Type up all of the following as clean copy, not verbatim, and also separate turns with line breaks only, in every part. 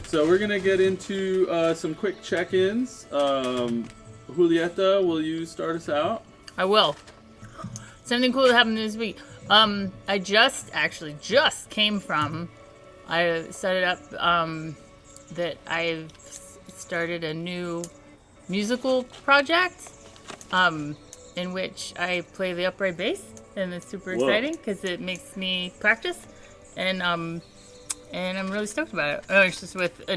So we're going to get into some quick check-ins. Julieta, will you start us out?
I will. Something cool that happened this week. I just came from, I set it up, that I've started a new musical project, in which I play the upright bass, and it's super exciting because it makes me practice, and I'm really stoked about it. Oh, it's just with a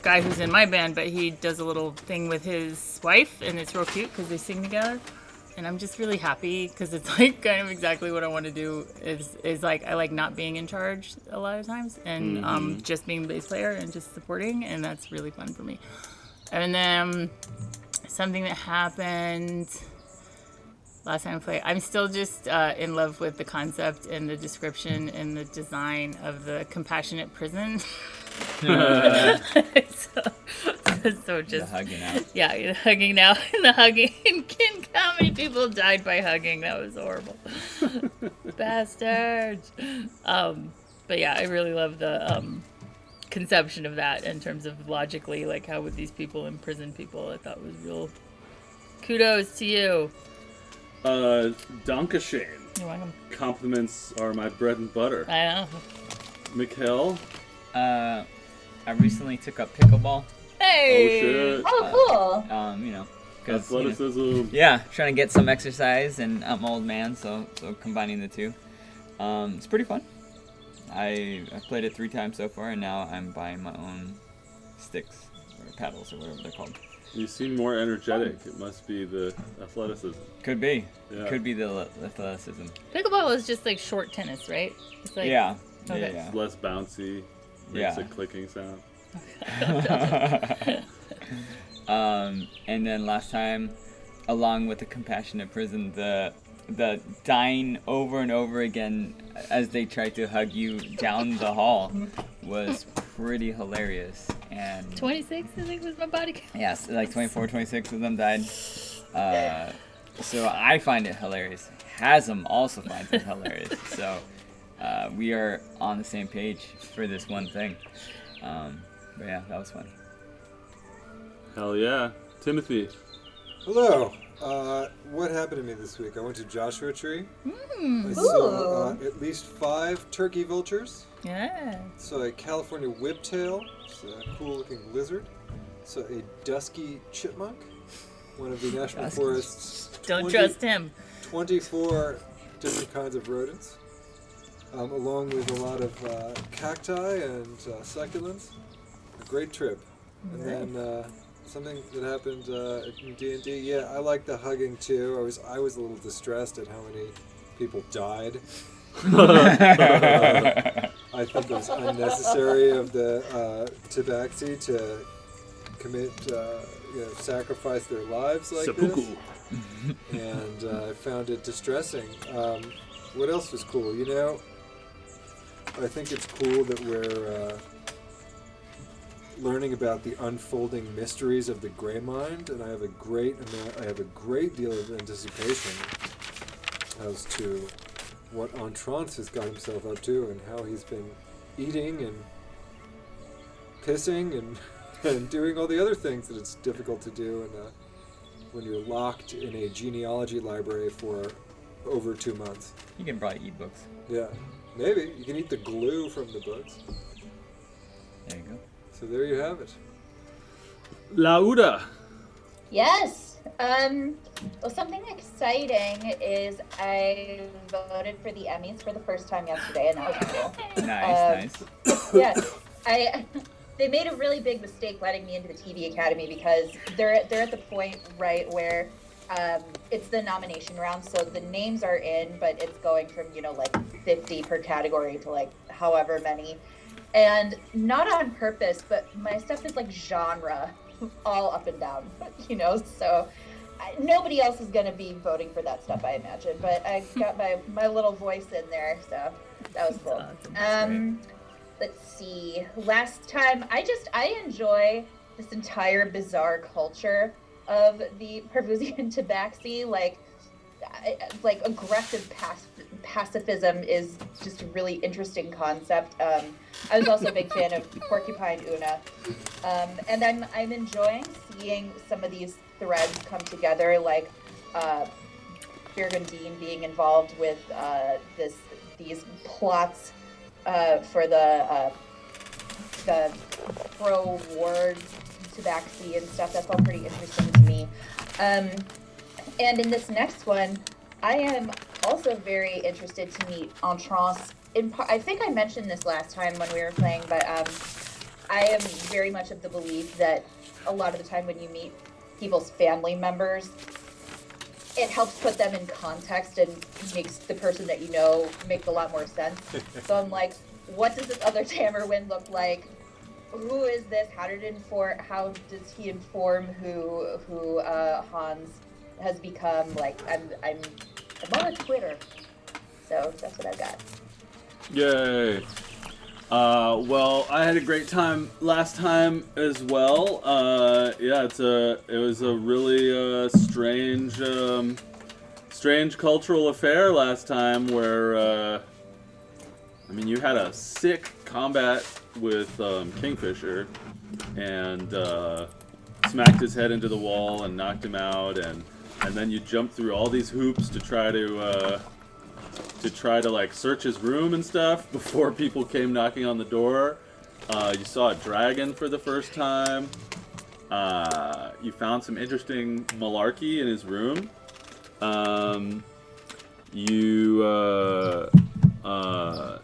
guy who's in my band, but he does a little thing with his wife, and it's real cute because they sing together. And I'm just really happy because it's like kind of exactly what I want to do. Is like I like not being in charge a lot of times, and just being the bass player and just supporting, and that's really fun for me. And then something that happened last time I played, I'm still just in love with the concept and the description and the design of the compassionate prison. So just
the hugging out.
Yeah, the hugging now and the hugging. How many people died by hugging? That was horrible. Bastards. But yeah, I really love the conception of that in terms of logically, like how would these people imprison people? I thought was real. Kudos to you.
Dankeschön.
You're welcome.
Compliments are my bread and butter.
I know.
Mikhail?
I recently took up pickleball.
Hey!
Oh, cool.
You know, because
athleticism.
Trying to get some exercise, and I'm an old man, so combining the two, it's pretty fun. I've played it 3 times so far, and now I'm buying my own sticks or paddles or whatever they're called.
You seem more energetic. It must be the athleticism.
Could be.
Yeah.
Could be the athleticism.
Pickleball is just like short tennis, right? It's like,
Yeah.
Okay.
Yeah.
It's less bouncy. Makes a clicking sound.
And then last time, along with the compassionate prison, the dying over and over again as they tried to hug you down the hall was pretty hilarious. And
26, I think, was my body count.
yes, like 24, 26 of them died. So I find it hilarious. Hasm also finds it hilarious. So we are on the same page for this one thing. But yeah, that was funny.
Hell yeah. Timothy.
Hello. What happened to me this week? I went to Joshua Tree. I saw at least 5 turkey vultures.
Yeah.
Saw a California whiptail, it's a cool-looking lizard. Saw a dusky chipmunk, one of the National Forest's
Don't trust him.
24 different kinds of rodents, along with a lot of cacti and succulents. A great trip. And then something that happened in D&D. Yeah, I like the hugging too. I was a little distressed at how many people died. I think it was unnecessary of the Tabaxi to commit, sacrifice their lives like
Seppuku.
this. And I found it distressing. What else was cool? You know, I think it's cool that we're learning about the unfolding mysteries of the gray mind, and I have a great deal of anticipation as to what Entrance has got himself up to and how he's been eating and pissing and doing all the other things that it's difficult to do when you're locked in a genealogy library for over 2 months.
You can probably eat books.
Yeah, maybe. You can eat the glue from the books.
There you go.
So there you have it.
Lauda.
Yes. Well, something exciting is I voted for the Emmys for the first time yesterday, and that was cool.
Nice.
Yeah, they made a really big mistake letting me into the TV Academy because they're at the point right where it's the nomination round, so the names are in, but it's going from like 50 per category to like however many. And not on purpose, but my stuff is like genre all up and down, so nobody else is going to be voting for that stuff, I imagine, but I got my little voice in there, so that was cool.
Awesome.
Let's see, last time, I enjoy this entire bizarre culture of the Pervusian Tabaxi, like aggressive pacifism is just a really interesting concept. I was also a big fan of Porcupine Una. And I'm enjoying seeing some of these threads come together, like Birgundine being involved with these plots for the pro-war tabaxi and stuff. That's all pretty interesting to me. And in this next one, I am also very interested to meet Entrance. I think I mentioned this last time when we were playing, but I am very much of the belief that a lot of the time when you meet people's family members, it helps put them in context and makes the person that you know make a lot more sense. So I'm like, what does this other Tamerwind look like? Who is this? How does he inform who Hans has become? Like, I'm on Twitter, so that's what I've got.
Yay! Well, I had a great time last time as well. Yeah, it was a really strange cultural affair last time where I mean, you had a sick combat with Kingfisher and smacked his head into the wall and knocked him out, and then you jumped through all these hoops to try to like search his room and stuff before people came knocking on the door. You saw a dragon for the first time. You found some interesting malarkey in his room.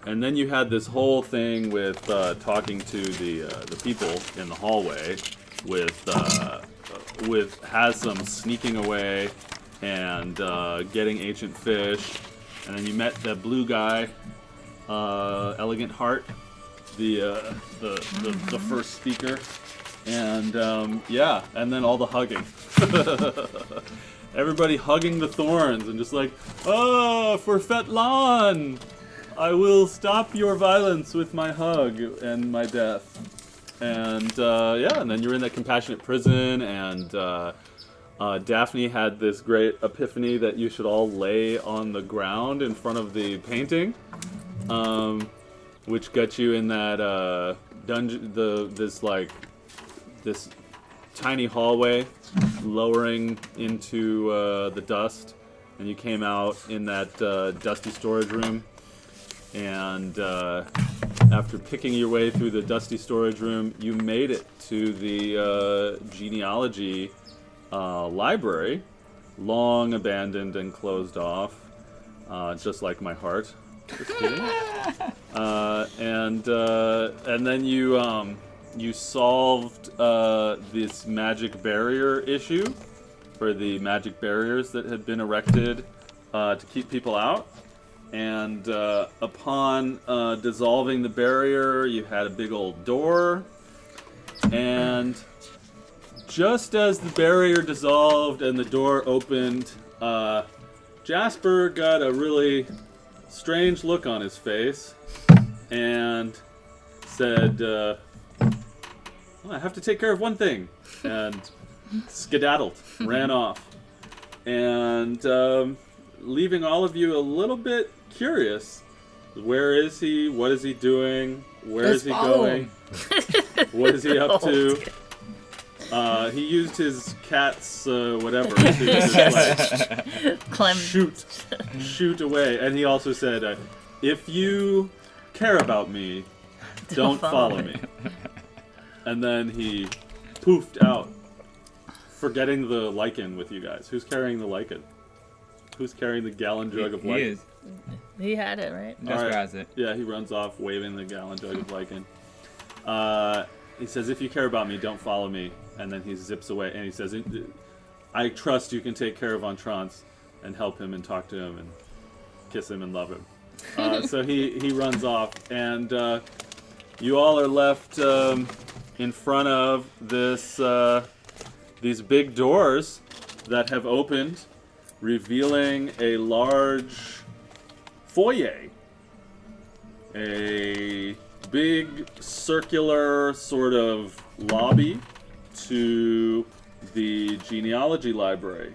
And then you had this whole thing with talking to the people in the hallway with Haslam sneaking away and getting ancient fish. And then you met that blue guy, Elegant Heart, the first speaker, and yeah, and then all the hugging. Everybody hugging the thorns and just like, oh, for Fetlan, I will stop your violence with my hug and my death. And yeah, and then you're in that compassionate prison, and Daphne had this great epiphany that you should all lay on the ground in front of the painting, which got you in that dungeon, this tiny hallway lowering into the dust, and you came out in that dusty storage room, and after picking your way through the dusty storage room, you made it to the genealogy library, long abandoned and closed off, just like my heart. Just kidding. And then you solved this magic barrier issue for the magic barriers that had been erected to keep people out. And upon dissolving the barrier, you had a big old door. And just as the barrier dissolved and the door opened, Jasper got a really strange look on his face and said, well, I have to take care of one thing, and skedaddled, ran off, and leaving all of you a little bit curious. Where is he? What is he doing? Where is he going? What is he up to? He used his cat's whatever to just like shoot away, and he also said, "If you care about me, don't follow me." And then he poofed out, forgetting the lichen with you guys. Who's carrying the lichen? Who's carrying the gallon jug of lichen?
He is.
He had it, right?
Jasper has it.
Yeah, he runs off waving the gallon jug of lichen. He says, "If you care about me, don't follow me." And then he zips away, and he says, "I trust you can take care of Entrance and help him and talk to him and kiss him and love him." So he runs off, and you all are left in front of these big doors that have opened, revealing a large foyer, a big circular sort of lobby to the genealogy library,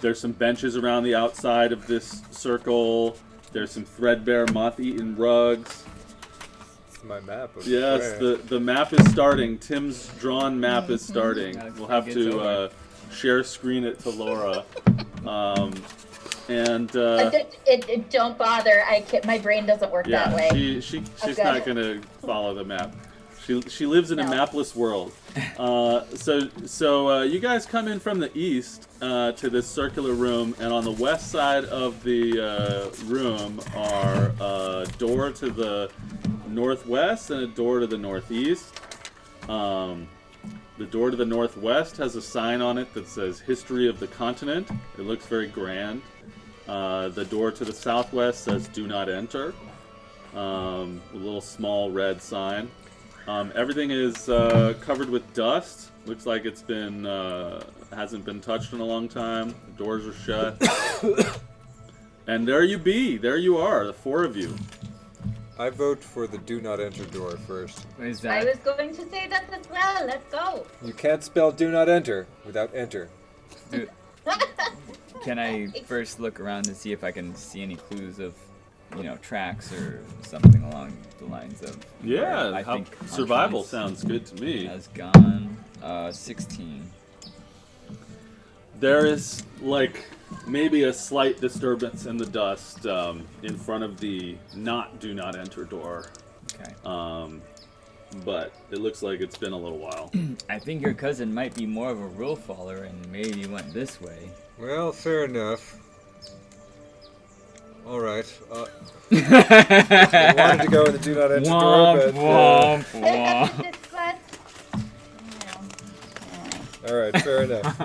There's some benches around the outside of this circle. There's some threadbare, moth-eaten rugs.
It's my map. Of
Yes,
where-
the map is starting. Tim's drawn map is starting. We'll have
It's
to
over.
share screen it to Laura.
Don't bother. I can't, my brain doesn't work that way.
she's
Okay.
not gonna follow the map. She lives in a
No.
mapless world. So you guys come in from the east to this circular room, and on the west side of the room are a door to the northwest and a door to the northeast. The door to the northwest has a sign on it that says "History of the Continent." It looks very grand. The door to the southwest says "Do not enter." A little small red sign. Everything is covered with dust. Looks like it's been hasn't been touched in a long time. The doors are shut. And there you are, the four of you.
I vote for the do not enter door first.
What is
I
that?
was going to say that as well. Let's go.
You can't spell do not enter without enter.
Dude, can I first look around to see if I can see any clues of, tracks or something along the lines of?
Yeah,
where I think
survival
Unconscious
sounds good to me.
has gone. 16.
There is like maybe a slight disturbance in the dust in front of the do not enter door.
Okay.
But it looks like it's been a little while.
I think your cousin might be more of a rule follower and maybe went this way.
Well, fair enough. All right. I wanted to go in the do not enter door, but
womp.
all right, fair enough.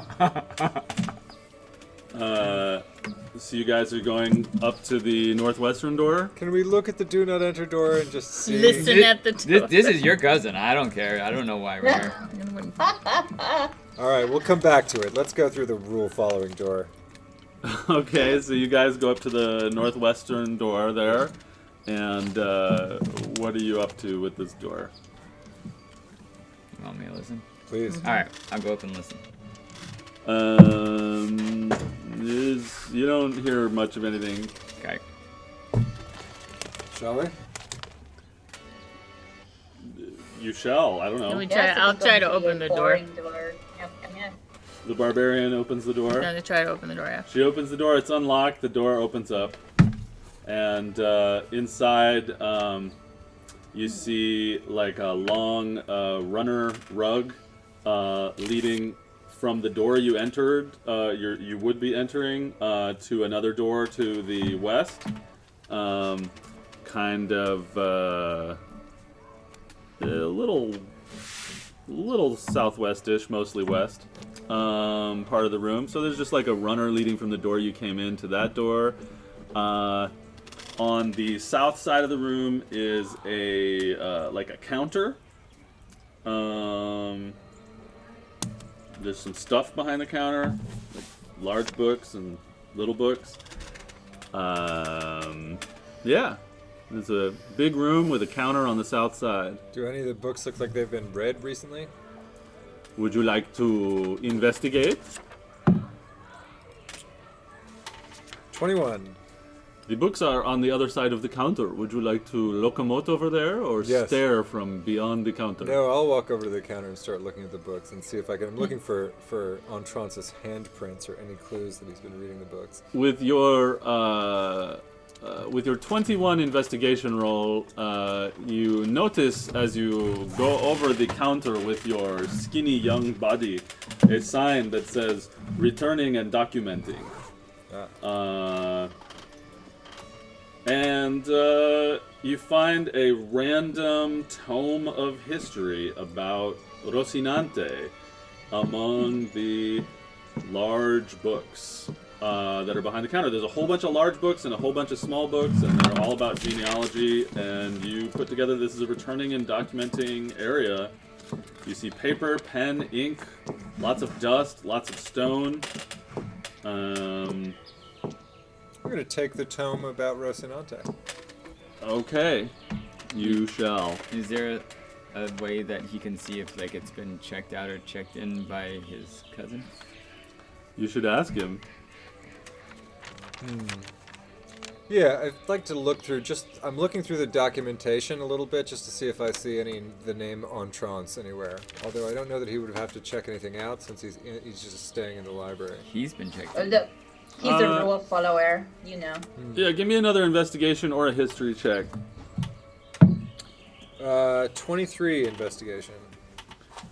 So you guys are going up to the northwestern door?
Can we look at the do not enter door and just see?
Listen at the door.
This is your cousin. I don't care. I don't know why we're here.
All right, we'll come back to it. Let's go through the rule following door.
Okay, so you guys go up to the northwestern door there. And what are you up to with this door?
You want me to listen?
Please.
All right, I'll go up and listen.
You don't hear much of anything.
Okay.
Shall we?
You shall. I don't
Can
know.
we try? I'll try to open the door.
Yep, yeah.
The barbarian opens the door.
I'm gonna try to open the door. Yeah.
She opens the door. It's unlocked. The door opens up, and inside you see like a long runner rug leading from the door you entered. You would be entering to another door to the west. Kind of a little southwest-ish, mostly west. Part of the room. So there's just like a runner leading from the door you came in to that door. On the south side of the room is a like a counter. There's some stuff behind the counter, like large books and little books. Yeah, there's a big room with a counter on the south side.
Do any of the books look like they've been read recently?
Would you like to investigate?
21.
The books are on the other side of the counter. Would you like to locomote over there or
Yes.
stare from beyond the counter?
No, I'll walk over to the counter and start looking at the books and see if I can. I'm looking for Entrance's handprints or any clues that he's been reading the books.
With your 21 investigation roll, you notice as you go over the counter with your skinny young body a sign that says "Returning and Documenting." And you find a random tome of history about Rocinante among the large books that are behind the counter. There's a whole bunch of large books and a whole bunch of small books, and they're all about genealogy. And you put together this is a returning and documenting area. You see paper, pen, ink, lots of dust, lots of stone.
I'm going to take the tome about Rocinante.
Okay, you shall.
Is there a way that he can see if like it's been checked out or checked in by his cousin?
You should ask him.
Yeah, I'd like to look through. I'm looking through the documentation a little bit just to see if I see the name Entrance anywhere. Although I don't know that he would have to check anything out since he's just staying in the library.
He's been checked.
He's a rule follower, you know.
Yeah, give me another investigation or a history check.
23 investigation.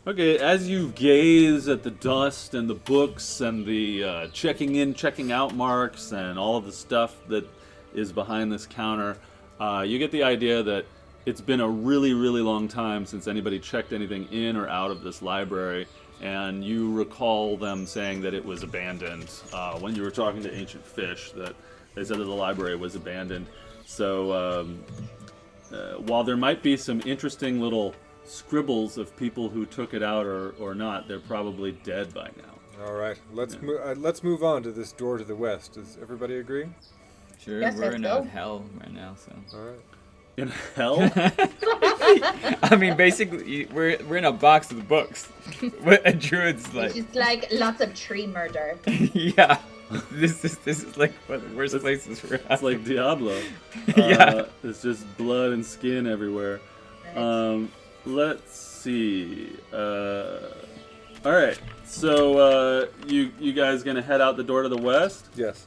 Okay, as you gaze at the dust and the books and the checking in, checking out marks and all of the stuff that is behind this counter, you get the idea that it's been a really, really long time since anybody checked anything in or out of this library, and you recall them saying that it was abandoned when you were talking to Ancient Fish, that they said that the library was abandoned. So while there might be some interesting little scribbles of people who took it out or not, they're probably dead by now.
All right, let's move on to this door to the west. Does everybody agree?
Sure,
Yes,
we're
let's
in
go.
a hell right now, so.
All right.
In hell?
I mean, basically, we're in a box of books. What a druid's
It's
like.
just like lots of tree murder.
Yeah. This is like one of the worst places for us.
It's like Diablo.
Yeah.
It's just blood and skin everywhere.
Right.
Let's see. All right. So you guys gonna head out the door to the west?
Yes.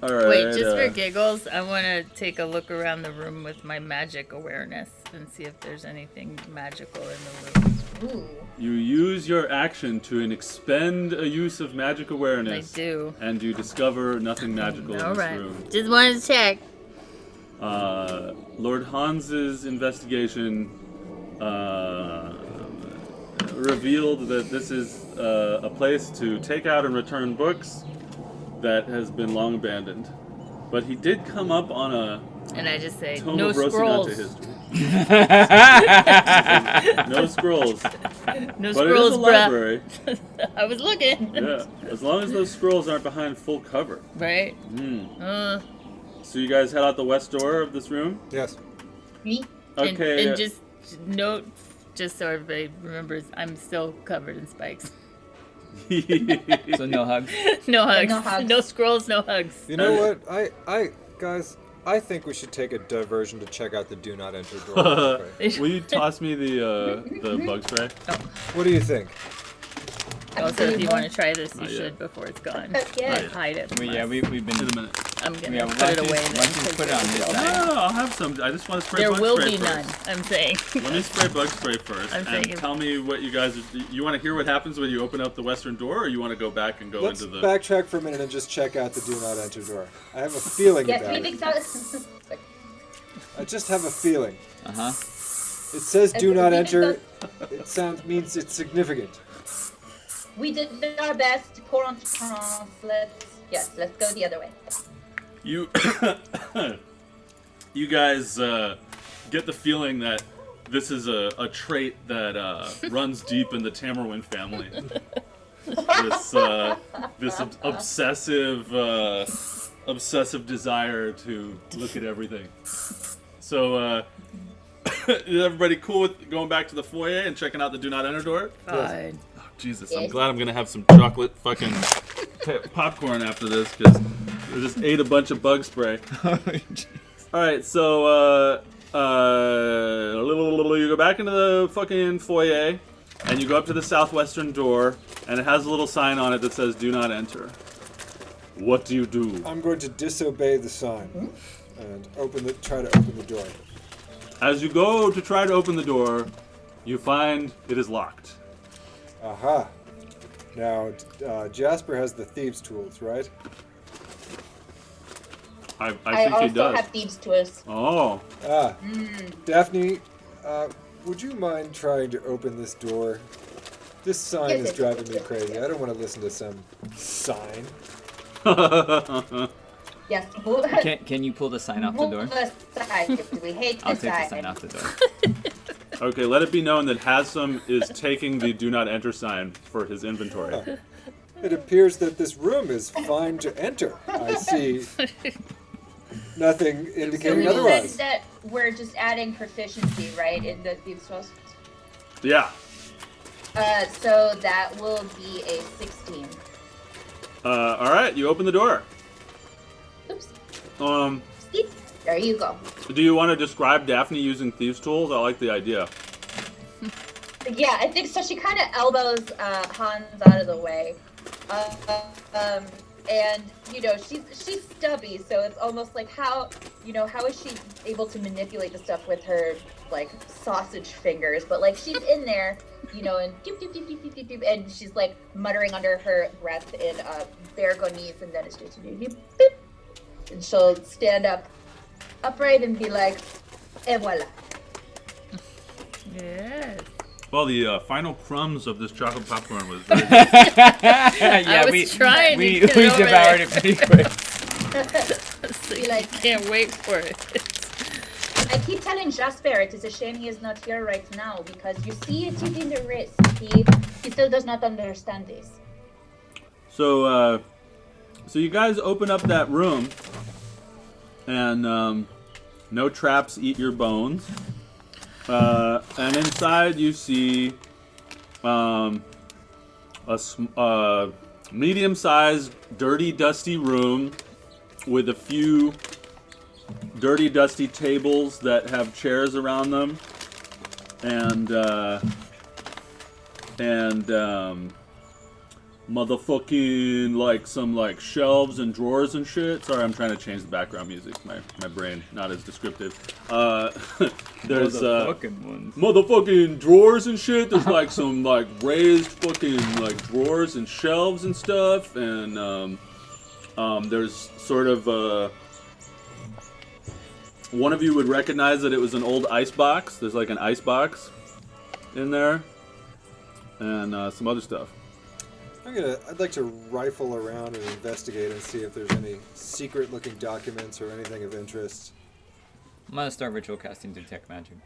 All right.
Wait, just for giggles, I want to take a look around the room with my magic awareness and see if there's anything magical in the room.
Ooh.
You use your action to expend a use of magic
I
awareness.
do.
And you discover nothing magical
All
in this
right.
room.
Just wanted to check.
Lord Hans's investigation revealed that this is a place to take out and return books that has been long abandoned. But he did come up on a
And I just say,
tome
no
of Rocinante
scrolls.
history. No scrolls.
No
But it is
scrolls,
a
bruh.
library.
I was looking.
Yeah. As long as those scrolls aren't behind full cover.
Right?
So you guys head out the west door of this room?
Yes.
Me?
Okay.
And just note, just so everybody remembers, I'm still covered in spikes.
So no hugs.
No hugs.
No hugs.
No scrolls, no hugs.
You know what? Guys, I think we should take a diversion to check out the do not enter door.
Will you toss me the bug spray?
What do you think?
Also, if you want to try this, you
Not yet.
should before it's gone.
Yeah.
Hide it. from
Yeah,
us.
we've been.
In a minute.
I'm gonna
Yeah,
put
why
it
don't you-
away
why
then.
don't you put it on his
because
side?
No, I'll have some. I just want to spray
there
bug
will
spray
be
first.
none. I'm saying.
Let me spray bug spray first,
I'm saying
and
if-
tell me what you guys. You want to hear what happens when you open up the western door, or you want to go back and go
Let's
into the?
backtrack for a minute and just check out the do not enter door. I have a feeling
Yes,
about
we
it.
think so.
I just have a feeling.
Uh huh.
It says do not
we
enter.
think
It means it's significant.
We did our best. Pour on France. Let's go the other way.
You, you guys get the feeling that this is a trait that runs deep in the Tamerwin family. This obsessive desire to look at everything. So, is everybody cool with going back to the foyer and checking out the do not enter door?
Fine.
Jesus, I'm
Yes.
glad I'm gonna have some chocolate fucking popcorn after this because I just ate a bunch of bug spray. All right, so you go back into the fucking foyer and you go up to the southwestern door and it has a little sign on it that says "Do not enter." What do you do?
I'm going to disobey the sign and try to open the door.
As you go to try to open the door, you find it is locked.
Aha. Now, Jasper has the thieves' tools, right?
I
I
think he
also
does.
have thieves' tools.
Oh,
Daphne, would you mind trying to open this door? This sign
Yes,
is
yes,
driving
yes,
me
yes,
crazy.
yes.
I don't want to listen to some sign.
Yes. Move,
Can you pull the sign off the door?
move aside. We hate
I'll
the
take the
sign.
sign off the door.
okay. Let it be known that Hasem is taking the "Do not enter" sign for his inventory.
It appears that this room is fine to enter. I see nothing
So
indicating
we said
otherwise.
that we're just adding proficiency, right, in the thieves' tools?
Yeah.
So that will be a 16.
All right. You open the door.
See? There you go.
Do you want to describe Daphne using thieves' tools? I like the idea.
Yeah, I think so. She kind of elbows Hans out of the way, and she's stubby, so it's almost like how is she able to manipulate the stuff with her like sausage fingers? But like she's in there, and doop, doop, doop, doop, doop, doop, doop, and she's like muttering under her breath in Bergonese, and then it's just doop, doop, doop, and she'll stand upright and be like, "Et voilà."
Yes.
Well, the final crumbs of this chocolate popcorn was very good.
Yeah,
I was trying
we
to get over
devoured it pretty quick.
So
Be
you
like-
can't wait for it.
I keep telling Jasper it is a shame he is not here right now because you see it is in the wrist. He still does not understand this.
So you guys open up that room, and no traps eat your bones. And inside you see a medium-sized, dirty, dusty room with a few dirty, dusty tables that have chairs around them, and motherfucking some shelves and drawers and shit. Sorry, I'm trying to change the background music. My brain not as descriptive. There's
Motherfucking ones.
motherfucking drawers and shit. There's like some like raised fucking like drawers and shelves and stuff, and there's sort of one of you would recognize that it was an old ice box. There's like an ice box in there, and some other stuff.
I'd like to rifle around and investigate and see if there's any secret-looking documents or anything of interest.
I'm gonna start ritual casting detect magic.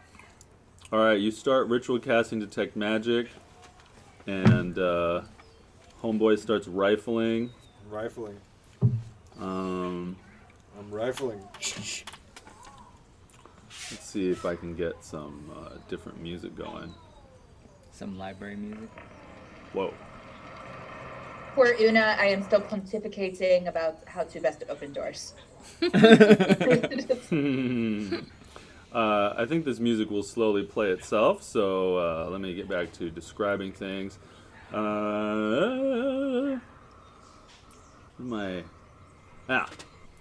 All right, you start ritual casting detect magic, and homeboy starts rifling.
Rifling.
Um,
I'm rifling.
let's see if I can get some different music going.
Some library music.
Whoa.
Poor Una, I am still pontificating about how to best open doors.
I think this music will slowly play itself, so let me get back to describing things.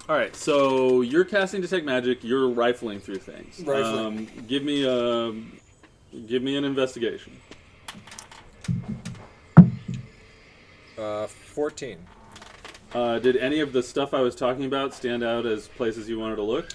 Alright, so you're casting Detect Magic, you're rifling through things.
Rifling.
Give me an investigation.
14.
Did any of the stuff I was talking about stand out as places you wanted to look?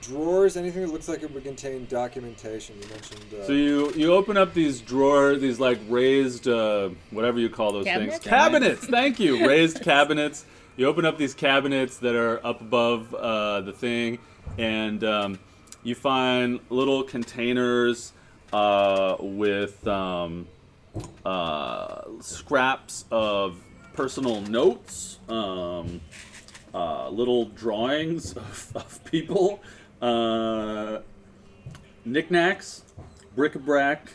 Drawers, anything that looks like it would contain documentation. You mentioned...
So you open up these drawers, these like raised, whatever you call those
Cabinets?
things. Cabinets, thank you. Raised cabinets. You open up these cabinets that are up above the thing, and you find little containers with scraps of personal notes, little drawings of people, knickknacks, bric-a-brac,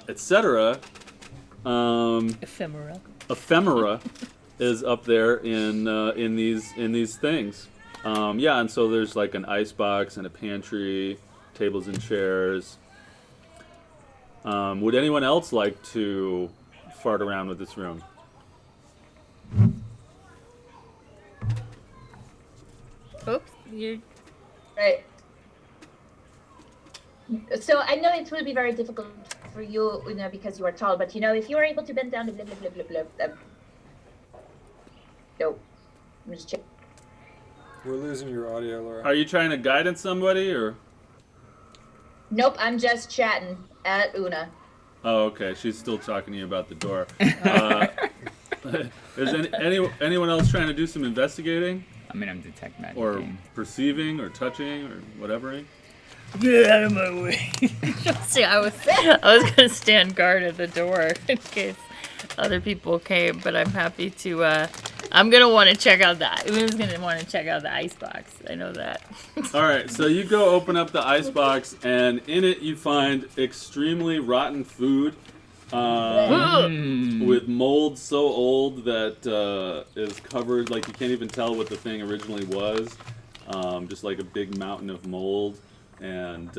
etc.
Ephemera.
Ephemera is up there in these things. And so there's like an icebox and a pantry, tables and chairs. Would anyone else like to fart around with this room?
Oops, you're...
Right. So I know it will be very difficult for you, Una, because you are tall, but if you are able to bend down, blah, blah, blah, blah, blah, no. I'm just checking.
We're losing your audio, Laura.
Are you trying to guidance somebody, or?
Nope, I'm just chatting at Una.
Oh, okay. She's still talking to you about the door. Is anyone else trying to do some investigating?
I mean, I'm detect magic.
Or perceiving, or touching, or whatever?
Get out of my way. See, I was gonna stand guard at the door in case other people came, but I'm happy to. I'm gonna want to check out that. Una's gonna want to check out the icebox. I know that.
All right, so you go open up the icebox, and in it you find extremely rotten food. with mold so old that is covered, like you can't even tell what the thing originally was. Just like a big mountain of mold. And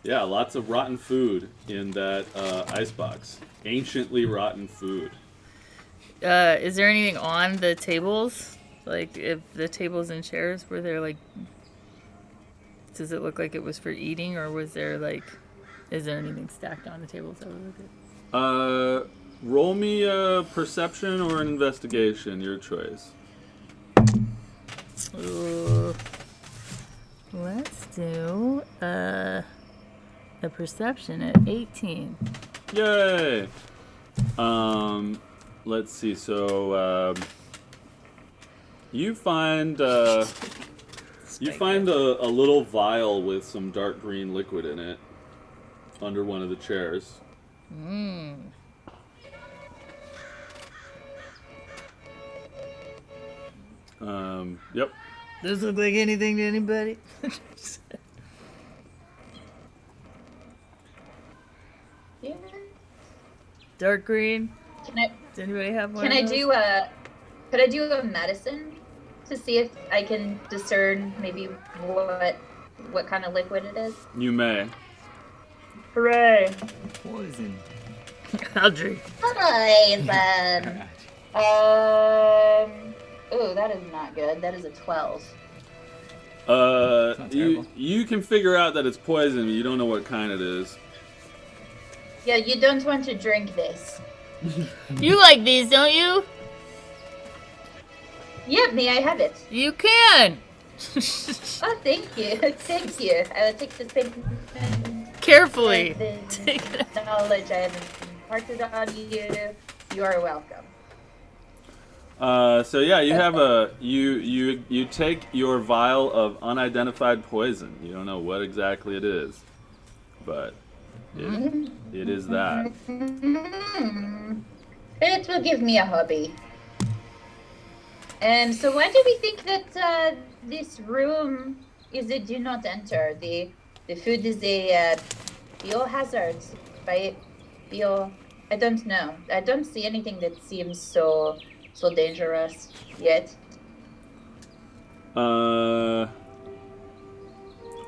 yeah, lots of rotten food in that icebox. Anciently rotten food.
Is there anything on the tables? Like, if the tables and chairs, were there, like... Does it look like it was for eating, or was there, like... Is there anything stacked on the tables that would look good?
Roll me a perception or an investigation, your choice.
Let's do a perception at 18.
Yay! Let's see. So you find a little vial with some dark green liquid in it under one of the chairs. Yep.
Does this look like anything to anybody?
Yeah.
Dark green.
Can I?
Does anybody have one?
Can I do a? Could I do a medicine to see if I can discern maybe what kind of liquid it is?
You may.
Hooray!
Poison.
I'll drink.
Poison. Oh, that is not good. That is a 12.
not terrible.
You can figure out that it's poison, but you don't know what kind it is.
Yeah, you don't want to drink this.
You like these, don't you?
Yeah, may I have it?
You can.
Oh, thank you. Thank you. I will take this pigment.
Carefully.
And
Take it.
the knowledge I have imparted on you. You are welcome.
So yeah, you have you take your vial of unidentified poison. You don't know what exactly it is, but it is that.
It will give me a hobby. So why do we think that this room is a do not enter? The food is a biohazard. I don't know. I don't see anything that seems so dangerous yet.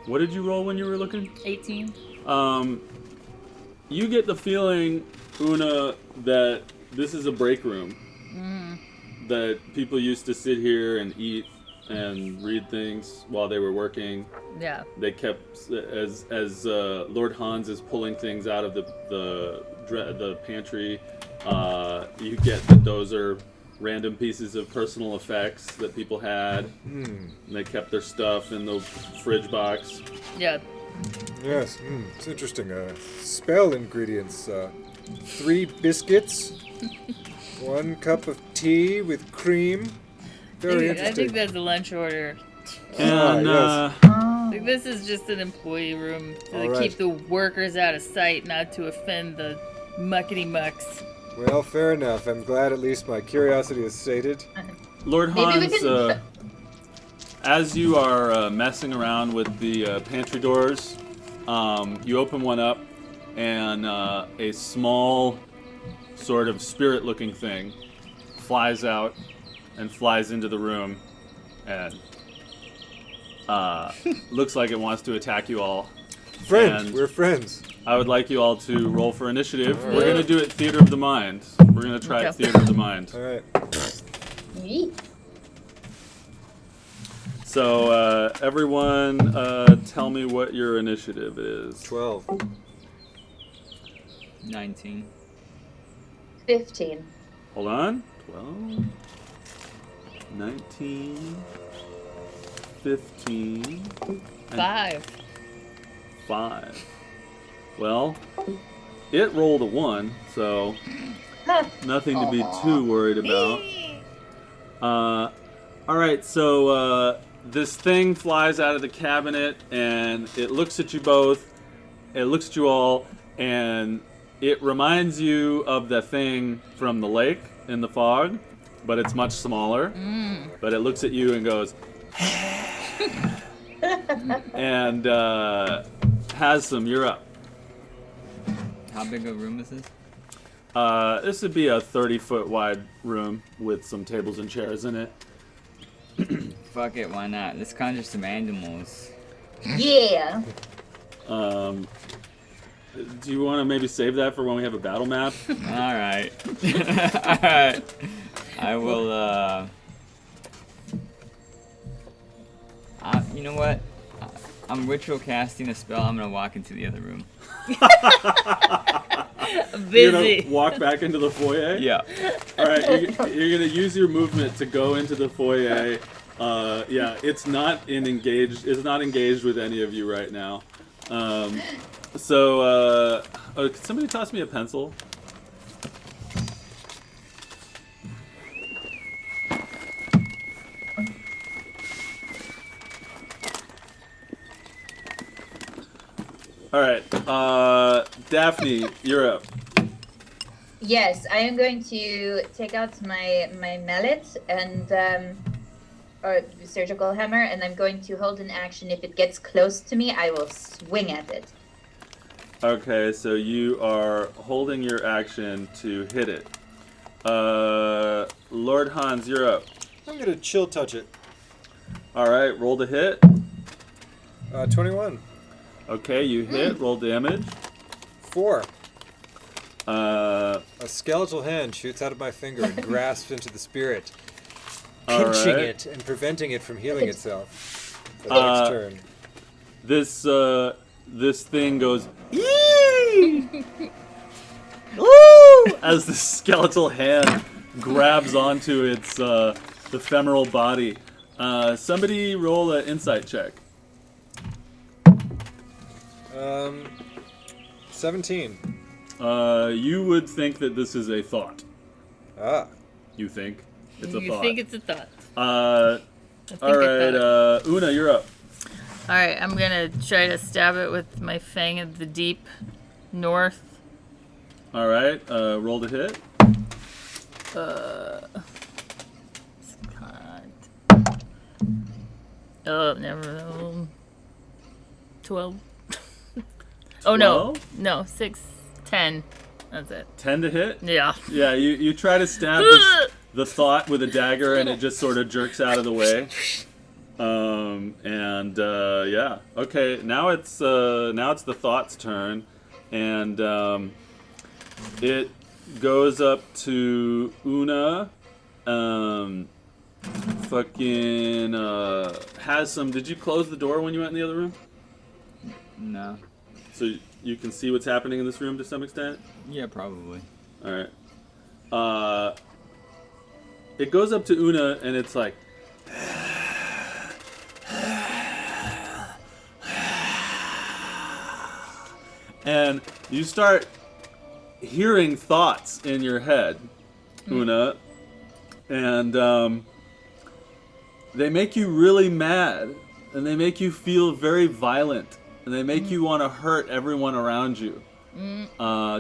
What did you roll when you were looking?
18.
You get the feeling, Una, that this is a break room. That people used to sit here and eat and read things while they were working.
Yeah.
They kept, as Lord Hans is pulling things out of the pantry, you get that those are random pieces of personal effects that people had. And they kept their stuff in the fridge box.
Yeah.
Yes, it's interesting. Spell ingredients: 3 biscuits, 1 cup of tea with cream. Very
I
interesting.
think that's a lunch order.
And
yes.
I think this is just an employee room to
All right.
keep the workers out of sight, not to offend the muckety mucks.
Well, fair enough. I'm glad at least my curiosity is sated.
Lord
Maybe we
Hans,
can-
as you are messing around with the pantry doors, you open one up, and a small, sort of spirit-looking thing flies out and flies into the room, and looks like it wants to attack you all.
Friends,
And-
we're friends.
I would like you all to roll for initiative.
All
We're
right.
going to do it theater of the mind. We're going to try
Okay.
it theater of the mind.
All right.
Yeet.
So, everyone, tell me what your initiative is.
12.
19.
15.
Hold on. 12, 19, 15, and
5.
5. Well, it rolled a 1, so nothing to be too worried about. Alright, so this thing flies out of the cabinet, and it looks at you both, it looks at you all, and it reminds you of the thing from the lake in the fog, but it's much smaller. But it looks at you and goes, and Hasm, you're up.
How big a room is this?
This would be a 30-foot wide room with some tables and chairs in it.
Fuck it, why not? Let's conjure some animals.
Yeah.
Do you want to maybe save that for when we have a battle map?
Alright. Alright. I will, you know what? I'm ritual casting a spell. I'm gonna walk into the other room.
You're
Busy.
gonna walk back into the foyer?
Yeah.
Alright, you're gonna use your movement to go into the foyer. Yeah, it's not engaged with any of you right now. Can somebody toss me a pencil? Alright, Daphne, you're up.
Yes, I am going to take out my mallet and or surgical hammer, and I'm going to hold an action. If it gets close to me, I will swing at it.
Okay, so you are holding your action to hit it. Lord Hans, you're up.
I'm gonna chill touch it.
Alright, roll to hit.
21.
Okay, you hit, roll damage.
4.
Uh,
A skeletal hand shoots out of my finger and grasps into the spirit, pinching
Alright.
it and preventing it from healing itself for the next turn.
This thing goes "Yee!" Woo! As the skeletal hand grabs onto its ephemeral body. Somebody roll an insight check.
17.
You would think that this is a thought.
Ah.
You think it's a
You
thought.
think it's a thought.
All
I
right, Una, you're up.
All right, I'm gonna try to stab it with my fang of the deep north.
All right, roll to hit.
Oh, never. 12. Oh no,
12?
6, 10. That's it.
10 to hit.
Yeah.
Yeah, you try to stab the thought with a dagger, and it just sort of jerks out of the way. Yeah. Okay, now it's the thought's turn, and it goes up to Una. Has some. Did you close the door when you went in the other room?
No.
So you can see what's happening in this room to some extent?
Yeah, probably.
Alright. It goes up to Una and it's like... And you start hearing thoughts in your head, Una. And they make you really mad. And they make you feel very violent. And they make you want to hurt everyone around you.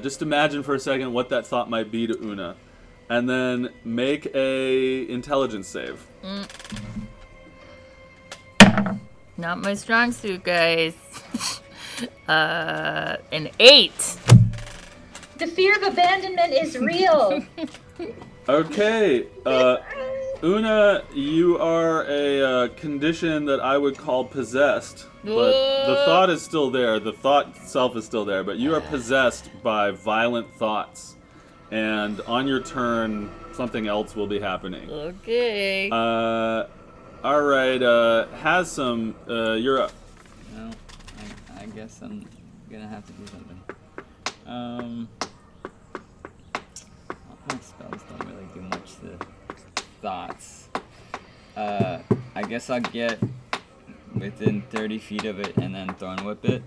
Just imagine for a second what that thought might be to Una. And then make a intelligence save.
Not my strong suit, guys. An 8.
The fear of abandonment is real.
Okay, Una, you are a condition that I would call possessed. But the thought is still there. The thought itself is still there. But you are possessed by violent thoughts. And on your turn, something else will be happening.
Okay.
Alright, Hasum, you're up.
No, I guess I'm gonna have to do something. My spells don't really do much to thoughts. I guess I'll get within 30 feet of it and then thorn whip it.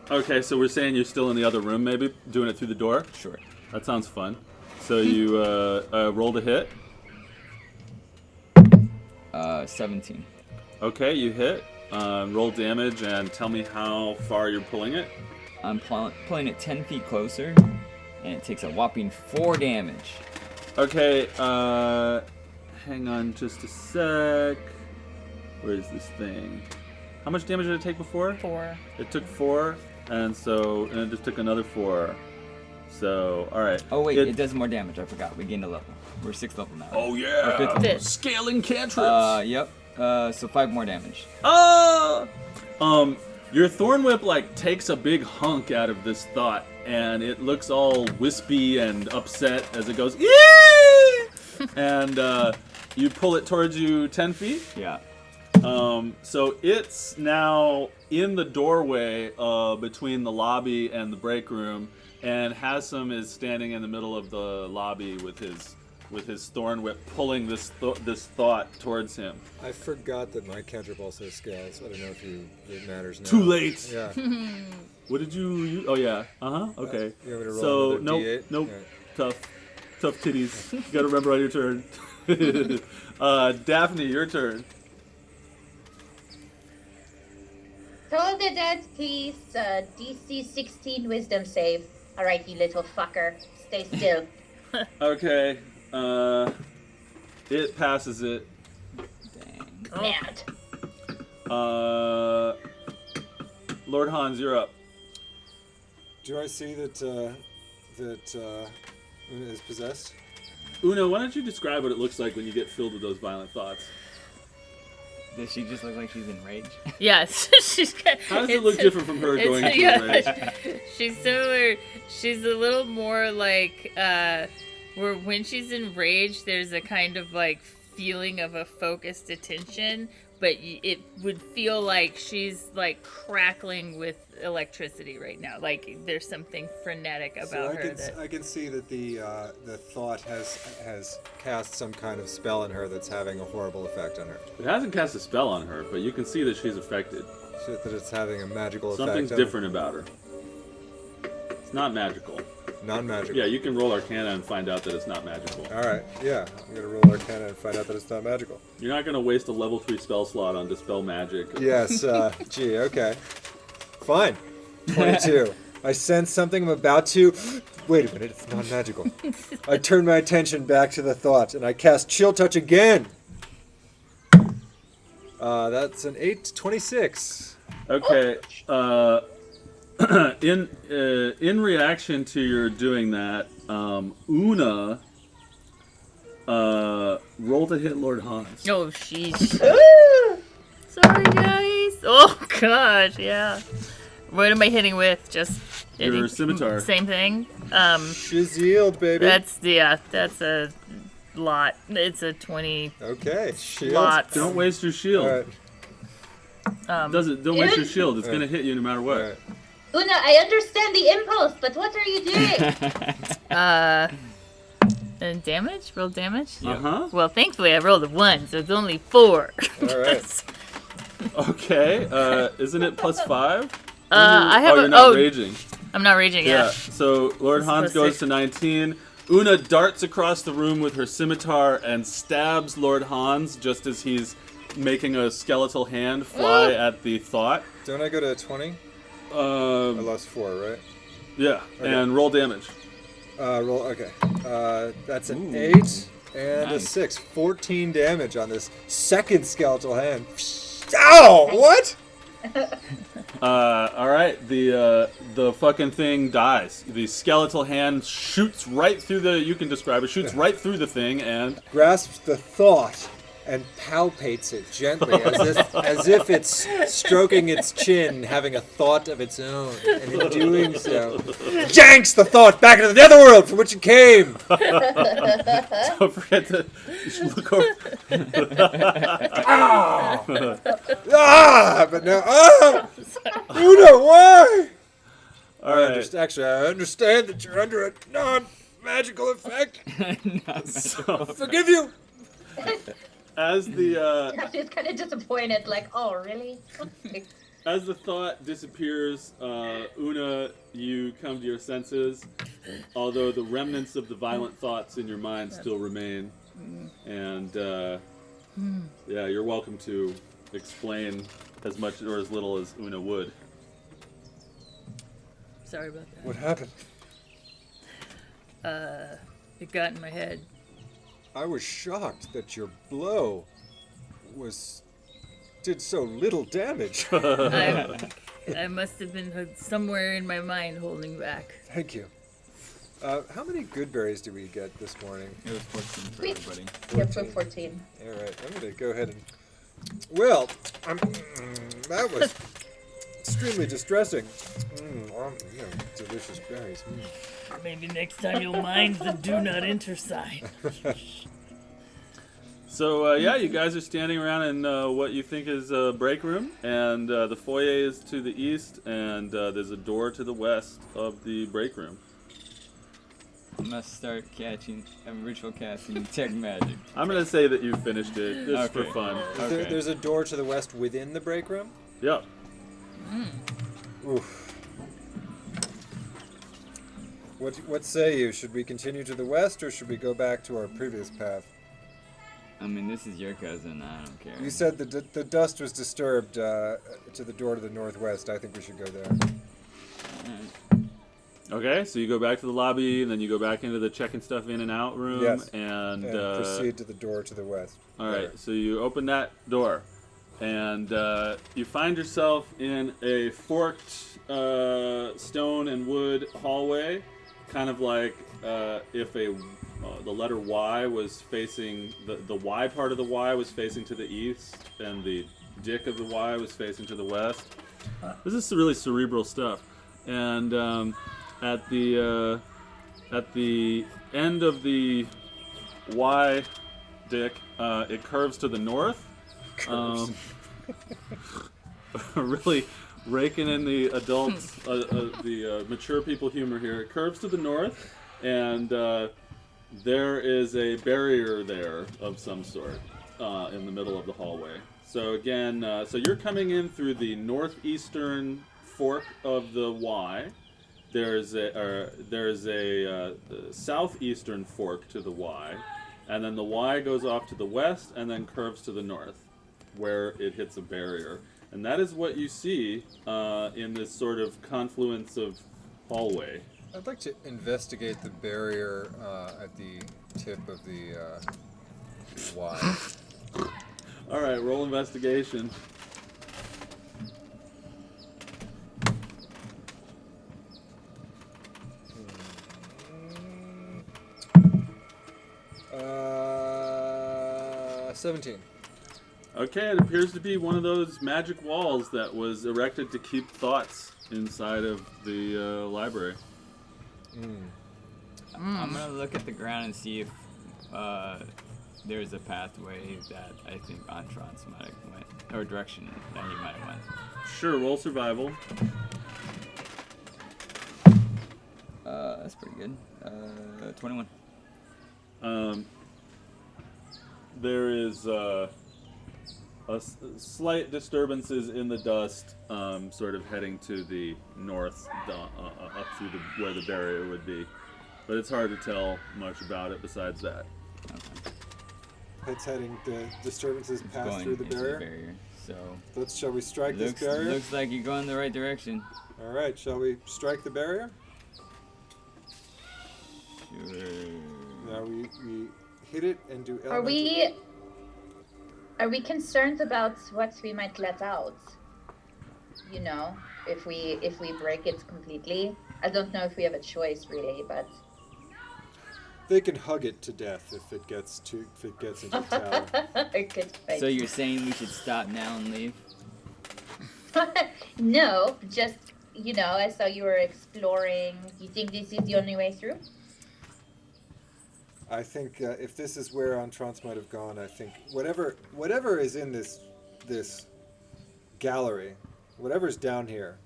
Okay, so we're saying you're still in the other room, maybe? Doing it through the door?
Sure.
That sounds fun. So you roll to hit.
17.
Okay, you hit. Roll damage and tell me how far you're pulling it.
I'm pulling it 10 feet closer, and it takes a whopping 4 damage.
Okay, hang on just a sec. Where is this thing? How much damage did it take before?
4.
It took 4, and it just took another 4. So, all right.
Oh wait, it does more damage. I forgot. We gained a level. We're 6th level now.
Oh
Or
yeah.
5th level.
Fifth.
Scaling cantrips.
Yep. So 5 more damage.
Your thorn whip like takes a big hunk out of this thought, and it looks all wispy and upset as it goes. Yee! And you pull it towards you 10 feet.
Yeah.
So it's now in the doorway between the lobby and the break room, and Hasem is standing in the middle of the lobby with his thorn whip, pulling this thought towards him.
I forgot that my cantrip also scales. I don't know if it matters now.
Too late.
Yeah.
What did you use? Oh yeah. Okay.
You want me to roll
So
another
nope,
D8?
nope.
Alright.
Tough titties. You gotta remember on your turn. Daphne, your turn.
Hold the dance, please. DC 16 wisdom save. All right, you little fucker. Stay still.
Okay. It passes it.
Dang.
Mad.
Lord Hans, you're up.
Do I see that Una is possessed?
Una, why don't you describe what it looks like when you get filled with those violent thoughts?
Does she just look like she's enraged?
Yes, she's.
How does it look different from her going into the rage?
She's similar. She's a little more like where when she's enraged, there's a kind of like feeling of a focused attention, but it would feel like she's like crackling with electricity right now. Like there's something frenetic about her.
I can see that the thought has cast some kind of spell on her that's having a horrible effect on her.
It hasn't cast a spell on her, but you can see that she's affected.
So that it's having a magical
Something's
effect.
different about her. It's not magical.
Non-magical.
Yeah, you can roll Arcana and find out that it's not magical.
All right. Yeah, I'm gonna roll Arcana and find out that it's not magical.
You're not going to waste a level 3 spell slot on Dispel Magic.
Yes. Gee. Okay. Fine. 22. I sense something. I'm about to. Wait a minute. It's not magical. I turn my attention back to the thought, and I cast Chill Touch again. That's an 8. 26.
Okay. In reaction to your doing that, Una roll to hit Lord Hans.
Oh, sheesh. Sorry, guys. Oh gosh, yeah. What am I hitting with? Just
Your scimitar.
Same thing.
Shield, baby.
That's a lot. It's a 20
Okay. Shield.
lots.
Don't waste your shield.
All right.
Don't waste your shield. It's going to hit you no matter what.
All right.
Una, I understand the impulse, but what are you doing?
And damage? Roll damage?
Uh-huh.
Well, thankfully I rolled a 1, so it's only 4.
All right.
Okay. Isn't it +5?
I have
you're not raging.
I'm not raging
Yeah.
yet.
So Lord
It's
Hans
+6.
goes to 19. Una darts across the room with her scimitar and stabs Lord Hans just as he's making a skeletal hand fly at the thought.
Don't I go to 20? I lost 4, right?
Yeah.
Okay.
And roll damage.
Roll. Okay. That's an
Ooh.
8 and a
Nice.
6. 14 damage on this second skeletal hand. Ow! What?
All right. The fucking thing dies. The skeletal hand shoots right through the. You can describe it. Shoots right through the thing and.
Grasps the thought and palpates it gently, as if it's stroking its chin, having a thought of its own, and in doing so, janks the thought back into the netherworld from which it came.
Don't forget to look over.
But now, Una, why?
All right.
Actually, I understand that you're under a non-magical effect.
So,
Forgive you.
as the
She's kind of disappointed, like, oh, really?
as the thought disappears, Una, you come to your senses. Although the remnants of the violent thoughts in your mind still remain, and yeah, you're welcome to explain as much or as little as Una would.
Sorry about that.
What happened?
It got in my head.
I was shocked that your blow did so little damage.
I must have been somewhere in my mind holding back.
Thank you. How many good berries do we get this morning?
It was 14 for
Sweet.
everybody.
Yep, we're 14.
All right, I'm going to go ahead and... Well, that was extremely distressing. Delicious berries.
Maybe next time you'll mind the do not enter sign.
So yeah, you guys are standing around in what you think is a break room, and the foyer is to the east, and there's a door to the west of the break room.
I must start ritual casting detect magic.
I'm gonna say that you finished it just for
Okay.
fun.
Okay.
There's a door to the west within the break room?
Yep.
Oof. What say you? Should we continue to the west, or should we go back to our previous path?
I mean, this is your cousin. I don't care.
You said the dust was disturbed to the door to the northwest. I think we should go there.
Alright.
Okay, so you go back to the lobby, and then you go back into the checking stuff in and out room,
Yes.
and
Proceed to the door to the west.
all right, so you open that door, and you find yourself in a forked stone and wood hallway, kind of like if the letter Y was facing the Y part of the Y was facing to the east, and the dick of the Y was facing to the west. This is really cerebral stuff, and at the end of the Y dick, it curves to the north. Really raking in the adults, the mature people humor here. It curves to the north, and there is a barrier there of some sort in the middle of the hallway. So again, so you're coming in through the northeastern fork of the Y. There's a southeastern fork to the Y, and then the Y goes off to the west and then curves to the north, where it hits a barrier. And that is what you see in this sort of confluence of hallway.
I'd like to investigate the barrier at the tip of the Y.
All right, roll investigation.
Uh, 17.
Okay, it appears to be one of those magic walls that was erected to keep thoughts inside of the library.
I'm gonna look at the ground and see if there's a pathway that I think Antrons might have went, or direction that he might have went.
Sure, roll survival.
That's pretty good. 21.
There is slight disturbances in the dust, sort of heading to the north, up through where the barrier would be. But it's hard to tell much about it besides that.
Okay.
It's heading, the disturbances pass
Going
through the
into
barrier.
So
Shall we strike this barrier?
looks like you're going the right direction.
All right, shall we strike the barrier?
Sure.
Now we hit it and do
Are we concerned about what we might let out? You know, if we break it completely. I don't know if we have a choice really, but
They can hug it to death if it gets into the tower.
good fight.
So you're saying we should stop now and leave?
No, just I saw you were exploring. You think this is the only way through?
I think if this is where Antrons might have gone, I think whatever is in this gallery, whatever's down here,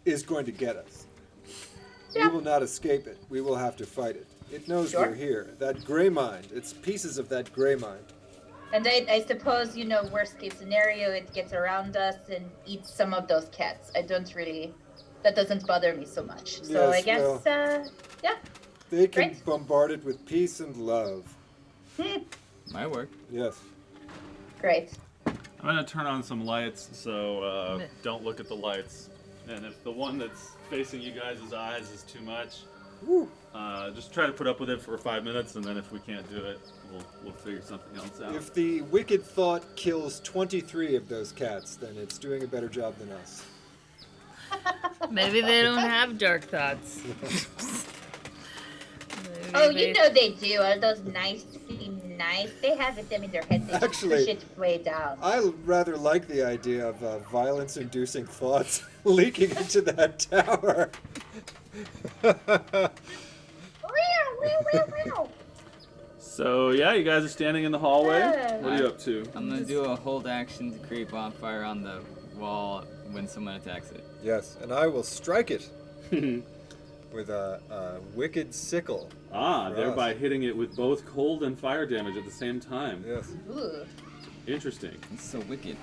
is going to get us.
Yeah.
We will not escape it. We will have to fight it. It knows
Sure.
we're here. That gray mind. It's pieces of that gray mind.
And I suppose, worst case scenario, it gets around us and eats some of those cats. That doesn't bother me so much. So
Yes,
I guess,
well,
yeah.
They can
Great.
bombard it with peace and love.
Might work.
Yes.
Great.
I'm going to turn on some lights, so don't look at the lights. And if the one that's facing you guys' eyes is too much,
Woo.
just try to put up with it for 5 minutes, and then if we can't do it, we'll figure something else out.
If the wicked thought kills 23 of those cats, then it's doing a better job than us.
Maybe they don't have dark thoughts.
Oh, you know they do. All those nice, they have them in their heads. They
Actually,
just push it way down.
I rather like the idea of violence-inducing thoughts leaking into that tower.
So yeah, you guys are standing in the hallway. What are you up to?
I'm gonna do a hold action to create bonfire on the wall when someone attacks it.
Yes, and I will strike it with a wicked sickle.
Ah,
For
thereby
us.
hitting it with both cold and fire damage at the same time.
Yes.
Ooh.
Interesting.
It's so wicked.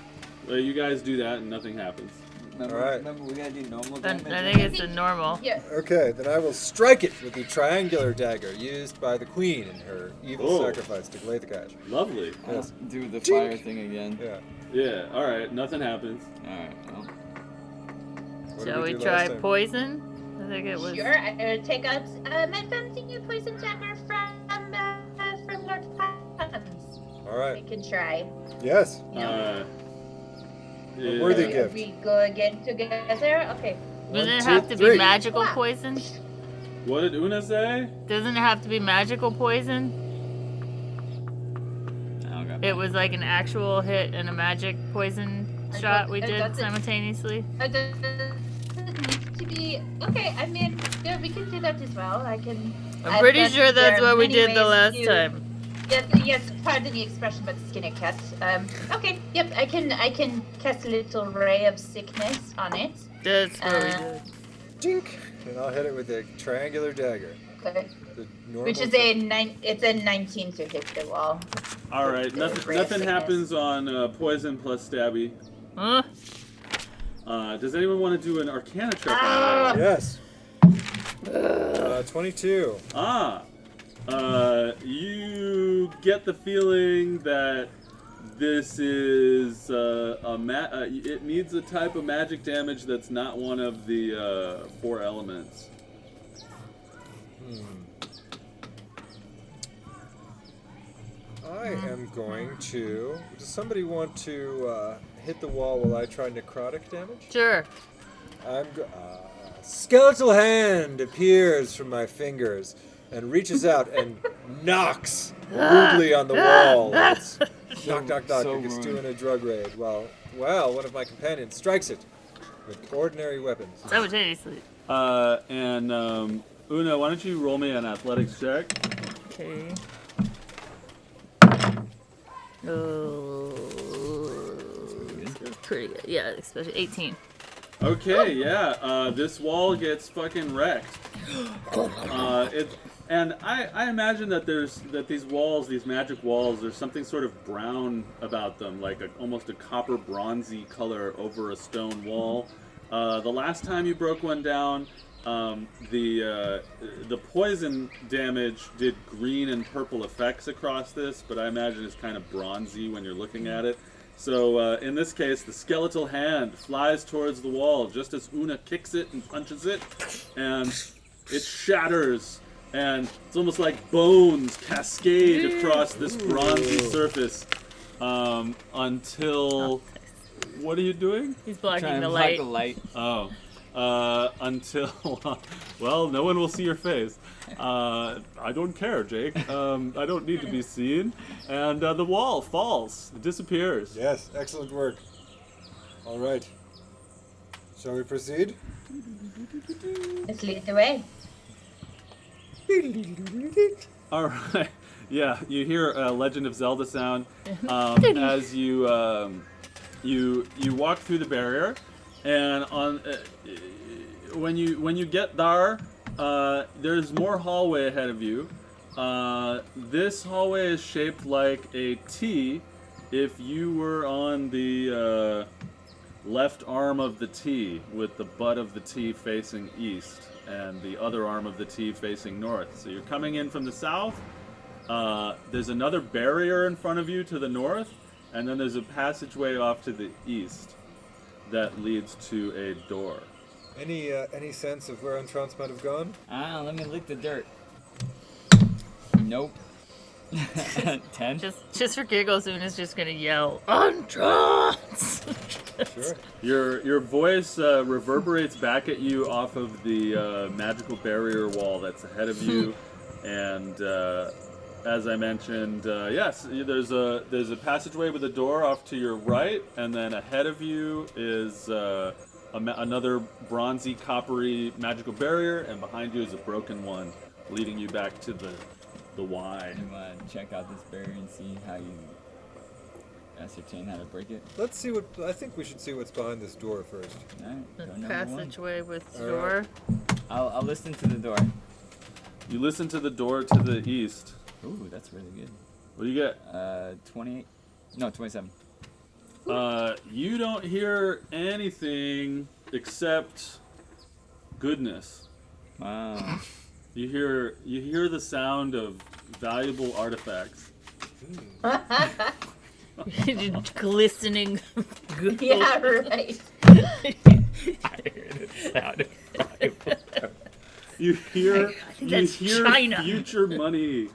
Well, you guys do that and nothing happens.
Remember,
All right.
remember we gotta do normal
I
damage.
think it's a normal.
Yeah.
Okay, then I will strike it with the triangular dagger used by the queen in her evil
Oh.
sacrifice to Gleithgaj.
Lovely.
I'll
Yes.
do the
Tink.
fire thing again.
Yeah.
Yeah. All right. Nothing happens.
Alright, well.
What
Shall
did
we
do
try
last time?
poison? I think it was.
Sure, I'm gonna take out my fancy new poison dagger from Lord Pons.
All
We
right.
can try.
Yes.
Yeah.
worthy
Okay,
gift.
we go again together. Okay.
Doesn't it
1,
have
2,
to
3.
be magical
Wow.
poison?
What did Una say?
Doesn't it have to be magical poison?
I don't got
It was like an actual hit and a magic poison shot we did
Does it-
simultaneously.
Does it need to be okay? I mean, yeah, we can do that as well. I can.
I'm pretty
but
sure
there
that's
are
what we
many
did the
ways
last
to-
time.
Yes, pardon the expression, but skin a cat. Okay, yep, I can cast a little ray of sickness on it.
That's what we did.
Tink. And I'll hit it with a triangular dagger.
Okay.
The normal
Which is it's a 19 to hit the wall.
All right.
The
Nothing.
ray of
Nothing
sickness.
happens on poison plus stabby.
Huh?
Does anyone want to do an Arcana check?
Ah!
Yes. 22.
You get the feeling that this is it needs a type of magic damage that's not one of the 4 elements.
I am going to. Does somebody want to hit the wall while I try necrotic damage?
Sure.
Skeletal hand appears from my fingers and reaches out and knocks rudely on the wall. It's knock, knock, knock.
so
Like it's
rude.
doing a drug raid. Well, one of my companions strikes it with ordinary weapons.
Simultaneously.
Una, why don't you roll me an athletics check?
Okay. Oh. Pretty good. Yeah, especially 18.
Okay, yeah. This wall gets fucking wrecked. And I imagine that these walls, these magic walls, there's something sort of brown about them, like almost a copper bronzy color over a stone wall. The last time you broke one down, the poison damage did green and purple effects across this, but I imagine it's kind of bronzy when you're looking at it. So in this case, the skeletal hand flies towards the wall just as Una kicks it and punches it, and it shatters, and it's almost like bones cascade across this bronzy surface until... What are you doing?
He's
Try
blocking
and
the
block
light.
the light.
Oh. Until, well, no one will see your face. I don't care, Jake. I don't need to be seen. And the wall falls. It disappears.
Yes, excellent work. All right. Shall we proceed?
Let's lead the way.
All right. Yeah, you hear a Legend of Zelda sound as you walk through the barrier, and when you get there, there's more hallway ahead of you. This hallway is shaped like a T. If you were on the left arm of the T, with the butt of the T facing east and the other arm of the T facing north. So you're coming in from the south. There's another barrier in front of you to the north, and then there's a passageway off to the east that leads to a door.
Any sense of where Entrance might have gone?
Let me lick the dirt. Nope. 10?
Just for giggles, Una's just gonna yell, "Entrance!"
Sure.
Your voice reverberates back at you off of the magical barrier wall that's ahead of you, and as I mentioned, yes, there's a passageway with a door off to your right, and then ahead of you is another bronzy, coppery magical barrier, and behind you is a broken one, leading you back to the Y.
You want to check out this barrier and see how you ascertain how to break it?
Let's see what. I think we should see what's behind this door first.
Alright,
The
door number one.
passageway with the
All
door.
right.
I'll listen to the door.
You listen to the door to the east.
Ooh, that's really good.
What do you get?
28? No, 27.
You don't hear anything except goodness.
Wow.
You hear the sound of valuable artificts.
Glistening gold.
Yeah, right.
I heard the sound of
You hear
think that's China.
future money.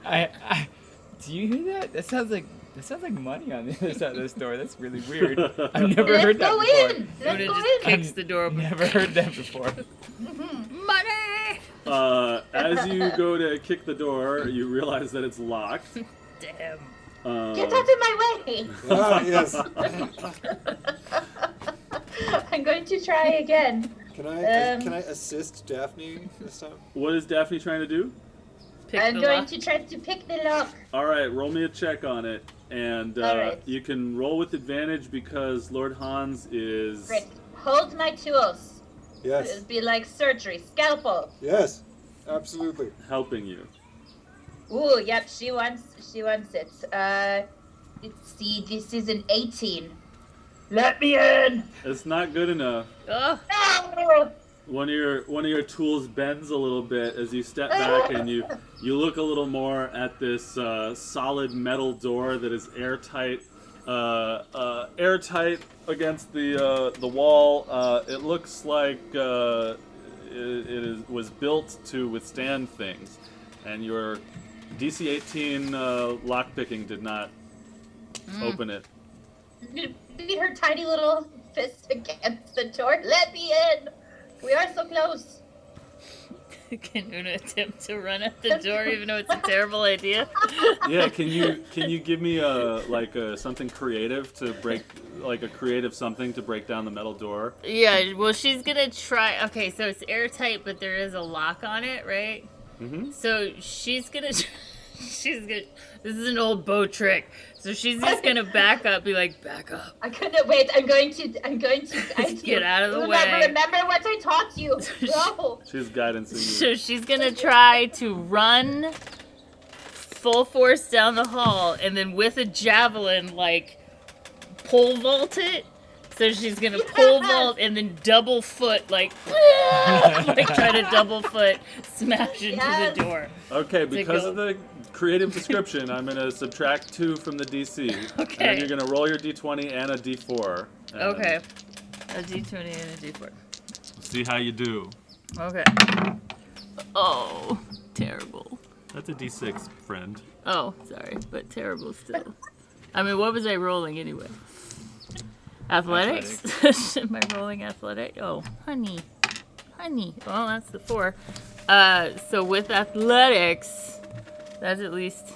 Do you hear that? That sounds like money on the other side of this door. That's really weird. I've never heard that
Let's go
before.
in.
Buddha
Let's go
just
in.
kicks the door open.
Never heard that before.
Money!
As you go to kick the door, you realize that it's locked.
Damn.
Get out of my way.
Ah, yes.
I'm going to try again.
Can I assist Daphne this time?
What is Daphne trying to do?
Pick
I'm
the
going
lock.
to try to pick the lock.
All right, roll me a check on it, and
All right.
you can roll with advantage because Lord Hans is
Great. Hold my tools.
Yes.
It'll be like surgery. Scalpel.
Yes. Absolutely.
helping you.
Ooh, yep, she wants it. Let's see, this is an 18. Let me in!
It's not good enough.
Oh,
No!
One of your tools bends a little bit as you step back and you look a little more at this solid metal door that is airtight against the wall. It looks like was built to withstand things, and your DC 18 lockpicking did not open it.
I'm gonna beat her tiny little fist against the door. Let me in! We are so close.
can Una attempt to run at the door even though it's a terrible idea?
Yeah, can you give me something creative to break, like a creative something to break down the metal door?
Yeah, well, she's gonna try. Okay, so it's airtight, but there is a lock on it, right?
Mm-hmm.
So she's gonna. This is an old bow trick. So she's just gonna back up, be like, back up.
I couldn't wait. I'm going to
Get out of the
Remember
way.
what I taught you. No.
She's guidancing you.
So she's gonna try to run full force down the hall, and then with a javelin, like, pole vault it. So she's gonna pole vault and then double foot, like try to double foot smash into
Yes.
the door.
Okay, because
go.
of the creative description, I'm going to subtract 2 from the DC. And
Okay.
then you're going to roll your D20 and a D4. And
Okay. A D20 and a D4.
See how you do.
Okay. Oh, terrible.
That's a D6, friend.
Oh, sorry, but terrible still. I mean, what was I rolling anyway? Athletics? Am I rolling athletic? Oh, honey. Well, that's the 4. So with athletics, that's at least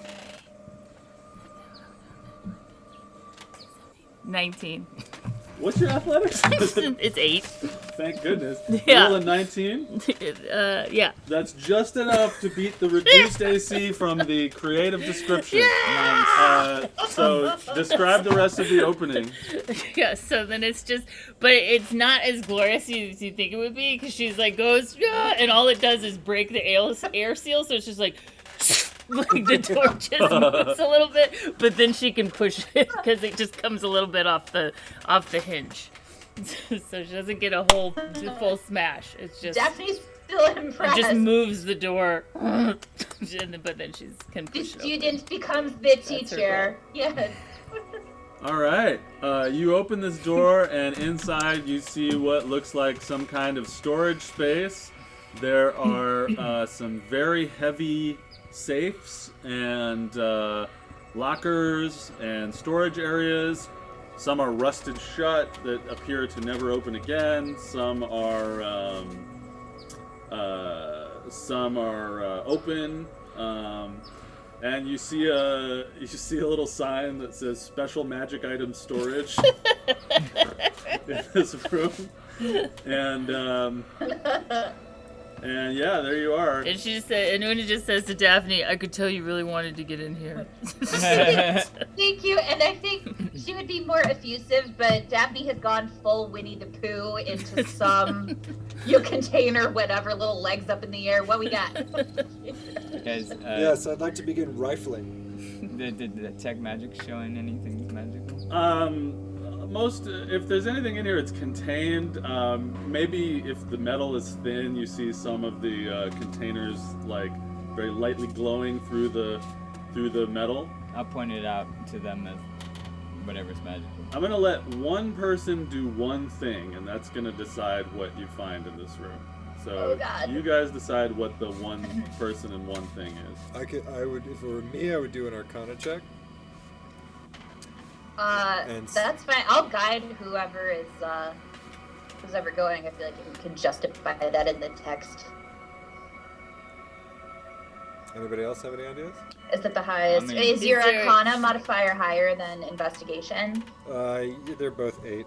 19.
What's your athletics?
It's 8.
Thank goodness.
Yeah.
Roll a 19.
Yeah.
That's just enough to beat the reduced AC from the creative description. So describe the rest of the opening.
Yeah, so then it's just, but it's not as glorious as you think it would be, because she's like goes, "Yeah," and all it does is break the air seal, so it's just like the door just moves a little bit, but then she can push it because it just comes a little bit off the hinge. So she doesn't get a full smash. It's just
Daphne's still
it
impressed.
just moves the door, but then she can
The
push it open.
student becomes the
her
teacher. Yes.
All right. You open this door, and inside you see what looks like some kind of storage space. There are some very heavy safes and lockers and storage areas. Some are rusted shut that appear to never open again. Some are open. And you see a little sign that says "Special Magic Item Storage" in this room. And yeah, there you are.
And and Una just says to Daphne, "I could tell you really wanted to get in here."
Thank you. And I think she would be more effusive, but Daphne has gone full Winnie the Pooh into some container, whatever, little legs up in the air. What we got?
Guys,
Yes, I'd like to begin rifling.
did the detect magic showing anything magical?
If there's anything in here, it's contained. Maybe if the metal is thin, you see some of the containers like very lightly glowing through the metal.
I'll point it out to them as whatever's magical.
I'm gonna let one person do one thing, and that's gonna decide what you find in this room. So
Oh, God.
you guys decide what the one person and one thing is.
I would, if it were me, I would do an Arcana check. And
That's fine. I'll guide who's ever going. I feel like you can justify that in the text.
Anybody else have any ideas?
Is it the highest?
I mean-
Is your
Is there-
Arcana modifier higher than investigation?
They're both 8.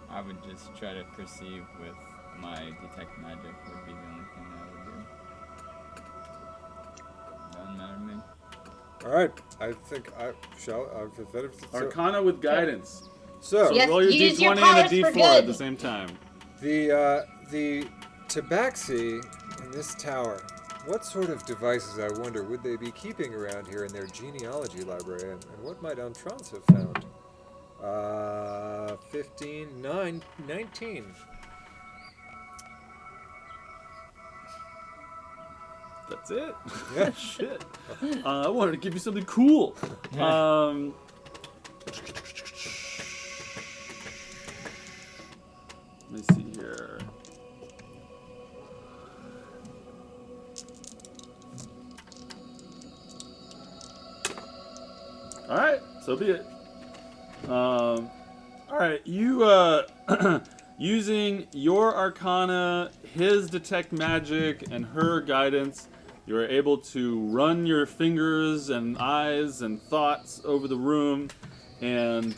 I would just try to perceive with my detect magic would be the only thing I would do. Doesn't matter to me.
All right, I think I shall.
Arcana with guidance.
So
Yes,
roll your
use your
d20 and a
powers for
d4 at
good.
the same time.
the tabaxi in this tower. What sort of devices, I wonder, would they be keeping around here in their genealogy library, and what might Entrance have found? 15, 9, 19.
That's it.
Yeah.
Shit. I wanted to give you something cool. Let me see here. All right, so be it. All right, you using your Arcana, his detect magic, and her guidance, you are able to run your fingers and eyes and thoughts over the room, and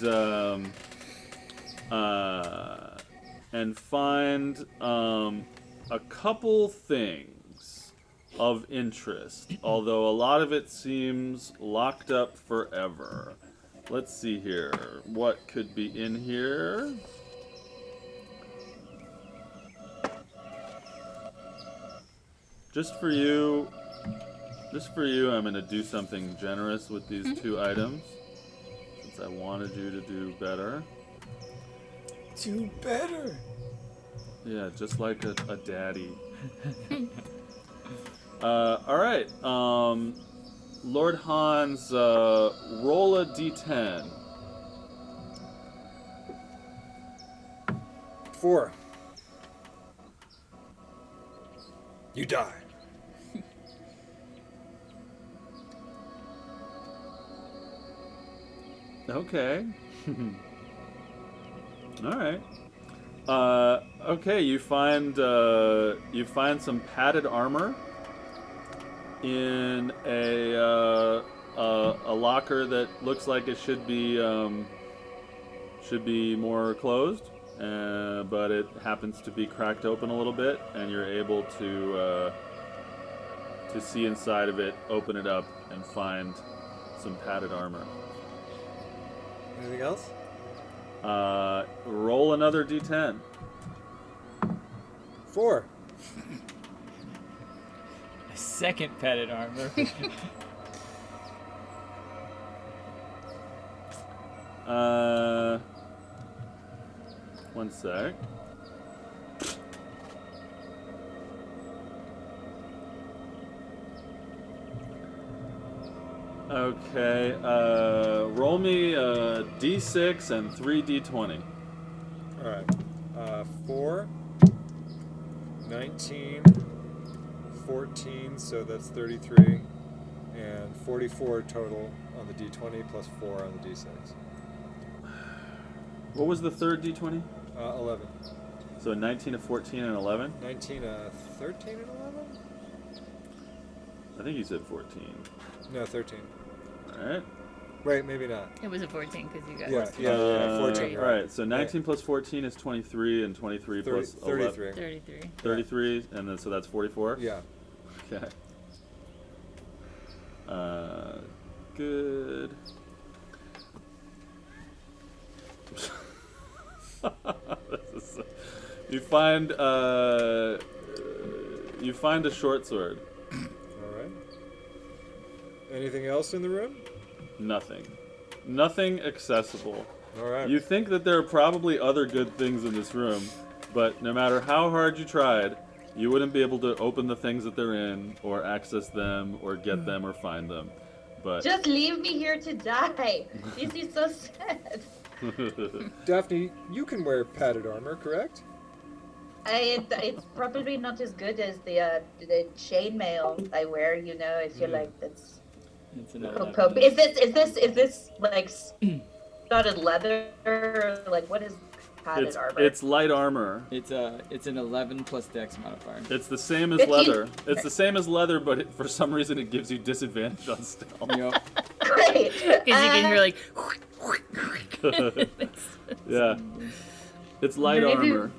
find a couple things of interest, although a lot of it seems locked up forever. Let's see here. What could be in here? Just for you, I'm going to do something generous with these two items, since I wanted you to do better.
Do better.
Yeah, just like a daddy. All right. Lord Hans, roll a d10.
4. You die.
Okay. All right. Okay, you find some padded armor in a locker that looks like it should be more closed, but it happens to be cracked open a little bit, and you're able to see inside of it, open it up, and find some padded armor.
Anything else?
Roll another d10.
4.
A second padded armor.
One sec. Okay, roll me a d6 and 3 d20.
Alright. 4, 19, 14, so that's 33, and 44 total on the d20 plus 4 on the d6.
What was the third D20?
11.
So a 19, a 14, and 11?
19, 13, and 11?
I think you said 14.
No, 13.
Alright.
Wait, maybe not.
It was a 14 because you got
Yeah, 14.
Alright, so 19 plus 14 is 23, and 23 plus 11.
33.
33.
33, and then so that's 44?
Yeah.
Okay. Good. You find a short sword.
All right. Anything else in the room?
Nothing accessible.
All right.
You think that there are probably other good things in this room, but no matter how hard you tried, you wouldn't be able to open the things that they're in, or access them, or get them, or find them. But
Just leave me here to die. This is so sad.
Daphne, you can wear padded armor, correct?
It's probably not as good as the chainmail I wear. You know, I feel like that's.
It's
Is this like studded leather? Or like what is padded armor?
it's light armor.
It's an 11 plus dex modifier.
It's the same as
15.
leather. It's the same as leather, but for some reason it gives you disadvantage on stealth.
Yep.
Great.
Because you can hear like.
Yeah. It's light
Maybe-
armor.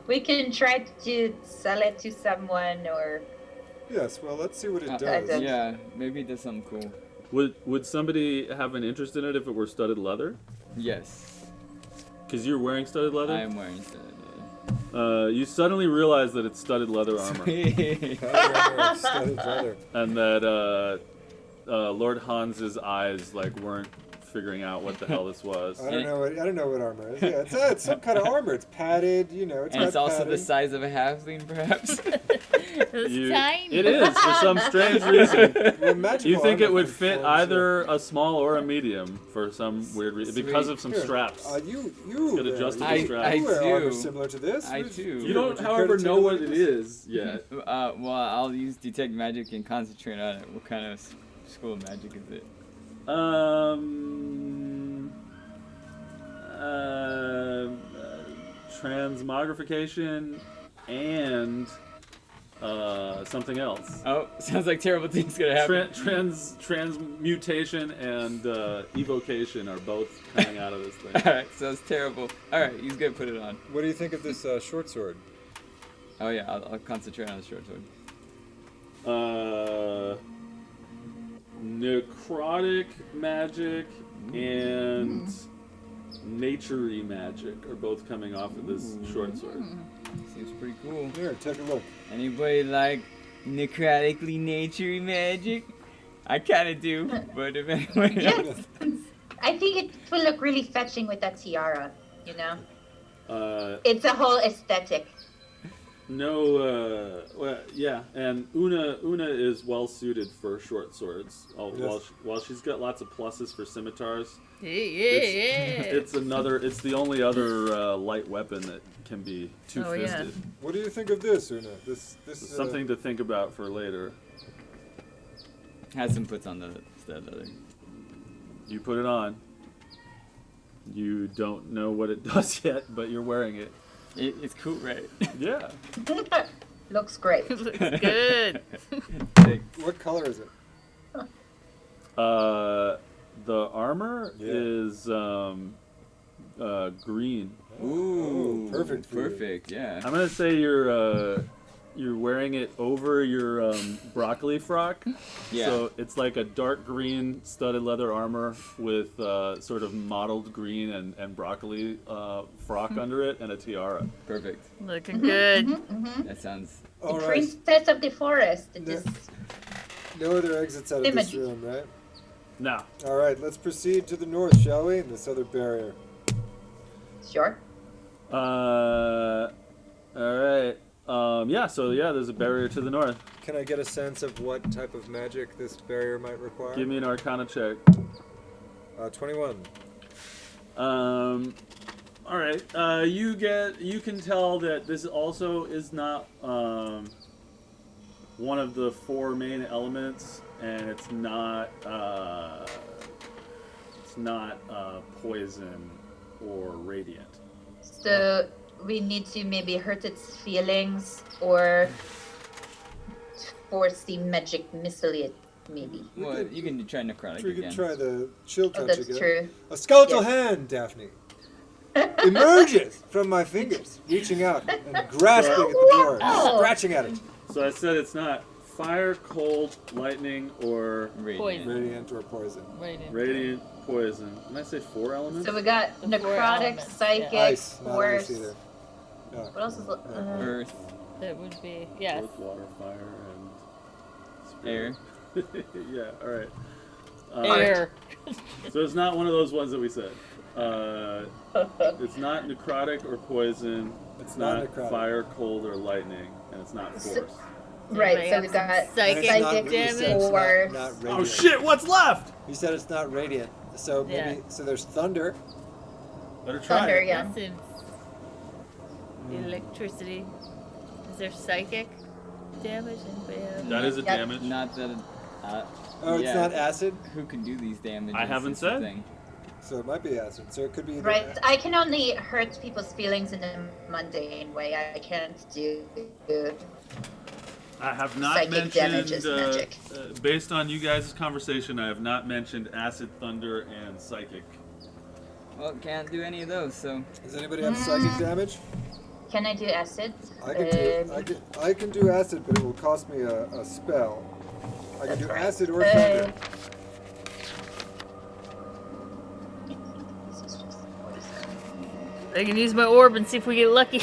We can try to sell it to someone, or
Yes, well, let's see what it
Uh,
does.
Yeah, maybe it does something cool.
Would somebody have an interest in it if it were studded leather?
Yes,
Because you're wearing studded leather?
I am wearing studded
You suddenly realize that it's studded leather armor.
leather.
Padded armor, studded leather.
And that Lord Hans's eyes like weren't figuring out what the hell this was.
I don't know what armor is. Yeah, it's some kind of armor. It's padded, you know.
And it's also the
padding.
size of a halfling, perhaps.
It's tiny.
It is for some strange reason.
Well, magical
You think it
armor
would fit
conforms,
either a small or a medium for some weird reason because of some
Here,
straps.
you
Got adjustable
I-
straps.
you wear
do.
armor similar to this.
I
Would-
do.
You
would
don't,
care
however,
to take
know
a
what
look
it
at this?
is yet.
Well, I'll use detect magic and concentrate on it. What kind of school of magic is it?
Transmogrification and something else.
Oh, sounds like terrible things gonna happen.
Transmutation and evocation are both coming out of this thing.
Alright, so it's terrible. Alright, he's gonna put it on.
What do you think of this short sword?
Oh yeah, I'll concentrate on the short sword.
Necrotic magic and nature-y magic are both coming off of this short sword.
Seems pretty cool.
Here, take a look.
Anybody like necrotically naturey magic? I kinda do, but if anyone else...
yes, I think it will look really fetching with that tiara. You know, it's a whole aesthetic.
Well, yeah, and Una is well suited for short swords. While she's got lots of pluses for scimitars,
Yeah.
it's the only other light weapon that can be two-fisted.
What do you think of this, Una? This is
Something to think about for later.
Has some puts on the stud leather.
You put it on. You don't know what it does yet, but you're wearing it.
It's cool, right?
Yeah.
Looks great.
Looks good.
What color is it?
The armor
Yeah.
is green.
Ooh,
perfect for you.
Perfect, yeah.
I'm gonna say you're wearing it over your broccoli frock.
Yeah.
So it's like a dark green studded leather armor with sort of mottled green and broccoli frock under it and a tiara.
Perfect.
Looking good.
That sounds...
All
The
right.
princess of the forest. It
Yeah.
is
No other exits out of this
Images.
room, right?
Now,
All right, let's proceed to the north, shall we? This other barrier.
sure.
all right. There's a barrier to the north.
Can I get a sense of what type of magic this barrier might require?
Give me an Arcana check.
21.
All right. You can tell that this also is not one of the four main elements, and it's not poison or radiant.
So we need to maybe hurt its feelings or force the magic missile it, maybe.
Well, you can try necrotic
We
again.
can try the chill touch
That's
again.
true.
A skeletal
Yes.
hand, Daphne, emerges from my fingers, reaching out and grasping at the door,
Wow.
scratching at it.
So I said it's not fire, cold, lightning, or
Radiant.
Poison.
Radiant or poison.
radiant, poison. Did I say 4 elements?
So we got
The 4
necrotic,
elements,
psychic,
yeah.
Ice, not ice
force.
either. No.
What else is
Earth,
That would be, yes.
Earth, water, fire, and
air.
spirit. Yeah, alright.
Air.
So it's not one of those ones that we said. It's not necrotic or poison. It's
not
not
necrotic.
fire, cold, or lightning. And it's not force.
Right, so we got
And
Psychic
it's not-
psychic
you said
damage.
it's
Force.
not
Oh
radiant.
shit, what's left?
You said it's not radiant. So maybe
Yeah.
so there's thunder.
Better try
thunder,
it.
yeah.
That seems electricity. Is there psychic damage? Anybody have?
That is a
Yep.
damage.
Not that.
Oh, it's
yeah.
not acid?
Who can do these damages?
I haven't
is the
said.
thing.
So it might be acid. So it could be either
Right, I can only hurt people's feelings in a mundane way. I can't do.
I have not
Psychic damage
mentioned,
is magic.
based on you guys' conversation, I have not mentioned acid, thunder, and psychic.
Well, can't do any of those, so.
Does anybody have psychic damage?
Can I do acid?
I can do acid, but it will cost me a spell. I can
That's
do
right.
acid or thunder.
I can use my orb and see if we get lucky.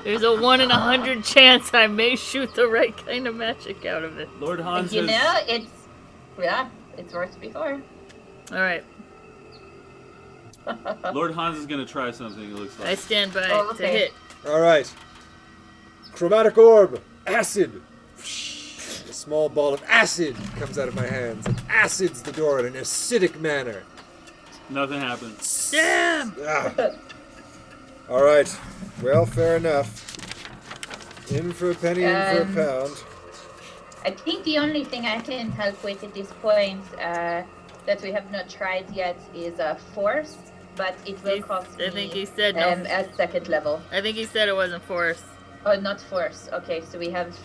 There's a 1 in 100 chance I may shoot the right kind of magic out of it.
Lord Hans
You
has,
know, it's worth before.
All right,
Lord Hans is gonna try something. It looks
I
like.
stand by
Oh,
to
okay.
hit.
All right. Chromatic orb, acid. A small ball of acid comes out of my hands and acids the door in an acidic manner.
Nothing happens.
Damn!
Ah. All right. Well, fair enough. In for a penny, in for a pound.
I think the only thing I can help with at this point that we have not tried yet is force, but it will cost me
I think he said no.
at second level.
I think he said it wasn't force.
Oh, not force. Okay, so we have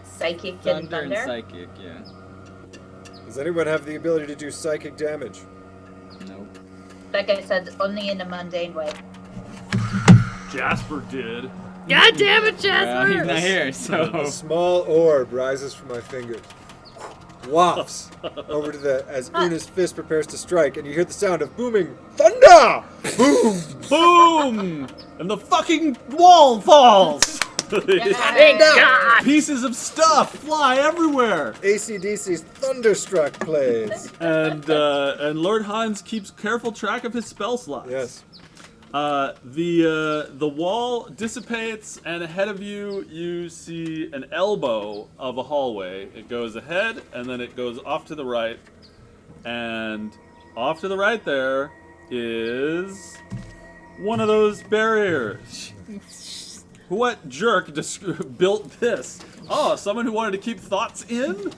psychic and
Thunder and
thunder.
psychic, yeah.
Does anyone have the ability to do psychic damage?
Nope.
Like I said, only in a mundane way.
Jasper did.
God damn it,
Well,
Jasper!
he's not here,
A
so.
small orb rises from my fingers, wafts over to as Una's fist prepares to strike, and you hear the sound of booming thunder. Boom!
Boom! And the fucking wall falls.
Thank God!
Pieces of stuff fly everywhere.
AC/DC's Thunderstruck plays.
And Lord Hans keeps careful track of his spell slots.
Yes.
The wall dissipates, and ahead of you, you see an elbow of a hallway. It goes ahead, and then it goes off to the right. And off to the right there is one of those barriers. What jerk built this? Oh, someone who wanted to keep thoughts in?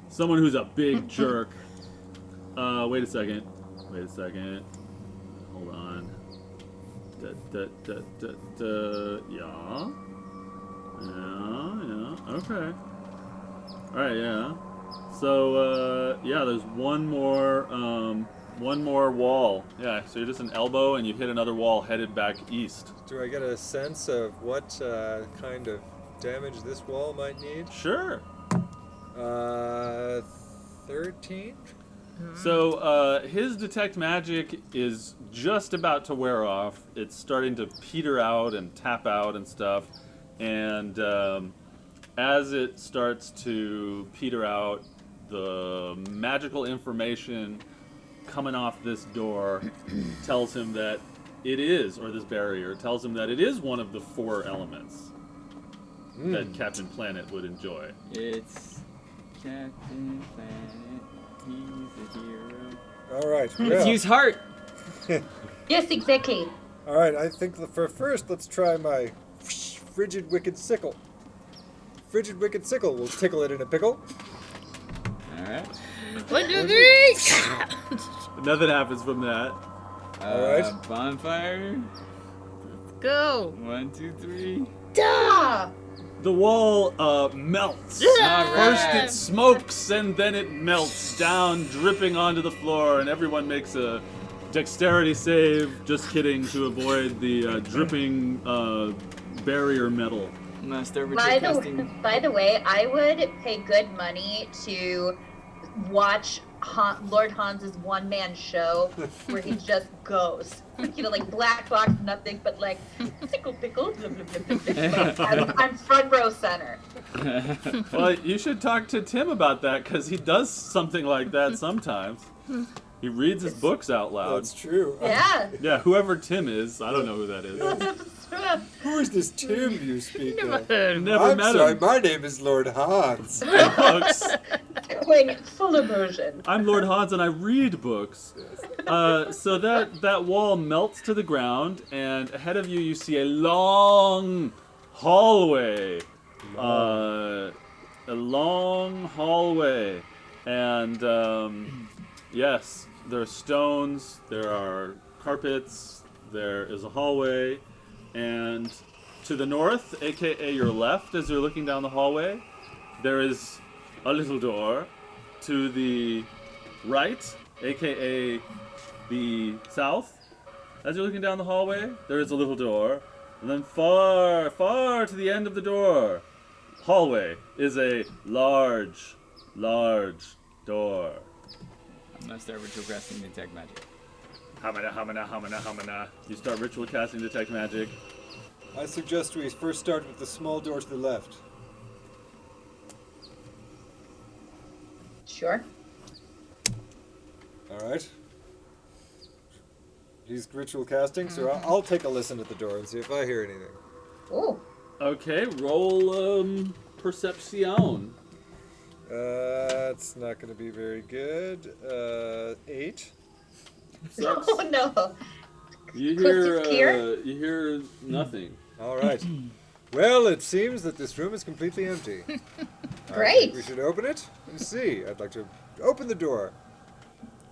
Someone who's a big jerk. Wait a second. Hold on. Yeah. Okay. Alright, yeah. So, yeah, there's one more wall. Yeah, so you're just an elbow and you hit another wall headed back east.
Do I get a sense of what kind of damage this wall might need?
Sure.
13?
So, his detect magic is just about to wear off. It's starting to peter out and tap out and stuff. And as it starts to peter out, the magical information coming off this door tells him that it is, or this barrier tells him that it is one of the 4 elements that Captain Planet would enjoy.
It's Captain Planet. He's a hero.
All right.
Let's
Well,
use heart.
Yes, exactly.
all right, I think for first, let's try my Frigid Wicked Sickle. Frigid Wicked Sickle will tickle it in a pickle.
Alright.
1, 2, 3.
Nothing happens from that.
Alright.
Bonfire.
Go.
1, 2, 3.
Ah!
The wall melts.
Yeah.
First it smokes and then it melts down, dripping onto the floor, and everyone makes a dexterity save. Just kidding, to avoid the dripping barrier metal.
Master
By
ritual casting.
the way, I would pay good money to watch Lord Hans's one-man show where he just goes. Like black box, nothing but like sickle pickle. Blah, blah, blah, blah, blah. I'm front row center.
Well, you should talk to Tim about that because he does something like that sometimes. He reads his books out loud.
That's true.
Yeah.
Yeah, whoever Tim is, I don't know who that is.
Who is this Tim you speak of?
Never
I'm
met
sorry,
him.
my name is Lord Hans.
Folks.
Going full immersion.
I'm Lord Hans and I read books. So that wall melts to the ground, and ahead of you, you see a long hallway. A long hallway. And yes, there are stones, there are carpets, there is a hallway, and to the north, aka your left as you're looking down the hallway, there is a little door. To the right, aka the south, as you're looking down the hallway, there is a little door. And then far, far to the end of the hallway, is a large, large door.
Master ritual casting detect magic.
Hamana, hamana, hamana, hamana. You start ritual casting detect magic.
I suggest we first start with the small door to the left.
Sure.
Alright. He's ritual casting, so I'll take a listen at the door and see if I hear anything.
Ooh.
Okay, roll perception.
It's not going to be very good. 8.
Sucks.
Oh no.
You
Closest
hear you hear nothing.
Alright. Well, it seems that this room is completely empty. I
Great.
think we should open it and see. I'd like to open the door.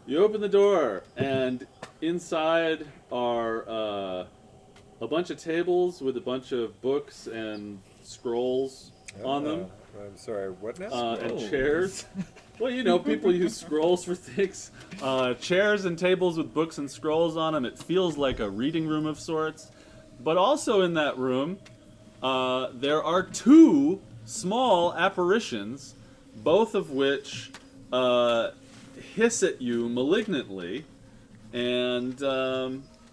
You open the door, and inside are a bunch of tables with a bunch of books and scrolls on them,
I'm sorry, what now?
and chairs. Well, you know, people use scrolls for things. Chairs and tables with books and scrolls on them. It feels like a reading room of sorts. But also in that room, there are 2 small apparitions, both of which hiss at you malignantly and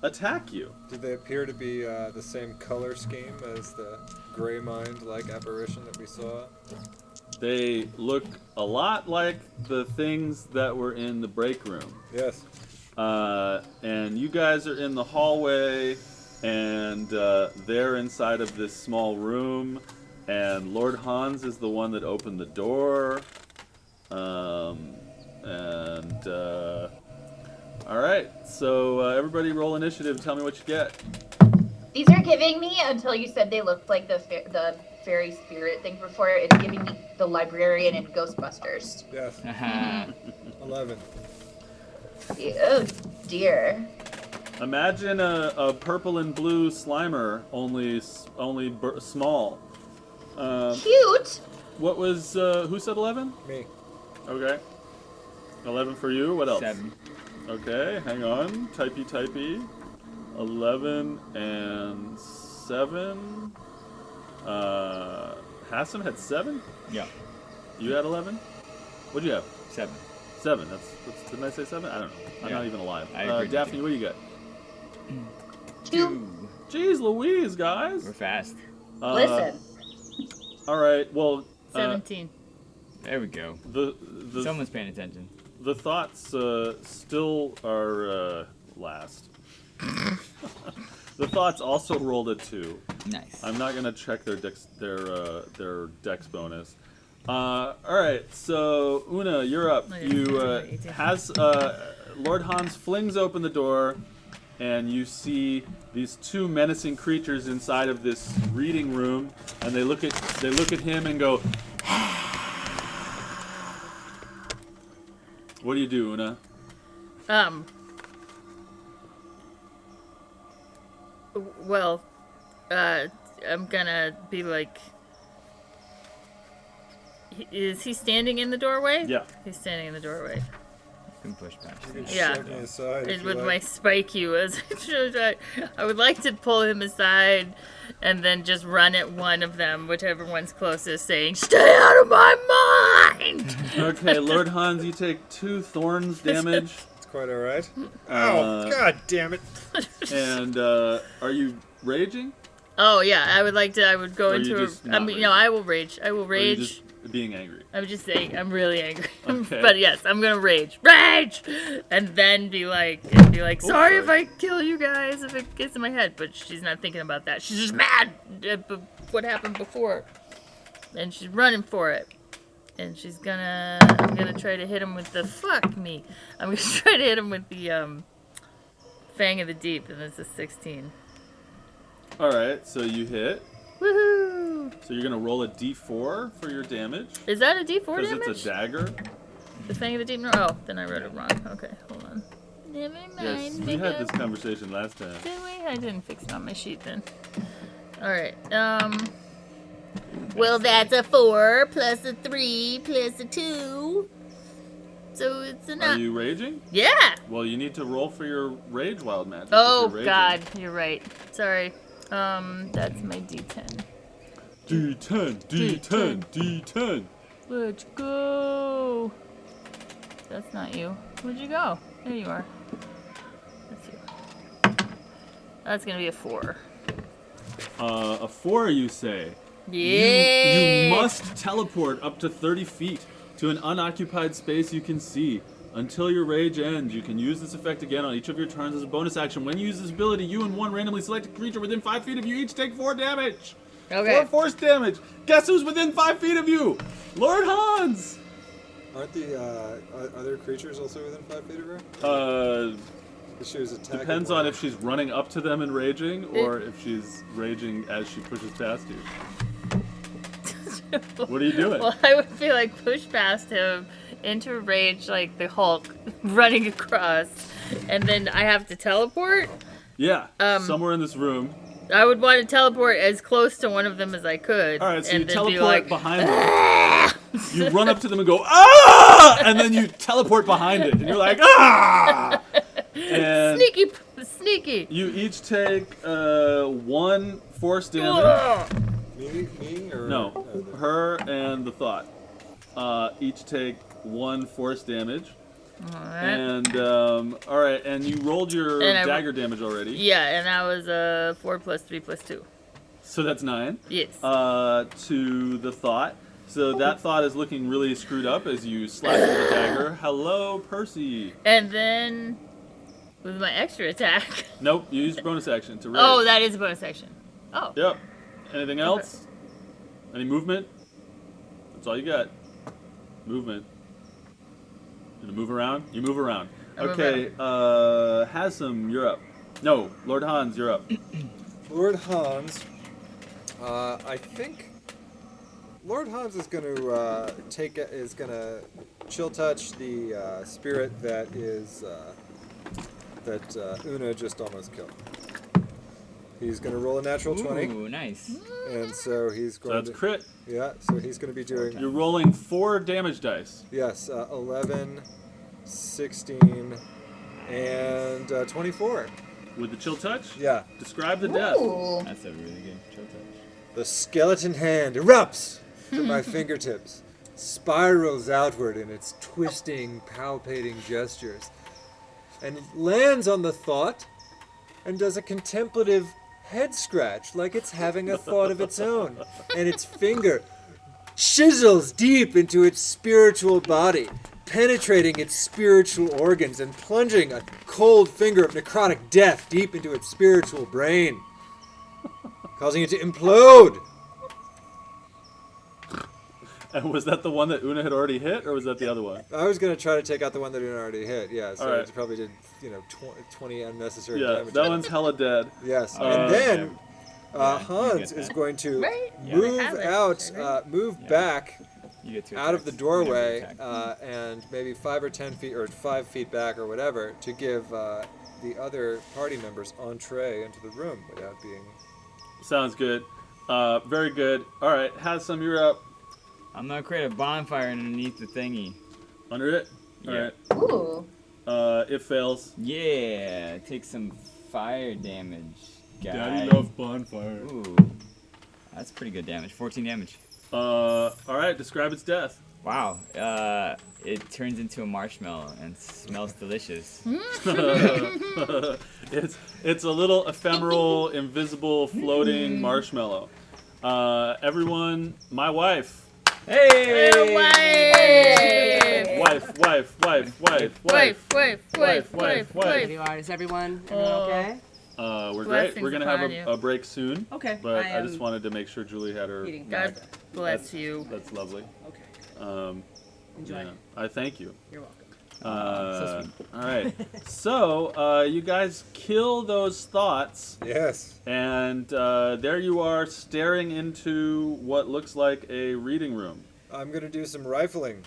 attack you.
Do they appear to be the same color scheme as the gray mind-like apparition that we saw?
They look a lot like the things that were in the break room.
Yes.
And you guys are in the hallway, and they're inside of this small room, and Lord Hans is the one that opened the door. Alright, so everybody roll initiative, tell me what you get.
These are giving me, until you said they looked like the fairy spirit thing before, it's giving me the librarian in Ghostbusters.
Yes. 11.
Oh dear.
Imagine a purple and blue Slimer, only small.
Cute!
What was, who said 11?
Me.
Okay. 11 for you, what else?
7.
Okay, hang on. Typey. 11 and 7. Hassan had 7?
Yeah.
You had 11? What'd you have?
7.
7. That's didn't I say 7? I don't know. I'm
Yeah.
not even alive.
I agreed with
Daphne,
you.
what do you got?
2.
Jeez Louise, guys.
We're fast.
Listen.
All right. Well,
17.
There we go.
the
Someone's paying attention.
the thoughts still are last. The thoughts also rolled a 2.
Nice.
I'm not gonna check their dex bonus. All right, so Una, you're up.
Oh, yeah.
You
18.
has Lord Hans flings open the door, and you see these 2 menacing creatures inside of this reading room, and they look at him and go. What do you do, Una?
Well, I'm gonna be like. Is he standing in the doorway?
Yeah.
He's standing in the doorway.
Can push past.
You can
Yeah.
shove me aside if
And
you
with
like.
my spike you as I would like to pull him aside and then just run at one of them, whichever one's closest, saying, "Stay out of my mind!"
Okay, Lord Hans, you take 2 thorns damage.
It's quite all right.
Uh,
God damn it!
And are you raging?
Oh yeah, I would go
Or you
into
just
a.
not
I mean,
raging?
I will rage. I will
Or are you
rage.
just being angry?
I'm just saying, I'm really angry.
Okay.
But yes, I'm gonna rage, and then be like, sorry if I kill you guys if it gets in my head. But she's not thinking about that. She's just mad at what happened before, and she's running for it. And I'm gonna try to hit him with the I'm gonna try to hit him with the Fang of the Deep, and it's a 16.
All right, so you hit.
Woohoo!
So you're gonna roll a d4 for your damage
Is that a D4
because
damage?
it's a dagger.
The Fang of the Deep? No. Oh, then I wrote it wrong. Okay, hold on. Never mind.
Yes, we had this conversation last time.
Did we? I didn't fix it on my sheet then. Alright, well, that's a 4 plus a 3 plus a 2. So it's a
Are
9.
you raging?
Yeah!
Well, you need to roll for your rage wild magic. if
Oh,
you're raging.
God, you're right. Sorry. That's my D10.
D10, D10, D10.
Let's go! That's not you. Where'd you go? There you are. That's you. That's gonna be a 4.
A 4, you say?
Yeah!
You must teleport up to 30 feet to an unoccupied space you can see. Until your rage ends, you can use this effect again on each of your turns as a bonus action. When you use this ability, you and one randomly selected creature within 5 feet of you each take 4 damage.
Okay.
4 force damage. Guess who's within 5 feet of you? Lord Hans!
Aren't the other creatures also within 5 feet of her?
Uh,
She was attacking.
depends
one.
on if she's running up to them and raging, or if she's raging as she pushes past you. What are you doing?
Well, I would feel like push past him into a rage like the Hulk running across, and then I have to teleport.
Yeah, somewhere in this room.
I would want to teleport as close to one of them as I could.
All right, so
and
you
then
teleport
be like,
behind them. You run up to them and go, ah! And then you teleport behind it, and you're like, ah! And
sneaky.
you each take 1 force damage.
Ugh.
Me or
No, her and the thought. Each take 1 force damage.
Alright.
And all right, and you rolled your
And
dagger damage already.
Yeah, and that was a 4 plus 3 plus 2.
So that's 9.
Yes.
To the thought. So that thought is looking really screwed up as you slash with the dagger. Hello, Percy.
And then with my extra attack.
Nope, you used bonus action to rage.
Oh, that is a bonus action. Oh.
Yep. Anything else? Any movement? That's all you got. Movement. You gonna move around? You move around.
I move
Okay, Hasem, you're up. No, Lord Hans, you're up.
Lord Hans. I think Lord Hans is going to chill touch the spirit that Una just almost killed. He's going to roll a natural 20,
Ooh, nice.
and so he's
So
going
that's
to
crit.
yeah. So he's going to be doing
You're rolling 4 damage dice.
yes, 11, 16, and 24.
With the chill touch?
Yeah.
Describe the death.
Ooh.
That's a really good chill touch.
The skeleton hand erupts from my fingertips, spirals outward in its twisting, palpating gestures, and lands on the thought and does a contemplative head scratch like it's having a thought of its own. And its finger chisels deep into its spiritual body, penetrating its spiritual organs and plunging a cold finger of necrotic death deep into its spiritual brain, causing it to implode.
And was that the one that Una had already hit, or was that the other one?
I was going to try to take out the one that Una already hit, yeah, so
All right.
it probably did, 20 unnecessary
Yeah,
damage.
that one's hella dead.
Yes,
Uh,
and then
Yeah, you
Hans
get
is
that.
going to
Right?
Yeah.
move
Have it,
out,
right?
move
Yeah.
back
You get 2
out of the
attacks whenever you
doorway
attack.
and maybe 5 or 10 feet or 5 feet back or whatever to give the other party members entree into the room without being.
Sounds good. Very good. All right, Hasam, you're up.
I'm gonna create a bonfire underneath the thingy.
Under it. All
Yeah.
right.
Ooh.
It fails.
Yeah, take some fire damage, guy.
bonfire.
Ooh, that's pretty good damage. 14 damage.
All right. Describe its death.
Wow. It turns into a marshmallow and smells delicious.
It's a little ephemeral, invisible, floating marshmallow. Everyone, my wife.
Hey!
Wife.
Is everyone okay?
We're great.
Blessings
We're gonna have
upon you.
a break soon.
Okay.
But I
am
just wanted to make sure Julie had her.
eating.
God bless
That's-
you.
That's lovely.
Okay. Enjoy.
Yeah, I thank you.
You're welcome.
So
All right. So you guys kill those thoughts,
Yes.
and there you are staring into what looks like a reading room.
I'm going to do some rifling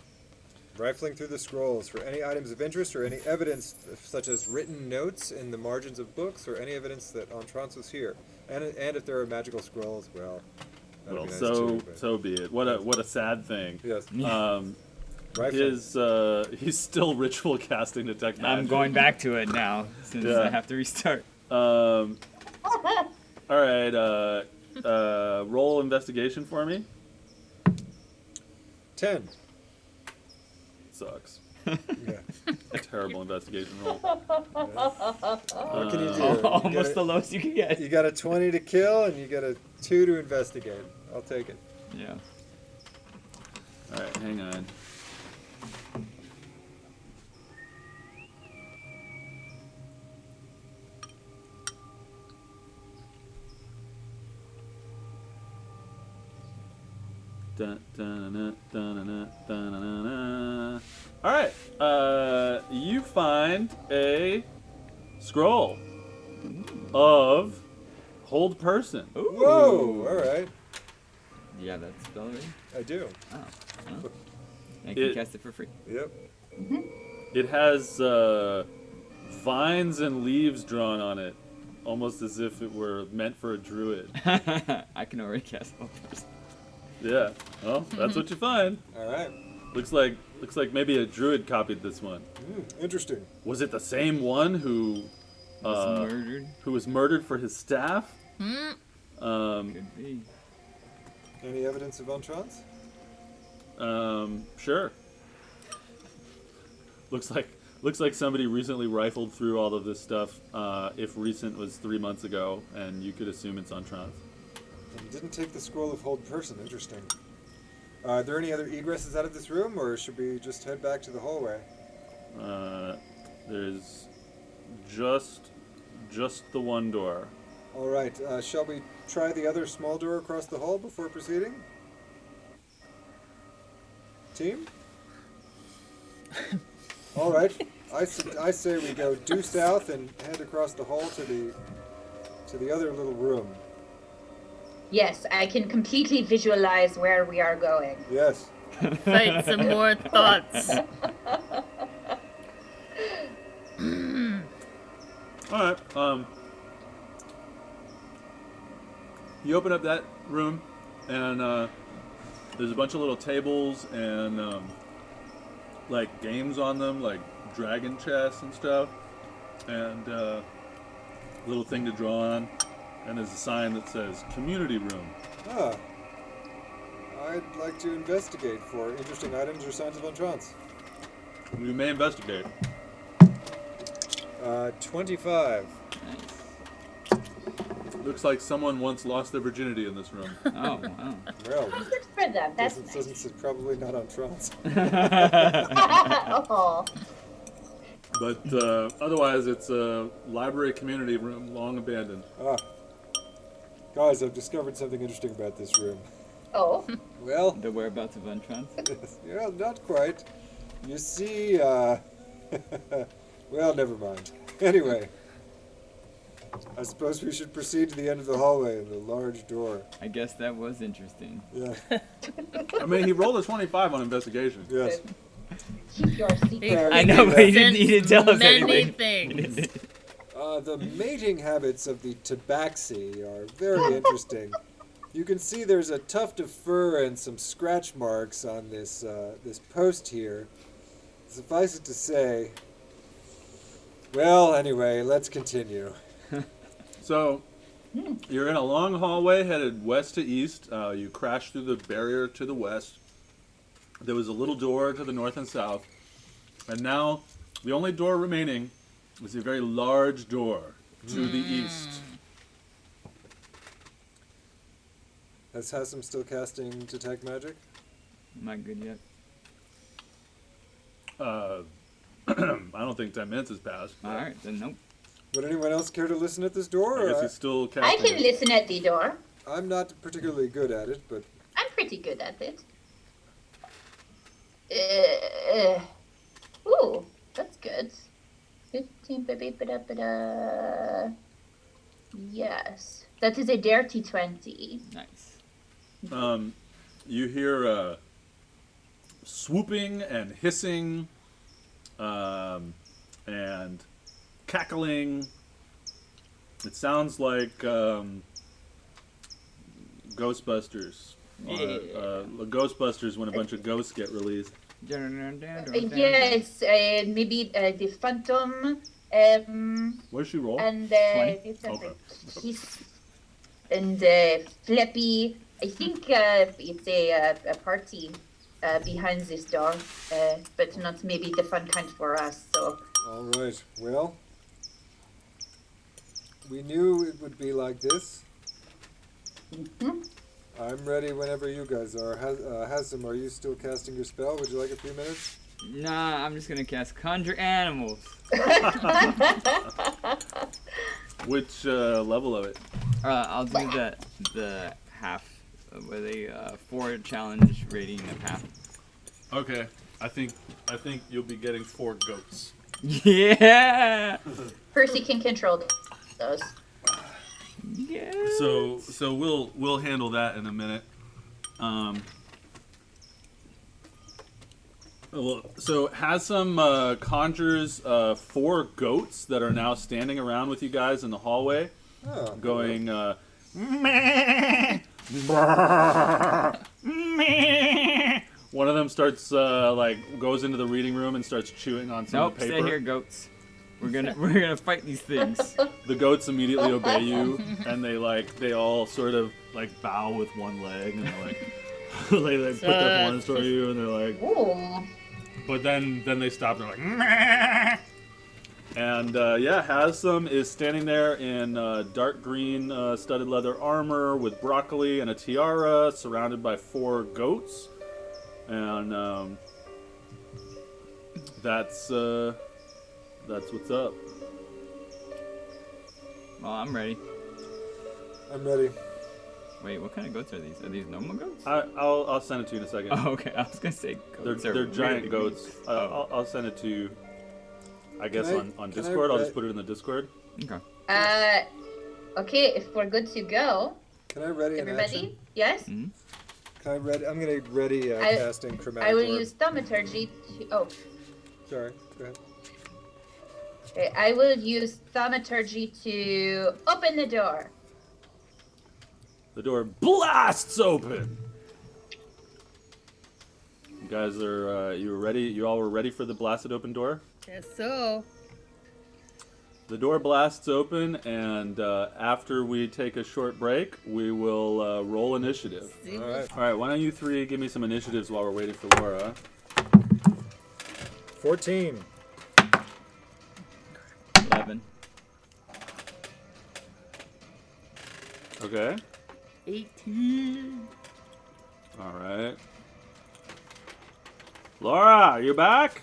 through the scrolls for any items of interest or any evidence such as written notes in the margins of books or any evidence that Entrance was here. And if there are magical scrolls, well, that'd
Well,
be nice
so
too, but-
so be it. What a sad thing.
Yes.
His he's still ritual casting detect magic.
I'm going back to it now since
Yeah.
I have to restart.
All right. Roll investigation for me.
10.
Sucks.
Yeah.
Terrible investigation roll.
What can you do?
Almost the lowest you can get.
You got a 20 to kill and you got a 2 to investigate. I'll take it.
Yeah.
All right, hang on. Dun, dun, dun, dun, dun, dun, dun, dun. All right, you find a scroll of hold person.
Ooh.
Whoa! All right.
Yeah, that's spell already.
I do.
I can
It-
cast it for free.
Yep.
It has vines and leaves drawn on it, almost as if it were meant for a druid.
I can already cast one person.
Yeah. Well, that's what you find.
All right.
Looks like maybe a druid copied this one.
Interesting.
Was it the same one who
Murdered.
who was murdered for his staff?
Could be.
Any evidence of Entrance?
Sure. Looks like somebody recently rifled through all of this stuff. If recent was 3 months ago, and you could assume it's Entrance.
And didn't take the scroll of hold person. Interesting. Are there any other egresses out of this room, or should we just head back to the hallway?
There's just the one door.
All right. Shall we try the other small door across the hall before proceeding? Team? All right. I say we go due south and head across the hall to the other little room.
Yes, I can completely visualize where we are going.
Yes.
Fight some more thoughts.
All right. You open up that room, and there's a bunch of little tables and like games on them, like dragon chess and stuff, and little thing to draw on. And there's a sign that says "Community Room."
Ah. I'd like to investigate for interesting items or signs of Entrance.
You may investigate.
25.
Nice.
Looks like someone once lost their virginity in this room.
Oh, wow.
Well,
Good for them. That's
doesn't probably not Entrance.
Oh.
But otherwise, it's a library community room, long abandoned.
Ah. Guys, I've discovered something interesting about this room.
Oh.
Well,
The whereabouts of Entrance?
yeah, not quite. You see, well, never mind. Anyway, I suppose we should proceed to the end of the hallway and the large door.
I guess that was interesting.
Yeah.
I mean, he rolled a 25 on investigation.
Yes.
Keep your secret.
I know, but you didn't
Since
need to tell us
many
anything.
things.
The mating habits of the tabaxi are very interesting. You can see there's a tuft of fur and some scratch marks on this this post here. Suffice it to say. Well, anyway, let's continue.
So, you're in a long hallway headed west to east. You crash through the barrier to the west. There was a little door to the north and south. And now, the only door remaining is a very large door to the east.
Is Hassan still casting Detect Magic?
Am I good yet?
I don't think 10 minutes has passed.
All right, then nope.
Would anyone else care to listen at this door?
I guess
Or
he's still
I
casting
can
it.
listen at the door.
I'm not particularly good at it, but
I'm pretty good at it. Ooh, that's good. 15, ba-ba-ba-da-ba-da. Yes. That is a dirty 20.
Nice.
You hear swooping and hissing and cackling. It sounds like Ghostbusters. Ghostbusters when a bunch of ghosts get released.
Yes, maybe the Phantom.
What did she roll?
And
20?
Okay.
Hiss and Flippy. I think it's a party behind this door, but not maybe the fun kind for us. So
all right. Well, we knew it would be like this. I'm ready whenever you guys are. Hassan, are you still casting your spell? Would you like a few minutes?
Nah, I'm just gonna cast Conjure Animals.
Which level of it?
I'll do the half with a 4 challenge rating of half.
Okay, I think you'll be getting 4 goats.
Yeah.
Percy can control those.
Yeah.
So we'll handle that in a minute. So Hassan conjures 4 goats that are now standing around with you guys in the hallway,
Oh,
going. One of them starts goes into the reading room and starts chewing on some
Nope.
paper.
Stay here, goats. We're gonna fight these things.
The goats immediately obey you, and they all sort of bow with one leg, and they're they put their horns toward you, and they're like,
Ooh.
but then they stop. They're like, meh. And Hassan is standing there in dark green studded leather armor with broccoli and a tiara, surrounded by 4 goats, and that's what's up.
Well, I'm ready.
I'm ready.
Wait, what kind of goats are these? Are these normal goats?
I'll send it to you in a second.
Oh, okay. I was gonna say goats.
They're giant
really
goats.
big. Oh.
I'll send it to you. I guess
Can I-
on
can I
Discord. I'll
read-
just put it in the Discord.
Okay.
Okay, if we're good to go,
Can I ready an
everybody?
action?
Yes?
Can I ready? I'm gonna ready casting chromatic
I will
orb.
use thaumaturgy to... Oh,
Sorry. Go ahead.
okay. I will use thaumaturgy to open the door.
The door blasts open. You guys are you were ready? You all were ready for the blasted open door?
Guess so.
The door blasts open, and after we take a short break, we will roll initiative.
See
All
what-
right.
All right, why don't you 3 give me some initiatives while we're waiting for Laura?
14.
11.
Okay.
18.
All right. Laura, you back?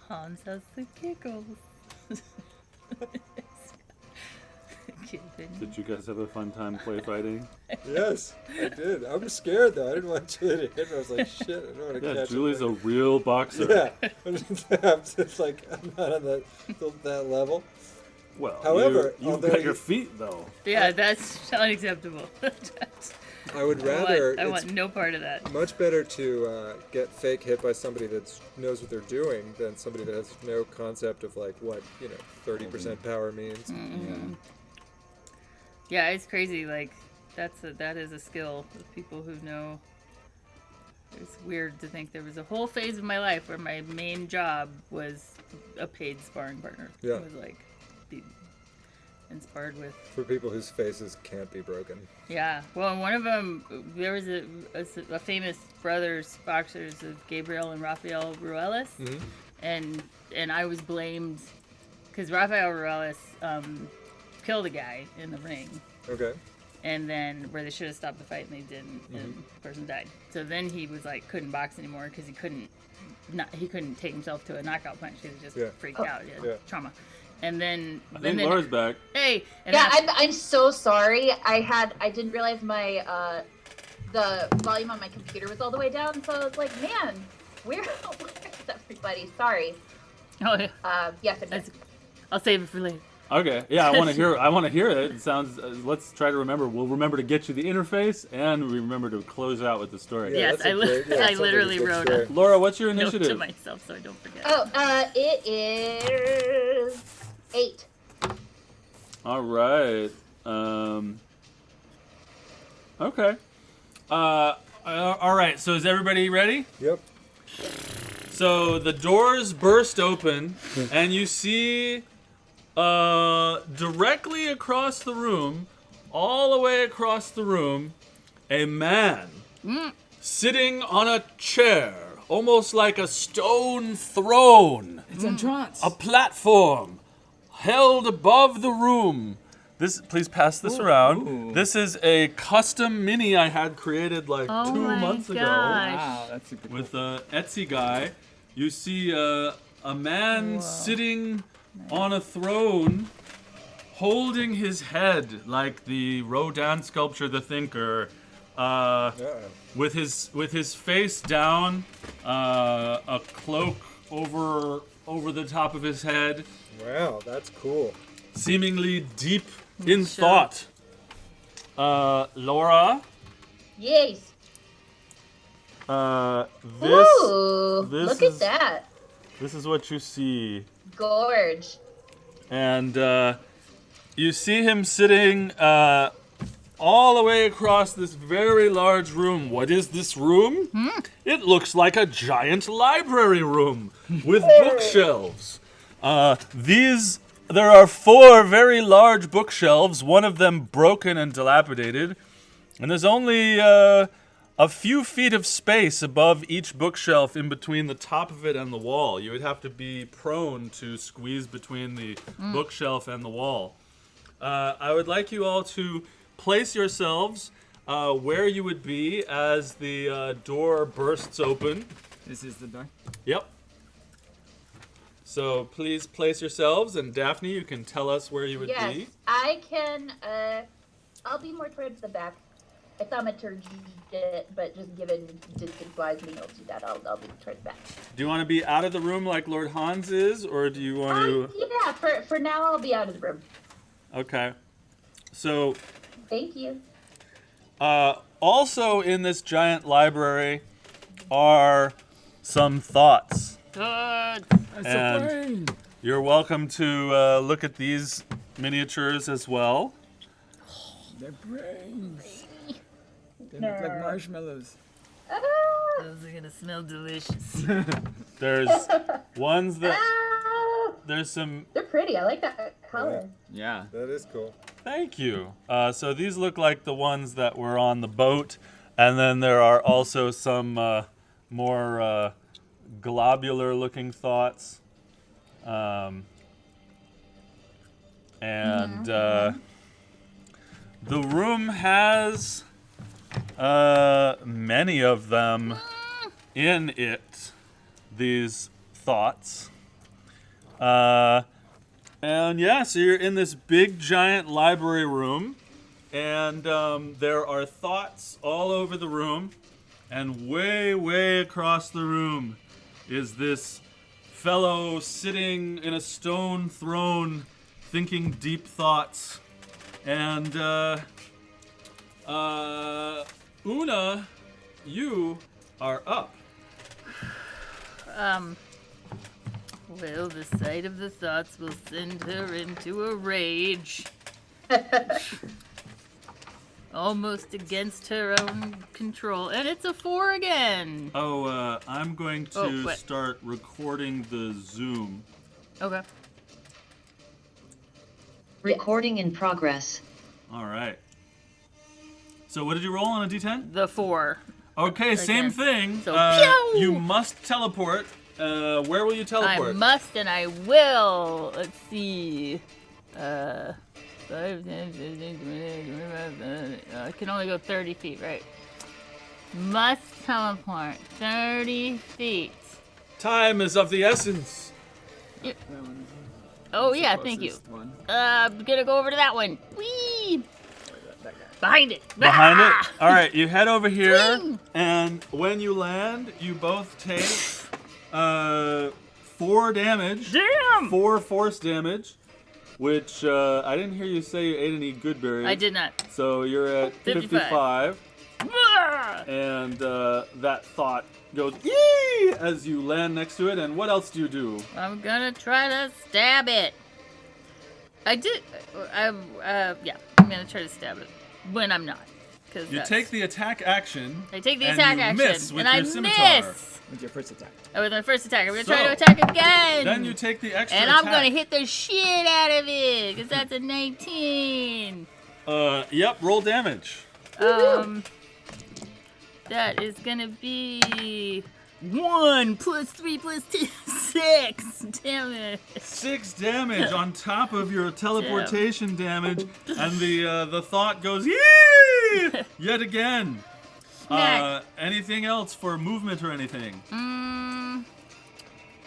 Hans has the giggles. Kidding.
Did you guys have a fun time play fighting?
Yes, I did. I was scared though. I didn't want Julie to hit me. I was like, shit, I don't want to
Yeah,
catch
Julie's a
him.
real boxer.
Yeah, it's like I'm not on that level.
Well,
However,
you've
although
got your
you-
feet though.
Yeah, that's unacceptable.
I would rather.
I
it's
want no part of that.
much better to get fake hit by somebody that knows what they're doing than somebody that has no concept of like what 30% power means.
Yeah, it's crazy. Like that is a skill with people who know. It's weird to think there was a whole phase of my life where my main job was a paid sparring partner.
Yeah.
It was like be inspired with.
For people whose faces can't be broken.
Yeah. Well, one of them, there was a famous brothers boxers of Gabriel and Rafael Ruelas, and I was blamed because Rafael Ruelas killed a guy in the ring.
Okay.
And then where they should have stopped the fight and they didn't, and the person died. So then he was like couldn't box anymore because he couldn't take himself to a knockout punch because he just freaked out, trauma. And then
I think Laura's back.
Hey, and
Yeah, I'm so sorry. I didn't realize my the volume on my computer was all the way down, so I was like, man, where's everybody? Sorry.
Oh yeah.
Yes, I'm
That's- I'll save it for later.
Okay. Yeah, I want to hear. I want to hear it. It sounds. Let's try to remember. We'll remember to get you the interface, and we remember to close out with the story.
Yeah,
Yes,
that's a great- yeah,
I
sounds like a
literally
good
wrote
story.
a
Laura, what's your
note to
initiative?
myself so I don't forget.
Oh, it is 8.
All right. Okay. All right. So is everybody ready?
Yep.
So the doors burst open, and you see directly across the room, all the way across the room, a man sitting on a chair, almost like a stone throne,
It's in trance.
a platform held above the room. Please pass this around.
Ooh.
This is a custom mini I had created like
Oh
2
my
months ago.
gosh.
Wow, that's super cool.
With an Etsy guy. You see a man sitting on a throne, holding his head like the Rodin sculpture, The Thinker, with his face down, a cloak over the top of his head,
Wow, that's cool.
seemingly deep in thought. Laura,
Yes.
this
Ooh,
this
look
is-
at that.
this is what you see.
Gorge.
And you see him sitting all the way across this very large room. What is this room? It looks like a giant library room with bookshelves. There are 4 very large bookshelves, one of them broken and dilapidated. And there's only a few feet of space above each bookshelf in between the top of it and the wall. You would have to be prone to squeeze between the bookshelf and the wall. I would like you all to place yourselves where you would be as the door bursts open.
This is the door.
Yep. So please place yourselves, and Daphne, you can tell us where you would
Yes,
be.
I can. I'll be more towards the back. I thaumaturgy it, but just given distance-wise, being able to do that, I'll be towards the back.
Do you want to be out of the room like Lord Hans is, or do you want to...
Yeah, for now, I'll be out of the room.
Okay. So,
Thank you.
also in this giant library are some thoughts.
Good.
And you're welcome to look at these miniatures as well.
They're brains. They look like marshmallows.
Ah,
Those are gonna smell delicious.
There's ones that...
ah,
There's some...
they're pretty. I like that color.
Yeah.
That is cool.
Thank you. So these look like the ones that were on the boat. And then there are also some more globular-looking thoughts. The room has many of them in it, these thoughts. And yeah, so you're in this big giant library room, and there are thoughts all over the room, and way across the room is this fellow sitting in a stone throne, thinking deep thoughts. And Una, you are up.
Well, the sight of the thoughts will send her into a rage. Almost against her own control. And it's a 4 again.
Oh, I'm going to start recording the Zoom.
Okay.
Recording in progress.
All right. So what did you roll on a D10?
The 4.
Okay, same
Again.
thing.
So, pew!
You must teleport. Where will you teleport?
I must and I will. Let's see. 5, 10, 15, 20, I can only go 30 feet, right? Must teleport 30 feet.
Time is of the essence.
Oh, yeah, thank you. Gonna go over to that one. Whee! Behind it.
Behind
Ah!
it? All right, you head over here,
Swing!
and when you land, you both take 4 damage.
Damn!
4 force damage, which I didn't hear you say you ate any good berries.
I did not.
So you're at 55.
Ah!
And that thought goes yee as you land next to it. And what else do you do?
I'm gonna try to stab it. I did. Yeah, I'm gonna try to stab it when I'm not. Cause
You take the attack action.
I take the
and
attack
you
action,
miss with
and
your
I
scimitar.
miss.
With your first attack.
Oh, with my first attack, I'm gonna
So,
try to attack again.
Then you take the extra
and
attack.
I'm gonna hit the shit out of it, cause that's a 19.
Yep, roll damage.
That is gonna be 1 plus 3 plus 2, 6. Damn it.
6 damage on top of your teleportation damage, and the thought goes yee yet again.
Smack.
Anything else for movement or anything?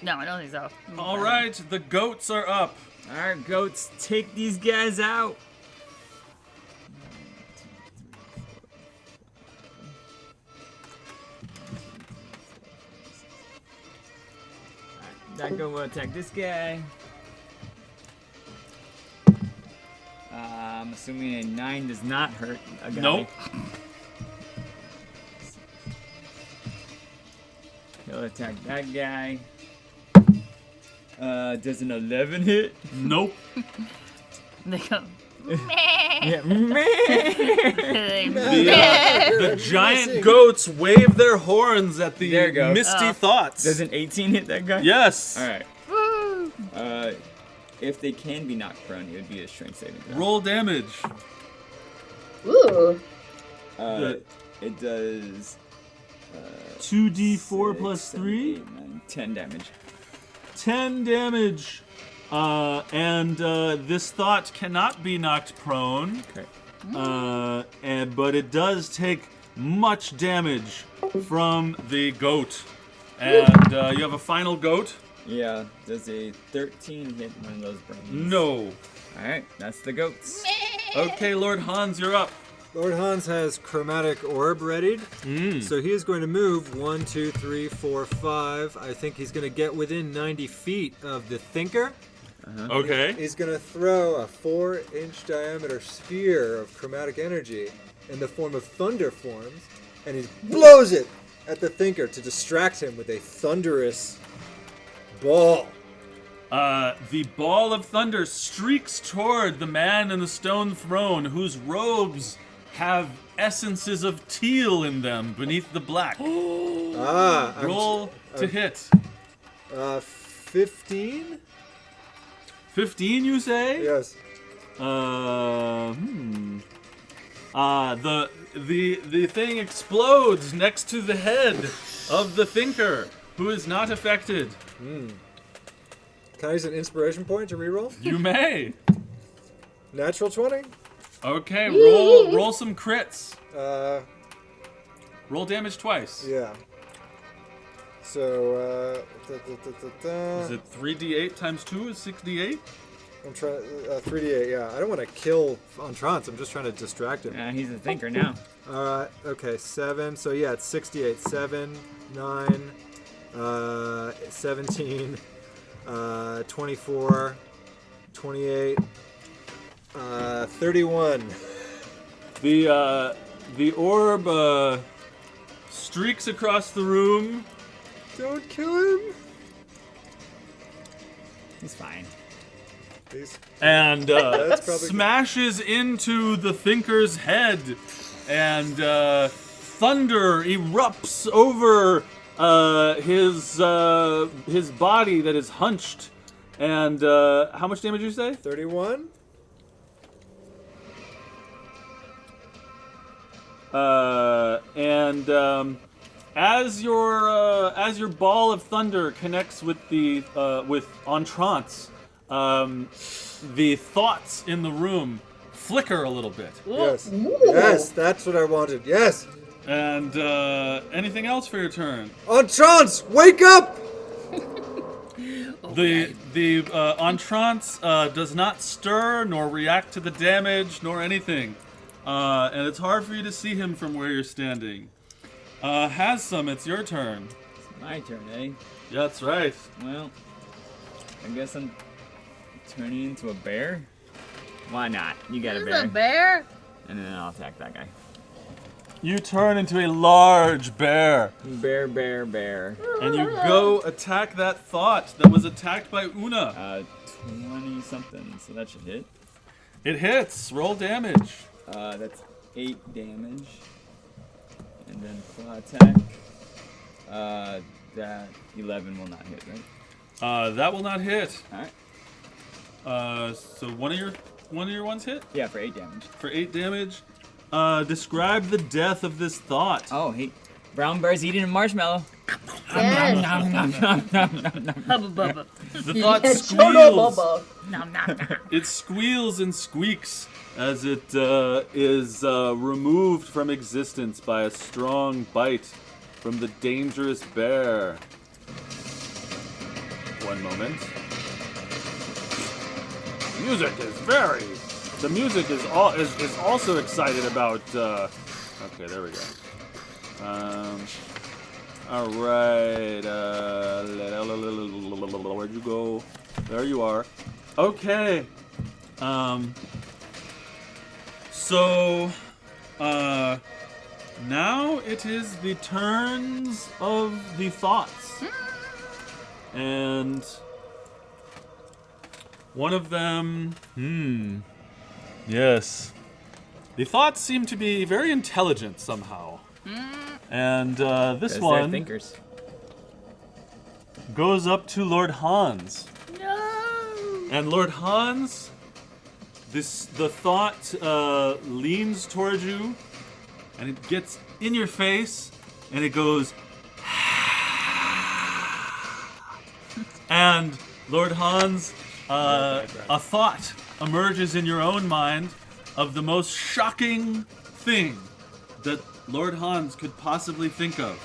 No, I don't think so.
All right, the goats are up.
Alright, goats, take these guys out. That go will attack this guy. I'm assuming a 9 does not hurt a guy.
Nope.
He'll attack that guy. Does an 11 hit?
Nope.
They go,
Yeah.
The giant goats wave their horns at the
There you go.
misty thoughts.
Does an 18 hit that guy?
Yes.
Alright.
woo!
If they can be knocked prone, it would be a strength saving throw.
Roll damage.
Ooh.
It does
2d4
6,
plus
7,
3.
8, 9, 10 damage.
10 damage. And this thought cannot be knocked prone.
Okay.
But it does take much damage from the goat. And you have a final goat?
Yeah, does a 13 hit one of those brains?
No.
Alright, that's the goats.
Okay, Lord Hans, you're up.
Lord Hans has chromatic orb readied, so he is going to move 1, 2, 3, 4, 5. I think he's going to get within 90 feet of the thinker.
Okay.
He's going to throw a 4-inch diameter sphere of chromatic energy in the form of thunder forms, and he blows it at the thinker to distract him with a thunderous ball.
The ball of thunder streaks toward the man in the stone throne, whose robes have essences of teal in them beneath the black. Roll to hit.
15?
15, you say?
Yes.
The thing explodes next to the head of the thinker, who is not affected.
Can I use an inspiration point to reroll?
You may.
Natural 20?
Okay, roll some crits. Roll damage twice.
Yeah. So,
Is it 3d8 times 2 is 6d8?
I'm trying 3d8. Yeah, I don't want to kill on Trance. I'm just trying to distract him.
He's a thinker now.
All right. Okay. 7. So yeah, it's 68. 7, 9, 17, 24, 28. 31.
The orb streaks across the room.
Don't kill him.
He's fine.
Please.
And
That's probably
smashes into the thinker's head, and thunder erupts over his body that is hunched. And how much damage did you say?
31.
As your ball of thunder connects with the with Entrance, the thoughts in the room flicker a little bit.
Yes. Yes, that's what I wanted. Yes.
And anything else for your turn?
Entrance, wake up!
The Entrance does not stir nor react to the damage nor anything, and it's hard for you to see him from where you're standing. Hasum, it's your turn.
It's my turn, eh?
Yeah, that's right.
Well, I guess I'm turning into a bear. Why not? You got a
This
bear.
is a bear?
And then I'll attack that guy.
You turn into a large bear,
Bear, bear, bear.
and you go attack that thought that was attacked by Una.
20 something, so that should hit.
It hits. Roll damage.
That's 8 damage. And then claw attack. That 11 will not hit, right?
That will not hit.
Alright.
So one of your ones hit
Yeah, for 8 damage.
for 8 damage. Describe the death of this thought.
Oh, hey. Brown bear's eating a marshmallow.
Yes. Hubba bubba.
The thought
Yeah,
squeals.
Chodo Bobo.
Nom nom nom.
It squeals and squeaks as it is removed from existence by a strong bite from the dangerous bear. One moment. The music is also excited about. Okay, there we go. All right. Where'd you go? There you are. Okay. So, now it is the turns of the thoughts. And one of them, yes. The thoughts seem to be very intelligent somehow. And this
They're
one
thinkers.
goes up to Lord Hans.
No.
And Lord Hans, the thought leans towards you, and it gets in your face, and it goes, and Lord Hans, a thought emerges in your own mind of the most shocking thing that Lord Hans could possibly think of.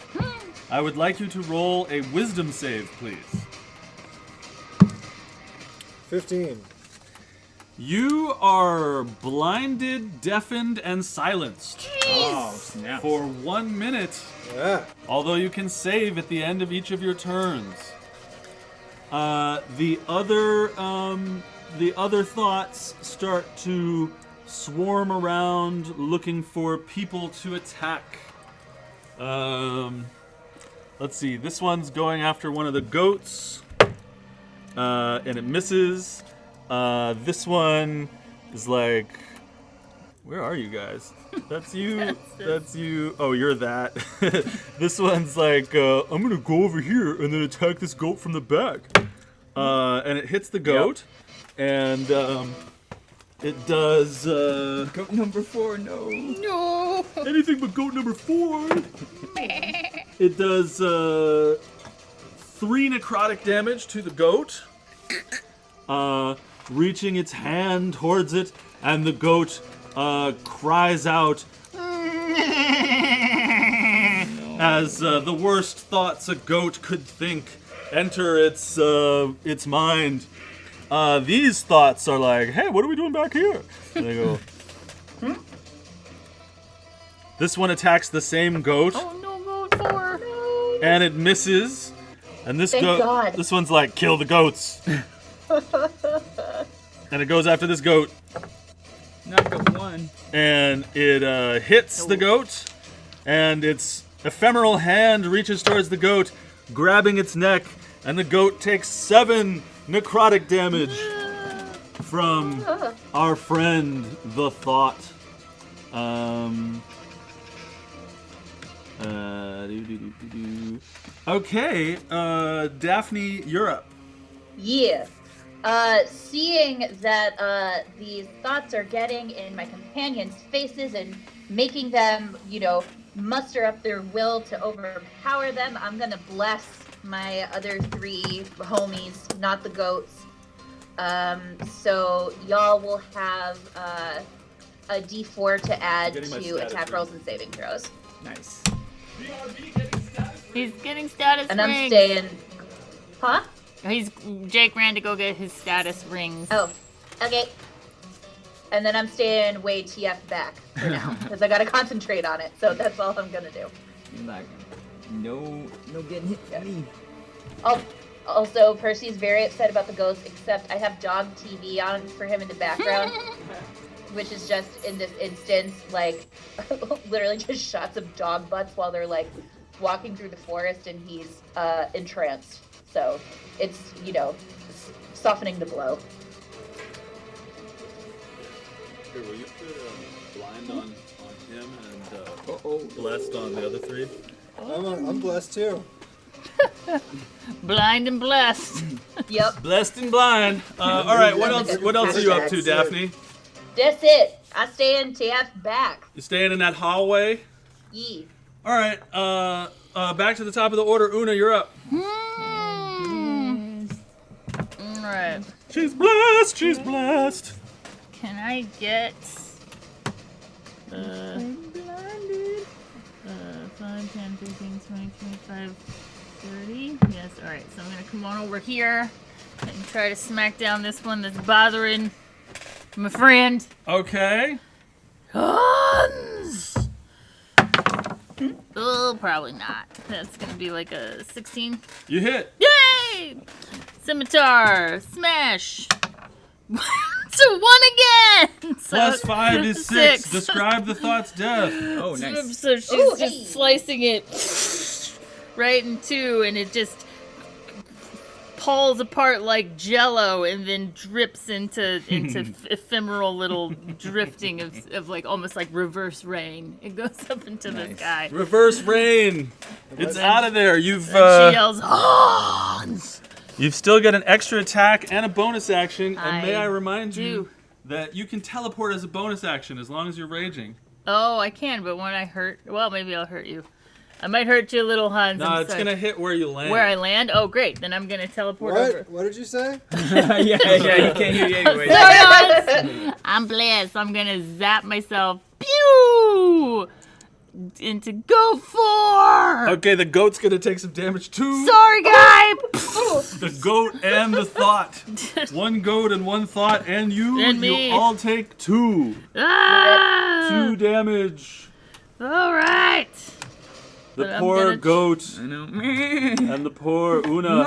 I would like you to roll a wisdom save, please.
15.
You are blinded, deafened, and silenced
Oh, snap.
for 1 minute,
Yeah.
although you can save at the end of each of your turns. The other thoughts start to swarm around, looking for people to attack. Let's see. This one's going after one of the goats, and it misses. This one is like, where are you guys? That's you. That's you. Oh, you're that. This one's like, I'm gonna go over here and then attack this goat from the back. And it hits the goat, and it does
Goat number 4, no.
No.
anything but goat number 4. It does 3 necrotic damage to the goat, reaching its hand towards it, and the goat cries out as the worst thoughts a goat could think enter its mind. These thoughts are like, hey, what are we doing back here? And they go. This one attacks the same goat,
Oh no, goat 4.
and it misses. And this
Thank God.
this one's like, kill the goats. and it goes after this goat,
Not the one.
and it hits the goat, and its ephemeral hand reaches towards the goat, grabbing its neck, and the goat takes 7 necrotic damage from our friend, the Thought. Okay, Daphne, you're up.
Yeah. Seeing that these thoughts are getting in my companions' faces and making them, muster up their will to overpower them, I'm gonna bless my other 3 homies, not the goats. So y'all will have a D4 to add
Getting my
to
status
attack
ring.
rolls and saving throws.
Nice.
He's getting status
And I'm
rings.
staying. Huh?
Jake ran to go get his status rings.
Oh, okay. And then I'm staying way TF back for now because I gotta concentrate on it. So that's all I'm gonna do.
Like, no getting hit from me.
Also, Percy's very upset about the ghost, except I have dog TV on for him in the background, which is just in this instance, like, literally just shots of dog butts while they're like walking through the forest, and he's entranced. So it's softening the blow.
Here, will you put blind on him and blessed on the other 3?
I'm blessed too.
Blind and blessed.
Yep,
Blessed and blind. All right, what else?
That's
What else are you up to,
it.
Daphne?
that's it. I stay in TF back.
You staying in that hallway?
Yee.
All right. Back to the top of the order. Una, you're up.
Alright.
She's blessed. She's blessed.
Can I get 5, 10, 15, 20, 25, 30? Yes, alright. So I'm gonna come on over here and try to smack down this one that's bothering my friend.
Okay.
Hans! Oh, probably not. That's gonna be like a 16.
You hit.
Yay! Scimitar, smash. So 1 again. So
Plus 5 is 6. Describe the thought's death.
Oh, nice.
So she's
Ooh,
just
hey.
slicing it right in 2, and it just pulls apart like jello and then drips into ephemeral little drifting of like almost like reverse rain. It goes up into the
Nice.
sky.
Reverse rain. It's out of there. You've
And she yells, Hans!
you've still got an extra attack and a bonus action. And may
I
I remind
do.
you that you can teleport as a bonus action as long as you're raging.
Oh, I can, but when I hurt, well, maybe I'll hurt you. I might hurt you a little, Hans.
No,
I'm
it's
sorry.
gonna hit where you land.
Where I land? Oh, great. Then I'm gonna teleport over.
What? What did you say?
yeah, you can't hear you anyway.
Sorry, Hans. I'm blessed. I'm gonna zap myself. Pew! Into go 4.
Okay, the goat's gonna take some damage too.
Sorry, guy.
The goat and the thought. 1 goat and 1 thought, and you.
And me.
You all take 2.
Ah!
2 damage.
All right.
The
But I'm
poor
gonna
goat
I know.
and the poor Una. All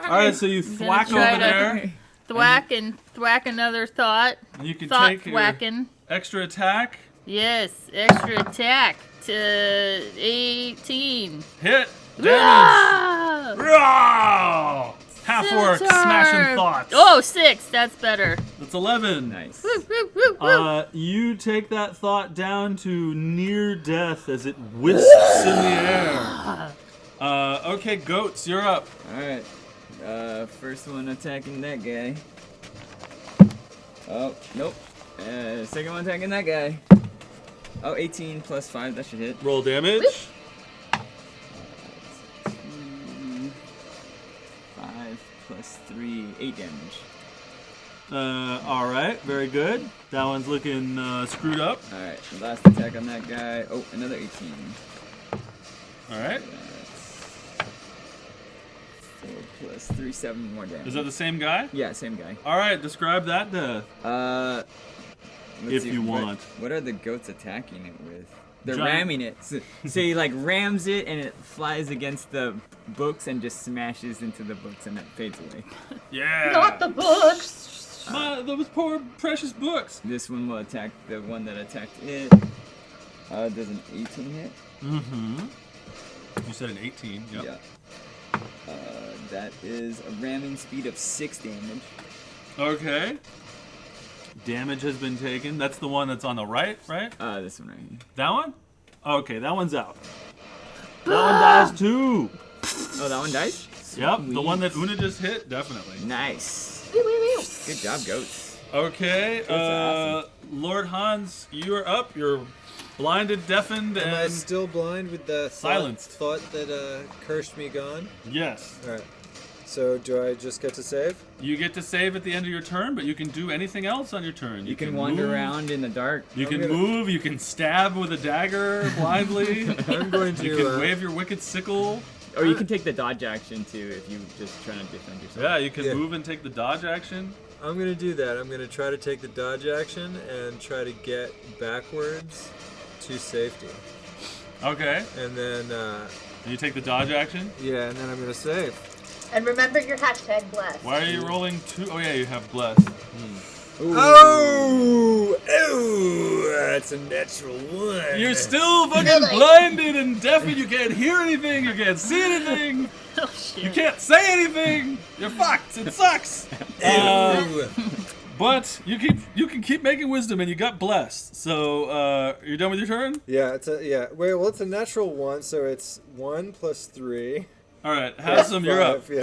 right, so you thwack over
try to-
there,
Thwack and thwack another thought.
and you can
Thought
take your
thwacking.
extra attack.
Yes, extra attack to 18.
Hit. Damage.
Ah!
Rawr! Half orc
Scimitar.
smashing thoughts.
Oh, 6. That's better.
That's 11.
Nice.
Woo, woo, woo, woo.
You take that thought down to near death as it wisps in the air. Okay, goats, you're up.
Alright. First one attacking that guy. Oh, nope. Second one attacking that guy. Oh, 18 plus 5, that should hit.
Roll damage.
5 plus 3, 8 damage.
All right, very good. That one's looking screwed up.
Alright, last attack on that guy. Oh, another 18.
All right.
That's 4 plus 3, 7 more damage.
Is that the same guy?
Yeah, same guy.
All right, describe that death.
Let's
If
see,
you
what-
want.
What are the goats attacking it with? They're
Giant-
ramming it. So he like rams it and it flies against the books and just smashes into the books and it fades away.
Yeah.
Not the books.
those poor precious books.
This one will attack the one that attacked it. Does an 18 hit?
Mm-hmm. You said an 18. Yep.
Yeah. That is a ramming speed of 6 damage.
Okay. Damage has been taken. That's the one that's on the right, right?
This one right here.
That one? Okay, that one's out. That one dies too.
Oh, that one dies?
Yep, the
Sweet.
one that Una just hit, definitely.
Nice.
Wee, wee, wee.
Good job, goats.
Okay,
That's
Lord Hans, you are up. You're blinded, deafened,
Am I
and
still blind with the
silenced.
thought that cursed me gone?
yes.
All right. So do I just get to save?
You get to save at the end of your turn, but you can do anything else on your turn.
You can wander
move,
around in the dark.
You
I'm
can
gonna-
move. You can stab with a dagger blindly.
I'm going to.
You can wave your wicked sickle.
Or you can take the dodge action too if you just trying to defend yourself.
Yeah, you can
Yeah.
move and take the dodge action.
I'm going to do that. I'm going to try to take the dodge action and try to get backwards to safety.
Okay.
And then,
And you take the dodge action.
yeah, and then I'm going to save.
And remember your hashtag blessed.
Why are you rolling 2? Oh yeah, you have bless.
Ooh.
Oh, that's a natural one.
You're still fucking blinded and deafened. You can't hear anything. You can't see anything.
Oh shit.
You can't say anything. You're fucked. It sucks. But you can keep making wisdom, and you got blessed. So you're done with your turn.
Yeah, Wait, well, it's a natural one, so it's 1 plus 3.
All right, Haslam, you're up.
5,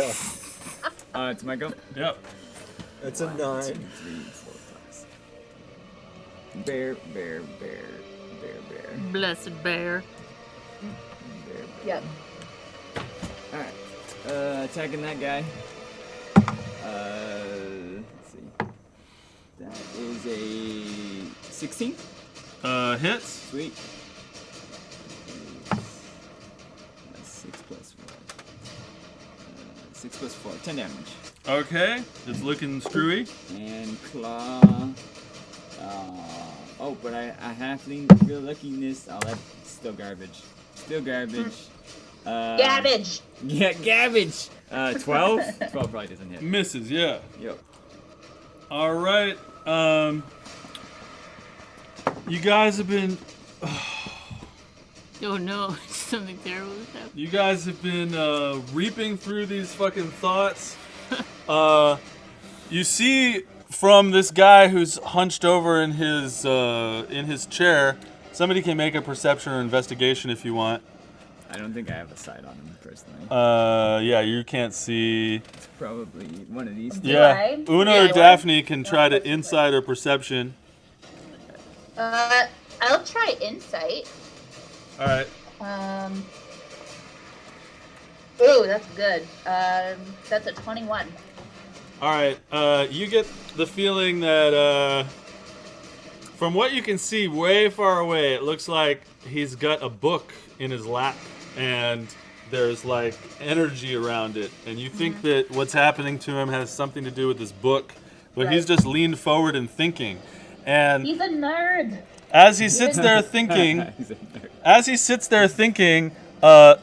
yeah.
It's my go.
Yep.
It's a
2,
9.
3, 4, 5. Bear, bear, bear, bear, bear.
Blessed bear.
Bear, bear.
Yep.
Alright. Attacking that guy. Let's see. That is a 16.
Hits.
Sweet. That's 6 plus 4. 6 plus 4. 10 damage.
Okay, it's looking screwy.
And claw. But I halfling real luckiness. Oh, that's still garbage. Still garbage.
Garbage.
Yeah, garbage. 12. 12 probably doesn't hit.
Misses. Yeah.
Yep.
All right. You guys have been.
Oh no, something terrible has happened.
You guys have been reaping through these fucking thoughts. You see from this guy who's hunched over in his chair. Somebody can make a perception or investigation if you want.
I don't think I have a sight on him personally.
Yeah, you can't see.
It's probably one of these two.
Yeah,
I?
Una
Yeah,
or
I
Daphne can try to insight or perception.
I'll try insight.
All right.
Ooh, that's good. That's a 21.
All right. You get the feeling that from what you can see way far away, it looks like he's got a book in his lap, and there's like energy around it, and you think that what's happening to him has something to do with this book, but he's
Right.
just leaned forward and thinking. And
He's a nerd.
as he sits there thinking,
He's a nerd.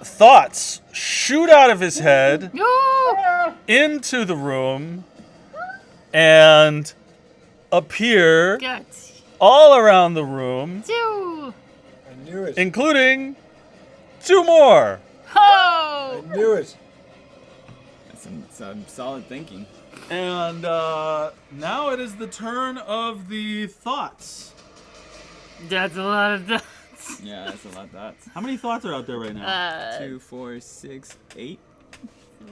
thoughts shoot out of his head
No!
into the room and appear
Guts.
all around the room,
Two.
I knew it.
including 2 more.
Ho!
I knew it.
That's some solid thinking.
And now it is the turn of the thoughts.
That's a lot of dots.
Yeah, that's a lot of dots.
How many thoughts are out there right now?
2, 4, 6, 8.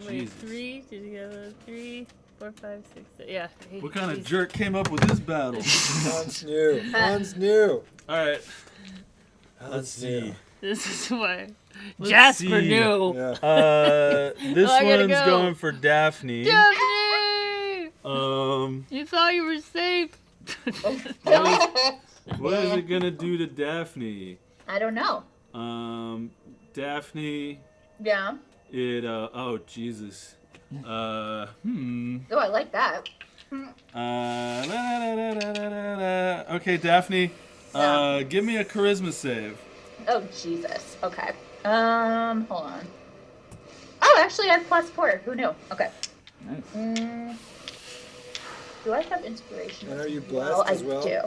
Wait,
Jesus.
3. Did you have 3, 4, 5, 6? Yeah. 8.
What kind of jerk came up with this battle?
Hans knew. Hans knew.
All right.
Hans
Let's
knew.
see.
This is why
Let's
Jasper
see.
knew.
Yeah.
This
Oh, I gotta
one's
go.
going for Daphne.
Daphne! You thought you were safe.
What is it gonna do to Daphne?
I don't know.
Daphne,
Yeah.
it oh Jesus.
Oh, I like that.
Okay, Daphne.
Yeah.
Give me a charisma save.
Oh, Jesus. Okay. Hold on. Oh, actually, I have +4. Who knew? Okay.
Nice.
Do I have inspiration?
And are you
Well,
blessed as well?
I do.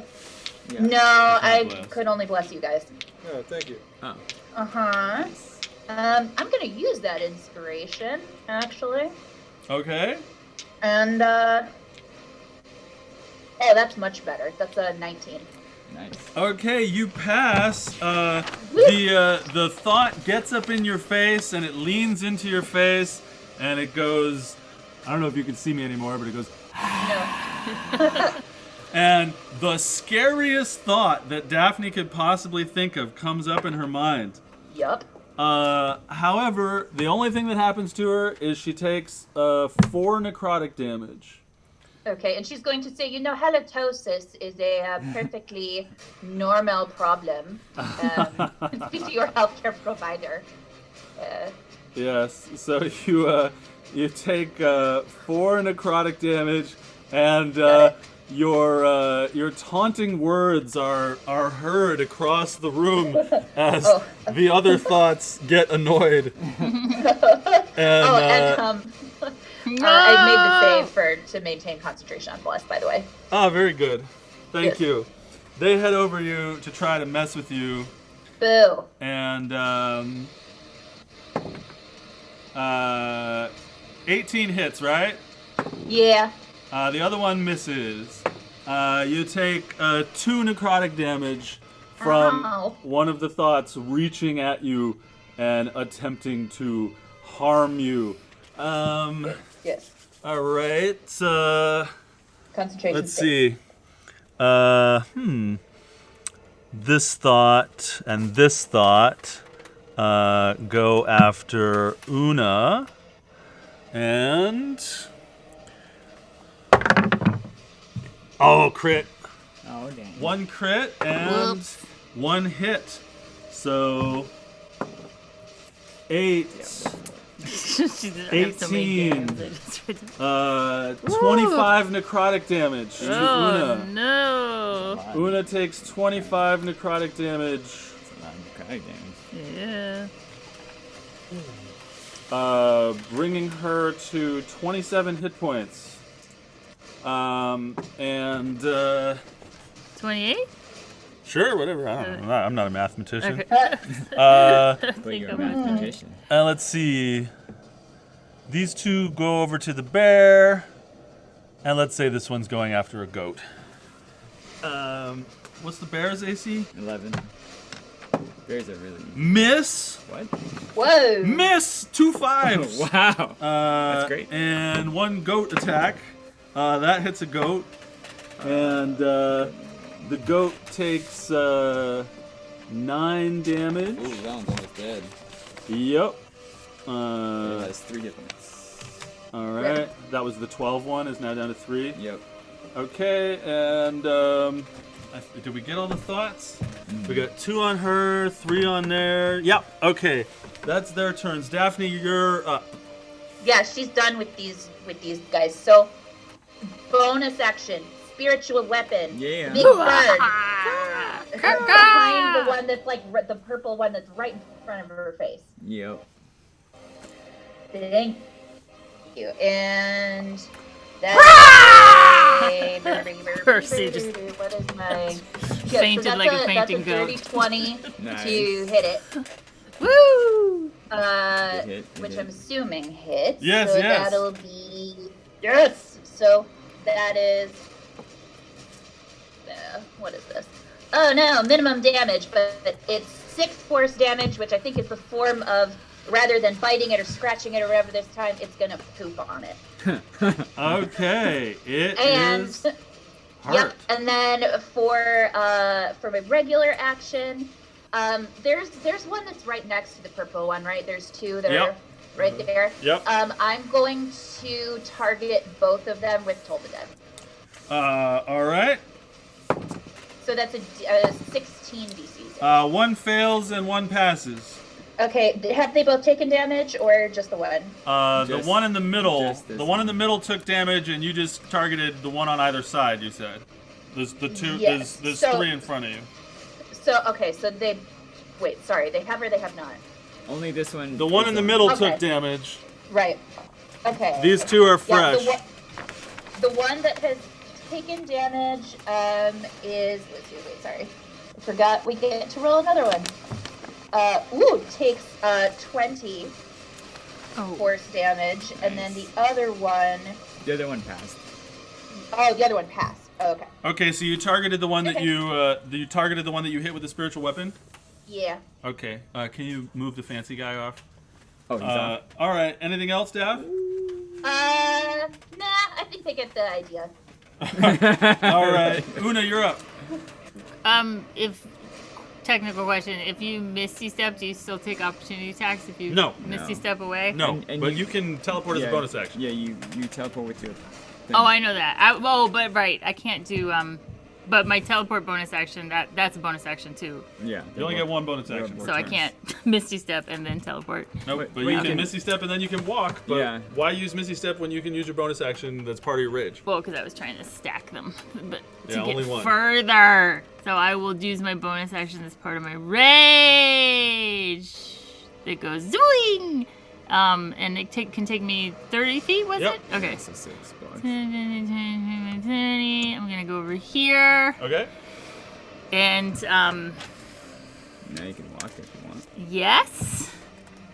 Yeah.
No, I
blessed.
could only bless you guys.
No, thank you.
Oh.
Uh-huh. I'm gonna use that inspiration, actually.
Okay.
And, oh, that's much better. That's a 19.
Nice.
Okay, you pass. The thought gets up in your face and it leans into your face and it goes. I don't know if you can see me anymore, but it goes.
No.
And the scariest thought that Daphne could possibly think of comes up in her mind.
Yup.
However, the only thing that happens to her is she takes 4 necrotic damage.
Okay, and she's going to say, halitosis is a perfectly normal problem. Speak to your healthcare provider.
Yes, so you take 4 necrotic damage, and your taunting words are heard across the room as the other thoughts get annoyed.
I made the save to maintain concentration on bless, by the way.
Ah, very good. Thank
Yes.
you. They head over you to try to mess with you,
Boo.
and 18 hits, right?
Yeah.
The other one misses. You take 2 necrotic damage from
Ow.
one of the thoughts reaching at you and attempting to harm you.
Yes.
All right.
Concentration.
Let's
save.
see. This thought and this thought go after Una. And... Oh, crit.
Oh, dang.
1 crit and
Whoops.
1 hit. So... 8.
She didn't have so many
18.
games.
25 necrotic damage to
Oh
Una.
no.
Una takes 25 necrotic damage,
That's a lot of necrotic damage.
Yeah.
bringing her to 27 hit points. And
28?
sure, whatever. I don't know. I'm not a mathematician.
Okay.
But you're a mathematician.
Let's see. These 2 go over to the bear, and let's say this one's going after a goat. What's the bear's AC?
11. Bears are really easy.
Miss.
What?
Whoa.
Miss. 2 5s.
Wow. That's great.
And 1 goat attack. That hits a goat. And the goat takes 9 damage.
Ooh, that one's almost dead.
Yep.
It has 3 hit points.
Alright. That was the 12 one. Is now down to 3.
Yep.
Okay, and did we get all the thoughts? We got 2 on her, 3 on there. Yep. Okay. That's their turns. Daphne, you're up.
Yeah, she's done with these guys. So, bonus action, spiritual weapon.
Yeah.
Big bird. Behind the one that's like the purple one that's right in front of her face.
Yep.
Thank you. And
Percy just
what is my
fainted like a fainting
that's a dirty
goat.
20
Nice.
to hit it.
Woo!
Good
Which
hit.
I'm assuming hits.
Yes,
so
yes.
that'll be yes. So that is what is this? Oh no, minimum damage, but it's 6 force damage, which I think is the form of rather than biting it or scratching it or whatever this time, it's gonna poop on it.
Okay. It
And
is
yep,
heart.
and then for my regular action, there's one that's right next to the purple one, right? There's 2 that
Yep.
are right there.
Yep.
I'm going to target both of them with Toll the Dead.
All right.
So that's a 16 DC.
1 fails and 1 passes.
Okay, have they both taken damage or just the one?
The
Just-
one in the middle,
just this
the one in
one.
the middle took damage, and you just targeted the one on either side. You said there's the 2.
Yes.
There's
So-
3 in front of you.
So okay, so they wait. Sorry, they have or they have not.
Only this one.
The one
is
in the
on-
middle
Okay.
took damage.
Right. Okay.
These 2 are
Yeah,
fresh.
the one that has taken damage is, sorry. I forgot we get to roll another one. Takes 20 force damage, and then the other one...
The other one passed.
Oh, the other one passed. Oh, okay.
Okay, so you targeted the one that you targeted the one that you hit with the spiritual weapon?
Yeah.
Okay. Can you move the fancy guy off?
Oh, he's on.
All right. Anything else, Dav?
Nah, I think they get the idea.
All right. Una, you're up.
If technical question, if you Misty Step, do you still take opportunity attacks if you Misty Step away?
No,
And
but you can teleport as a bonus action.
Yeah, you teleport with your thing.
Oh, I know that. I can't do but my teleport bonus action, that's a bonus action too.
Yeah.
You only get one bonus action.
So I can't Misty Step and then teleport.
Nope, but you can Misty Step and then you can walk. But why use Misty Step when you can use your bonus action that's part of your rage?
Well, because I was trying to stack them, but to
only
get
one.
further. So I will use my bonus action as part of my rage. It goes zoing! And it can take me 30 feet, was it? Okay.
So 6 blocks.
I'm gonna go over here.
Okay.
And,
Now you can walk if you want.
yes.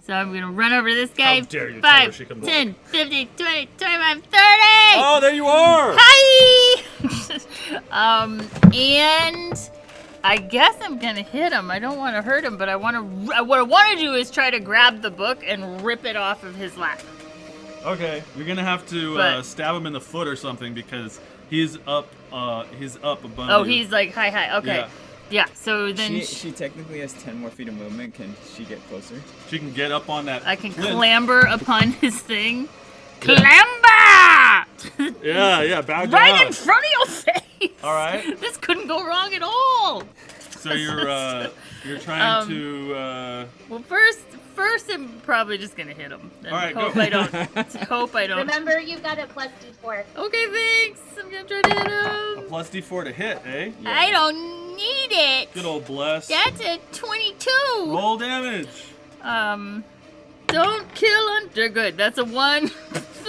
So I'm gonna run over this guy.
How dare you tell her
5,
she can
10, 50, 20, 25, 30!
Oh, there you are!
Hi! And I guess I'm gonna hit him. I don't want to hurt him, but what I want to do is try to grab the book and rip it off of his lap.
Okay, you're gonna have to stab him in the foot or something because he's up above
Oh,
you.
he's like high. Okay. Yeah. So then
She technically has 10 more feet of movement. Can she get closer?
She can get up on that.
I can
plinth.
clamber upon his thing.
Yeah.
Clamber!
Yeah, bow down.
Right in front of your face.
All right.
This couldn't go wrong at all.
So you're trying to.
Well, first I'm probably just gonna hit him. And
All right,
hope
go.
I don't. Hope I don't.
Remember, you've got a plus D4.
Okay, thanks. I'm gonna try to hit
A
him.
plus D4 to hit, eh?
I don't need it.
Good old bless.
That's a 22.
Roll damage.
Don't kill under. Good. That's a 1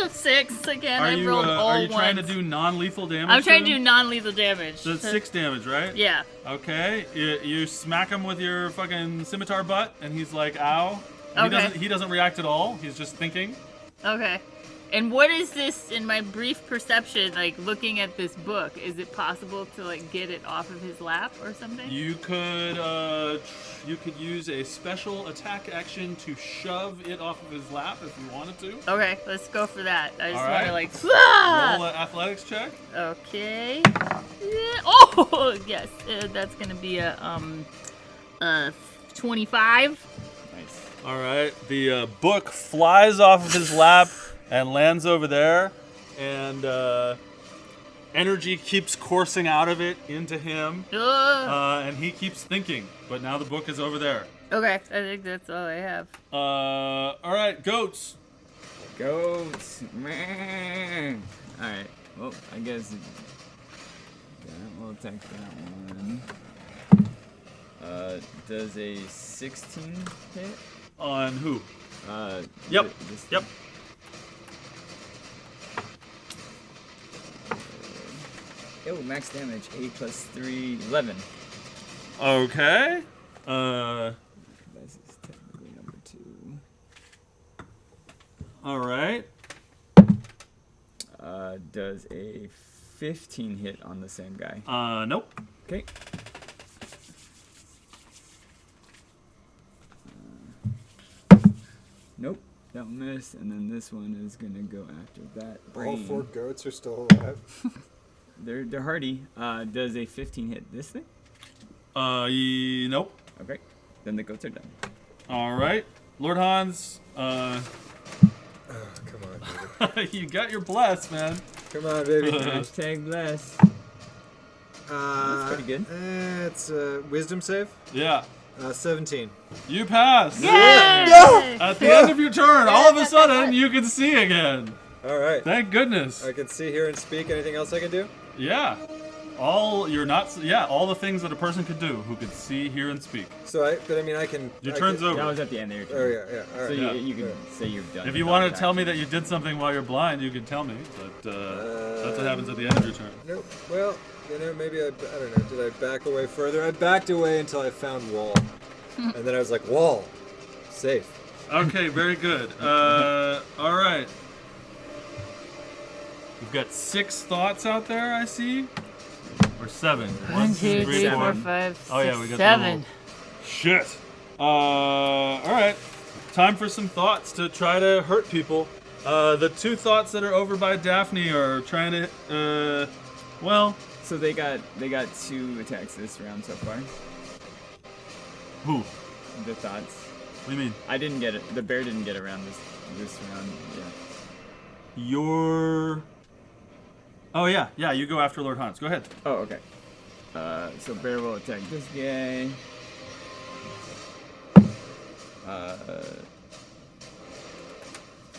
of 6 again.
Are
I
you
rolled all
are you trying to
ones.
do non-lethal damage?
I'm trying to
him?
do non-lethal damage.
So it's 6 damage, right?
Yeah.
Okay. You smack him with your fucking scimitar butt, and he's like, "Ow."
Okay.
He doesn't react at all. He's just thinking.
Okay. And what is this in my brief perception, like looking at this book? Is it possible to like get it off of his lap or something?
You could use a special attack action to shove it off of his lap if you wanted to.
Okay, let's go for that. I just
All
want to
right.
like. Ah!
Roll an athletics check.
Okay. Yeah. Oh yes, that's gonna be a 25.
Nice.
All right. The book flies off of his lap and lands over there, and energy keeps coursing out of it into him, and he keeps thinking. But now the book is over there.
Okay, I think that's all I have.
All right, goats.
Goats. Meh. Alright. Well, I guess we'll take that one. Does a 16 hit?
On who?
Yep.
Yep.
Oh, max damage. 8 plus 3, 11.
Okay.
This is technically number 2.
All right.
Does a 15 hit on the same guy?
Nope.
Okay. Nope. That missed, and then this one is gonna go after that.
All
Brain.
4 goats are still alive.
They're hardy. Does a 15 hit this thing?
Nope.
Okay. Then the goats are done.
All right, Lord Hans.
Oh, come on, baby.
You got your bless, man.
Come on, baby.
Hashtag bless. That's pretty good.
It's a wisdom save.
Yeah.
17.
You pass.
Yay!
At the end of your turn, all of a sudden, you can see again.
All right.
Thank goodness.
I can see, hear, and speak. Anything else I can do?
Yeah. All the things that a person could do who could see, hear, and speak.
So I can.
Your turn's over.
That was at the end of your
Oh
turn.
yeah. All
So
right.
you can say you've done.
If
the
you want
dodge
to tell me
action.
that you did something while you're blind, you can tell me. But that's what happens at the end of your turn.
Nope. Well, maybe I don't know. Did I back away further? I backed away until I found wall, and then I was like, wall, safe.
Okay, very good. All right. We've got 6 thoughts out there, I see. Or 7.
1, 2, 3, 4,
4.
5,
Oh, yeah,
6,
we got the
7.
little- Shit. All right. Time for some thoughts to try to hurt people. The 2 thoughts that are over by Daphne are trying to,
So they got 2 attacks this round so far.
who?
The thoughts.
What do you mean?
I didn't get it. The bear didn't get around this round. Yeah.
Your... Oh, yeah, you go after Lord Hans. Go ahead.
Oh, okay. So bear will attack this guy.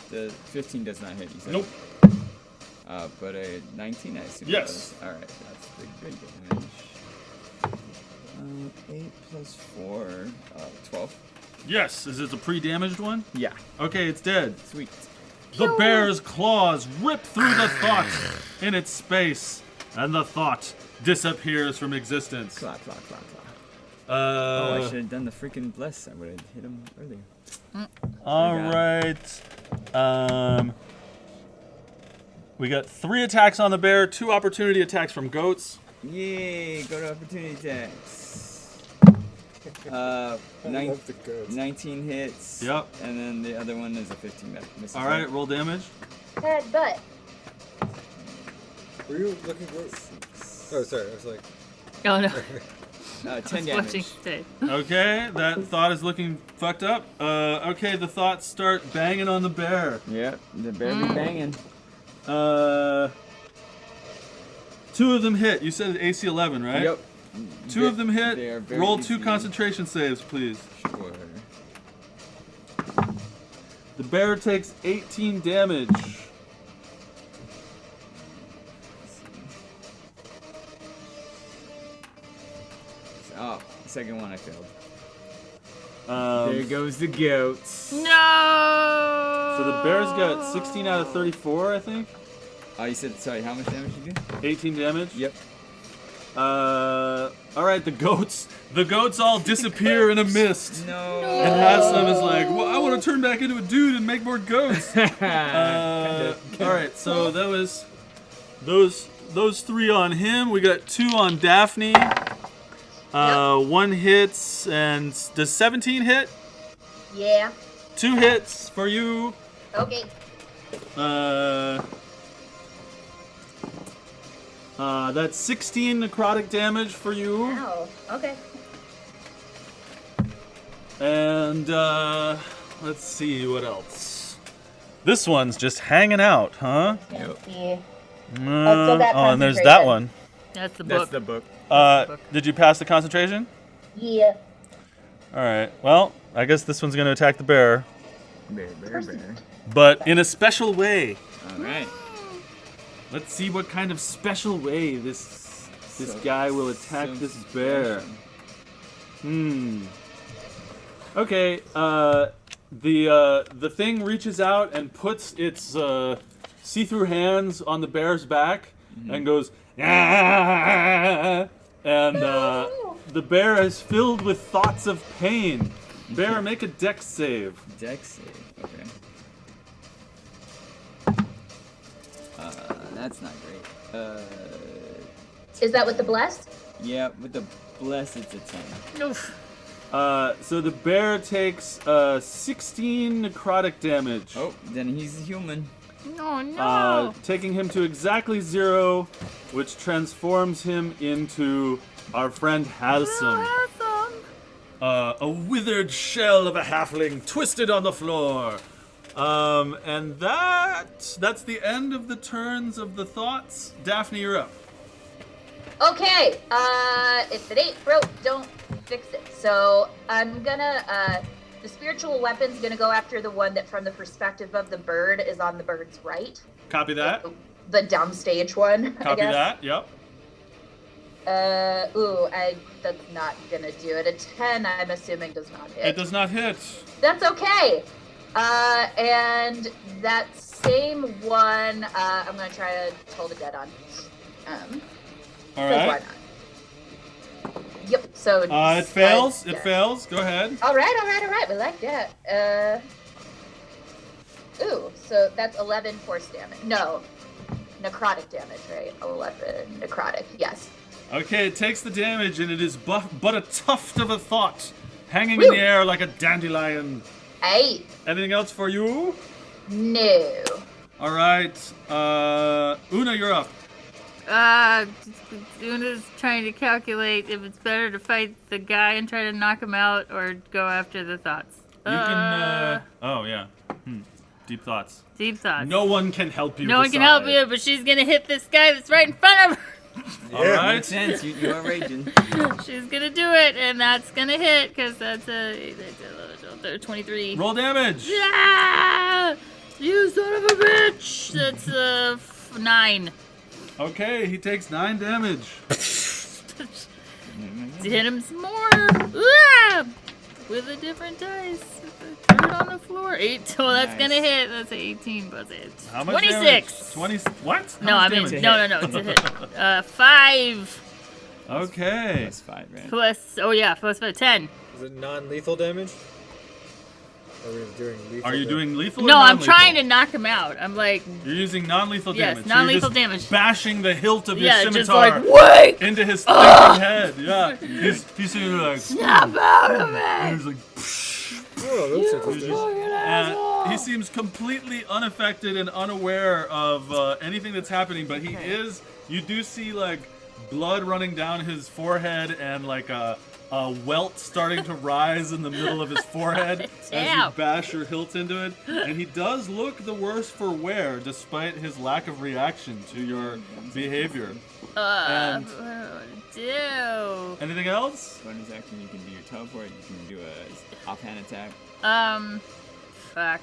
The 15 does not hit, you said?
Nope.
But a 19, I assume.
Yes.
Does. All right, that's the good damage. 8 plus 4, 12.
Yes, is it a pre-damaged one?
Yeah.
Okay, it's dead.
Sweet.
The bear's claws rip through the thought in its space, and the thought disappears from existence.
Claw. Oh, I
Uh,
should have done the freaking bless. I would have hit him earlier.
all right. We got 3 attacks on the bear, 2 opportunity attacks from goats.
Yay! Go to opportunity attacks.
I love the goats.
19 hits.
Yep.
And then the other one is a 15 that misses.
All right, roll damage.
Head butt.
Were you looking for? Oh, sorry. I was like.
Oh no.
10
Watching
damage.
Dave.
Okay, that thought is looking fucked up. Okay, the thoughts start banging on the bear.
Yep, the bear be banging.
2 of them hit. You said AC 11, right?
Yep.
2 of them
They are
hit.
very
Roll 2
easy.
concentration saves, please.
Sure.
The bear takes 18 damage.
Oh, second one I failed.
Um,
There goes the goats.
No.
So the bear's got 16 out of 34, I think.
Oh, you said, sorry, how much damage you do?
18 damage.
Yep.
All right, the goats all disappear in a mist.
No.
And Haslam is like, well, I want to turn back into a dude and make more goats. All right, so that was those 3 on him. We got 2 on Daphne. 1 hits, and does 17 hit?
Yeah.
2 hits for you.
Okay.
That's 16 necrotic damage for you.
Wow. Okay.
And let's see what else. This one's just hanging out, huh?
Let's see.
Oh,
that
and there's that
concentration.
one.
That's the
That's
book.
the book.
Did you pass the concentration?
Yeah.
All right. Well, I guess this one's going to attack the bear,
Bear.
but in a special way.
All right.
Let's see what kind of special way this guy will attack
so
this bear.
special.
Okay. The thing reaches out and puts its see-through hands on the bear's back and goes, "Ah!" And the bear is filled with thoughts of pain. Bear, make a dex save.
Dex save. Okay. That's not great.
Is that with the blessed?
Yeah, with the bless, it's a 10.
Oof.
So the bear takes 16 necrotic damage.
Oh, then he's a human.
No.
Taking him to exactly 0, which transforms him into our friend Halsum. A withered shell of a halfling twisted on the floor. And that's the end of the turns of the thoughts. Daphne, you're up.
Okay. If it ain't broke, don't fix it. So I'm gonna. The spiritual weapon's gonna go after the one that, from the perspective of the bird, is on the bird's right.
Copy that.
The downstage one. I
Copy
guess.
that. Yep.
That's not gonna do it. A 10, I'm assuming, does not hit.
It does not hit.
That's okay. And that same one, I'm gonna try to hold it dead on.
All
'cause
right.
why not? Yep. So.
It fails.
yeah.
It fails. Go ahead.
All right. We like that. So that's 11 force damage. No, necrotic damage, right? 11 necrotic. Yes.
Okay, it takes the damage, and it is but a tuft of a thought, hanging
Woo.
in the air like a dandelion.
8.
Anything else for you?
No.
All right. Una, you're up.
Una's trying to calculate if it's better to fight the guy and try to knock him out or go after the thoughts.
You can. Oh yeah. Deep thoughts.
Deep thoughts.
No one can help you.
No one can help you, but she's gonna hit this guy that's right in front of her.
All right.
Makes sense. You are raging.
She's gonna do it, and that's gonna hit because that's a 23.
Roll damage.
Yeah! You son of a bitch! That's 9.
Okay, he takes 9 damage.
Hit him some more. Ah! With a different dice. Throw it on the floor. 8. Well, that's
Nice.
gonna hit. That's 18, but it's
How much
26.
damage? 20. What?
No,
How
I
much
mean,
damage?
no, it's a hit. 5
Okay.
Plus 5, right?
plus, plus 5, 10.
Is it non-lethal damage? Or are we doing lethal
Are you
damage?
doing lethal?
No,
or
I'm
non-lethal?
trying to knock him out. I'm like,
You're using non-lethal
Yes,
damage.
non-lethal
so you're
damage.
just bashing the hilt of
yeah,
your
just
scimitar
like, wait!
into his thinking head. Yeah, he's sitting there like.
Snap out of it!
He's like.
Oh, that's interesting.
And he seems completely unaffected and unaware of anything that's happening, but he is. You do see like blood running down his forehead and like a welt starting to rise in the middle of his forehead as
Damn.
you bash your hilt into it. And he does look the worse for wear, despite his lack of reaction to your behavior. And
What do I do?
anything else?
Bonus action, you can do your teleport. You can do a offhand attack.
Fuck.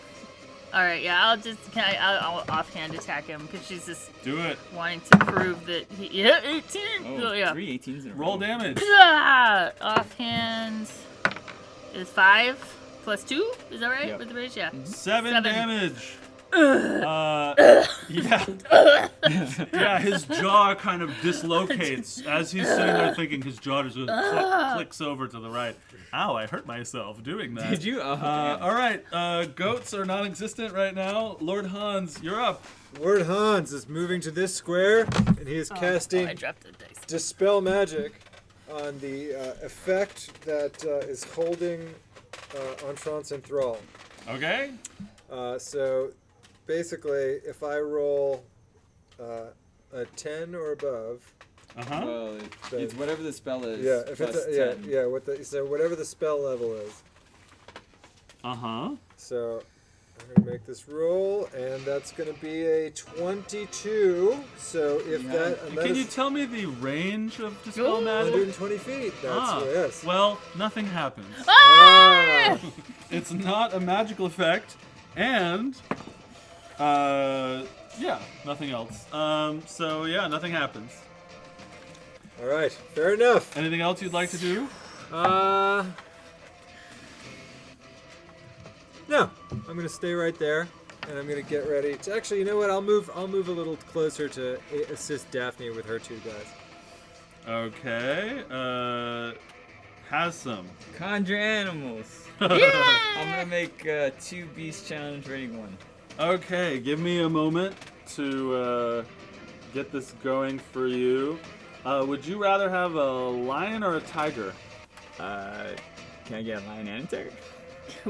Alright, yeah, I'll offhand attack him, because she's just
Do it.
wanting to prove that he, 18!
Oh,
yeah.
3 18s in a
Roll
row.
damage.
Ah, offhand is 5 plus 2, is that right?
Yep.
With the bridge, yeah.
7
7.
damage. Yeah. Yeah, his jaw kind of dislocates as he's sitting there thinking his jaw just clicks over to the right. Ow, I hurt myself doing that.
Did you? Oh,
All right, goats are non-existent right now. Lord Hans, you're up.
Lord Hans is moving to this square, and he is casting
I dropped the dice.
Dispel Magic on the effect that is holding Entrance in thrall.
Okay.
So basically, if I roll a 10 or above,
Uh-huh.
Well, it's whatever the spell is.
yeah, if
plus
it's
10.
so whatever the spell level is.
Uh-huh.
So I'm gonna make this roll, and that's gonna be a 22. So if
Yeah.
that, and that
Can you
is
tell me the range of Dispel Magic?
120 feet. That's yes.
Well, nothing happens.
Ah!
It's not a magical effect, and yeah, nothing else. So yeah, nothing happens.
All right, fair enough.
Anything else you'd like to do?
No, I'm gonna stay right there, and I'm gonna get ready to. Actually, you know what? I'll move a little closer to assist Daphne with her 2 guys.
Okay. Has some.
Conjure animals.
Yeah!
I'm gonna make 2 beast challenge rating 1.
Okay, give me a moment to get this going for you. Would you rather have a lion or a tiger?
Can I get a lion and a tiger?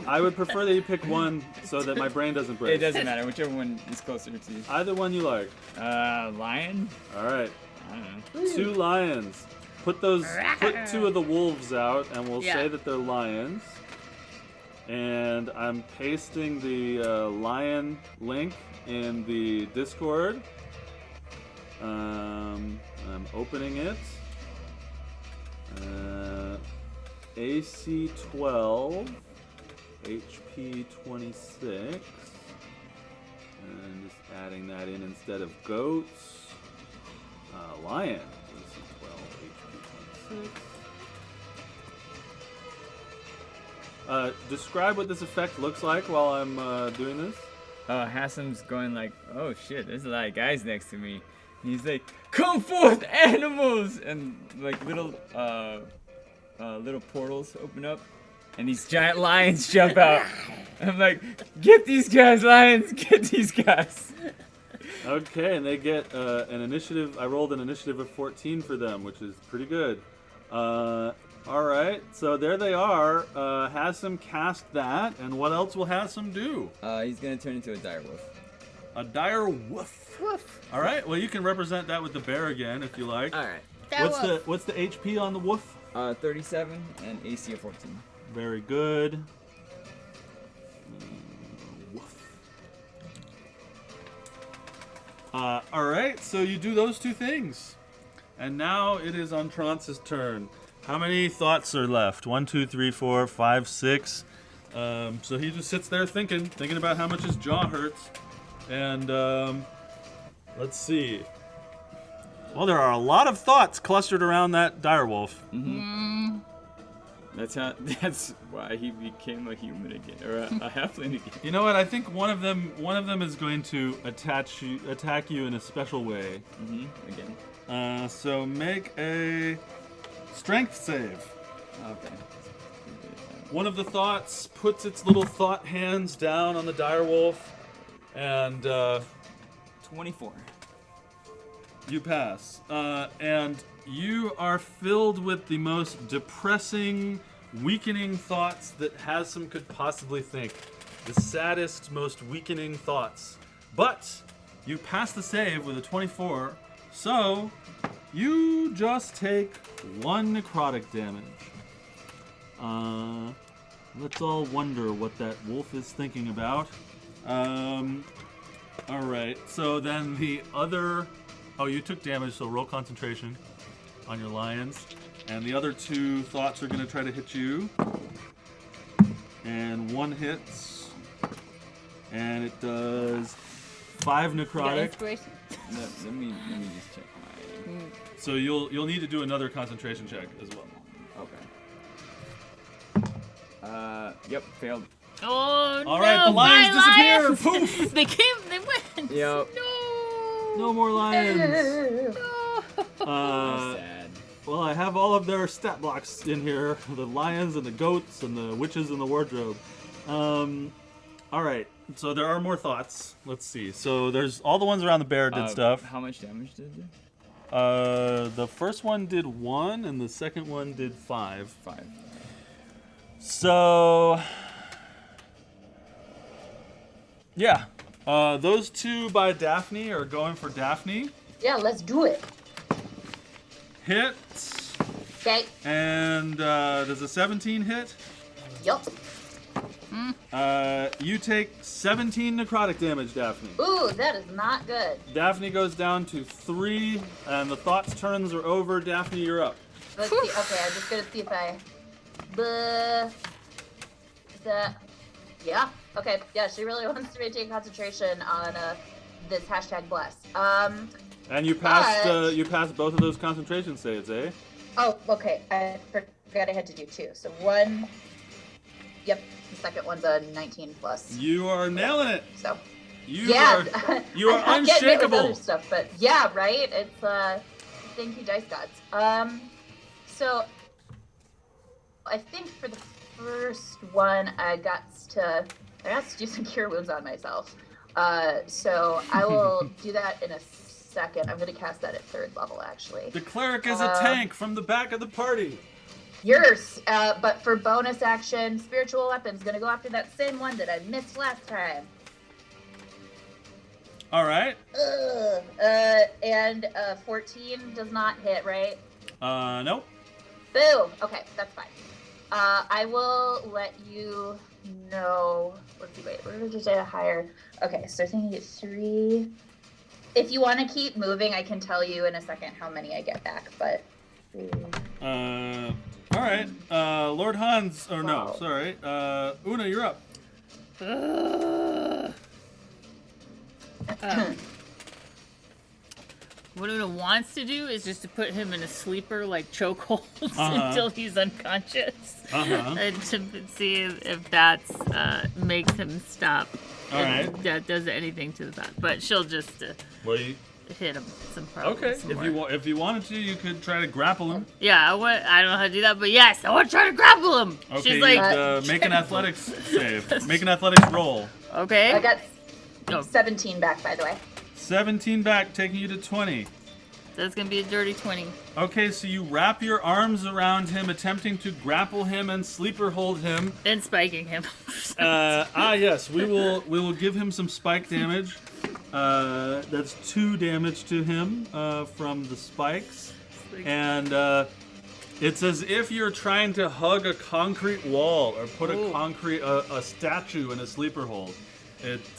I would prefer that you pick one so that my brain doesn't break.
It doesn't matter, whichever one is closer to you.
Either one you like.
Lion?
All right.
I don't know.
2 lions. Put 2 of the wolves out, and we'll
Yeah.
say that they're lions. And I'm pasting the lion link in the Discord. I'm opening it. AC 12, HP 26, and just adding that in instead of goats. Lion, AC 12, HP Describe what this effect looks like while I'm doing this.
Hassam's going like, oh shit, there's a lot of guys next to me. And he's like, come forth, animals! And like little portals open up, and these giant lions jump out. I'm like, get these guys, lions! Get these guys!
Okay, and they get an initiative. I rolled an initiative of 14 for them, which is pretty good. All right, so there they are. Hassam cast that, and what else will Hassam do?
He's gonna turn into a dire wolf.
A dire wolf.
Woof.
All right, well you can represent that with the bear again if you like.
All right.
What's the HP on the wolf?
37 and AC of 14.
Very good. Woof. All right, so you do those two things, and now it is on Trance's turn. How many thoughts are left? 1, 2, 3, 4, 5, 6. So he just sits there thinking about how much his jaw hurts. And let's see. Well, there are a lot of thoughts clustered around that direwolf.
Mm-hmm. That's why he became a human again, or a halfling again.
You know what? I think one of them is going to attack you in a special way.
Mm-hmm. Again.
So make a strength save.
Okay.
One of the thoughts puts its little thought hands down on the direwolf, and
24.
You pass. And you are filled with the most depressing, weakening thoughts that Hassam could possibly think. The saddest, most weakening thoughts. But you pass the save with a 24, so you just take 1 necrotic damage. Let's all wonder what that wolf is thinking about. Alright, so then the other... Oh, you took damage, so roll concentration on your lions. And the other 2 thoughts are going to try to hit you. And 1 hits. And it does 5 necrotic.
Let me just check my...
So you'll need to do another concentration check as well.
Okay. Yep, failed.
Oh no!
All right, the lions disappear.
Lions.
Poof!
They went.
Yep.
No.
No more lions.
No.
Sad.
Well, I have all of their stat blocks in here. The lions and the goats and the witches in the wardrobe. All right, so there are more thoughts. Let's see. So there's all the ones around the bear did stuff.
How much damage did it do?
The first one did 1, and the second one did 5.
5.
So, yeah, those 2 by Daphne are going for Daphne.
Yeah, let's do it.
Hit.
Okay.
And does a 17 hit?
Yup.
You take 17 necrotic damage, Daphne.
Ooh, that is not good.
Daphne goes down to 3, and the thoughts turns are over. Daphne, you're up.
Let's see. Okay, I'm just gonna see if I. Yeah. Okay. Yeah, she really wants to maintain concentration on this hashtag bless.
And you passed.
But-
You passed both of those concentration saves, eh?
Oh, okay. I forgot I had to do 2. So 1. Yep. The second one's a 19 plus.
You are nailing it.
So.
You
Yeah.
are
I'm getting it with
unshakable.
other stuff, but yeah, right. It's thank you, dice gods. So I think for the first one, I got to do some cure wounds on myself. So I will do that in a second. I'm going to cast that at 3rd level, actually.
The cleric is a tank from the back of the party.
Yours, but for bonus action, spiritual weapons, going to go after that same one that I missed last time.
All right.
And 14 does not hit, right?
Nope.
Boo! Okay, that's fine. I will let you know. Let's see, wait, we're just at a higher. Okay, so I think I get 3. If you want to keep moving, I can tell you in a second how many I get back, but. 3.
All right. Lord Hans, or no,
Wow.
sorry. Una, you're up.
what Una wants to do is just to put him in a sleeper, like chokehold, until he's unconscious, and to see if that makes him stop.
All right.
That does anything to the back, but she'll just hit him some problems.
Okay. If you wanted to, you could try to grapple him.
Yeah, I don't know how to do that, but yes, I want to try to grapple him.
Okay.
She's like,
Make an athletics save. Make an athletics roll.
Okay.
I got 17 back, by the way.
17 back, taking you to 20.
That's gonna be a dirty 20.
Okay, so you wrap your arms around him, attempting to grapple him and sleeper hold him.
And spiking him.
Yes, we will give him some spike damage. That's 2 damage to him from the spikes, and it's as if you're trying to hug a concrete wall or put a statue in a sleeper hold.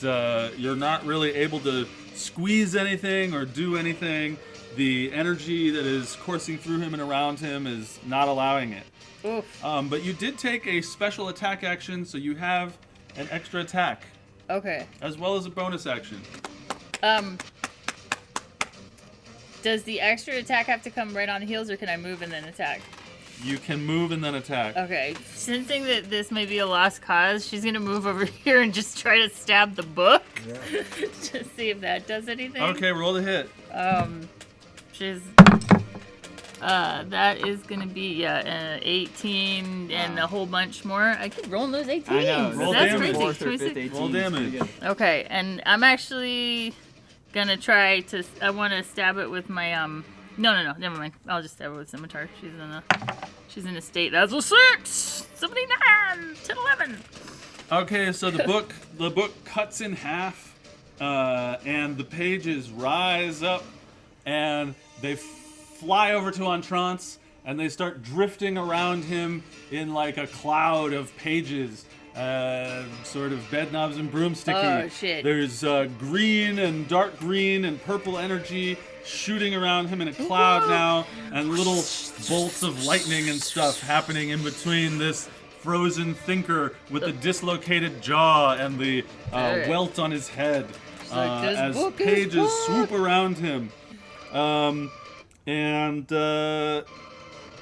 You're not really able to squeeze anything or do anything. The energy that is coursing through him and around him is not allowing it.
Oof.
But you did take a special attack action, so you have an extra attack.
Okay.
As well as a bonus action.
Does the extra attack have to come right on the heels, or can I move and then attack?
You can move and then attack.
Okay. Sensing that this may be a lost cause, she's gonna move over here and just try to stab the book.
Yeah.
To see if that does anything.
Okay, roll the hit.
That is gonna be 18 and a whole bunch more. I keep rolling those 18s.
I know.
Roll
That's
damage.
crazy.
4th or 5th 18.
Roll damage.
Okay, and I'm actually gonna try to. I want to stab it with my No, never mind. I'll just stab it with scimitar. She's in a state. That's a 6, 79, 10, 11.
Okay, so the book cuts in half, and the pages rise up, and they fly over to Entrance, and they start drifting around him in like a cloud of pages, sort of bedknobs and broomsticky.
Oh, shit.
There's green and dark green and purple energy shooting around him in a cloud now, and little bolts of lightning and stuff happening in between this frozen thinker with the dislocated jaw and the welt on his head
like, "This
as
book is
pages
fucked."
swoop around him.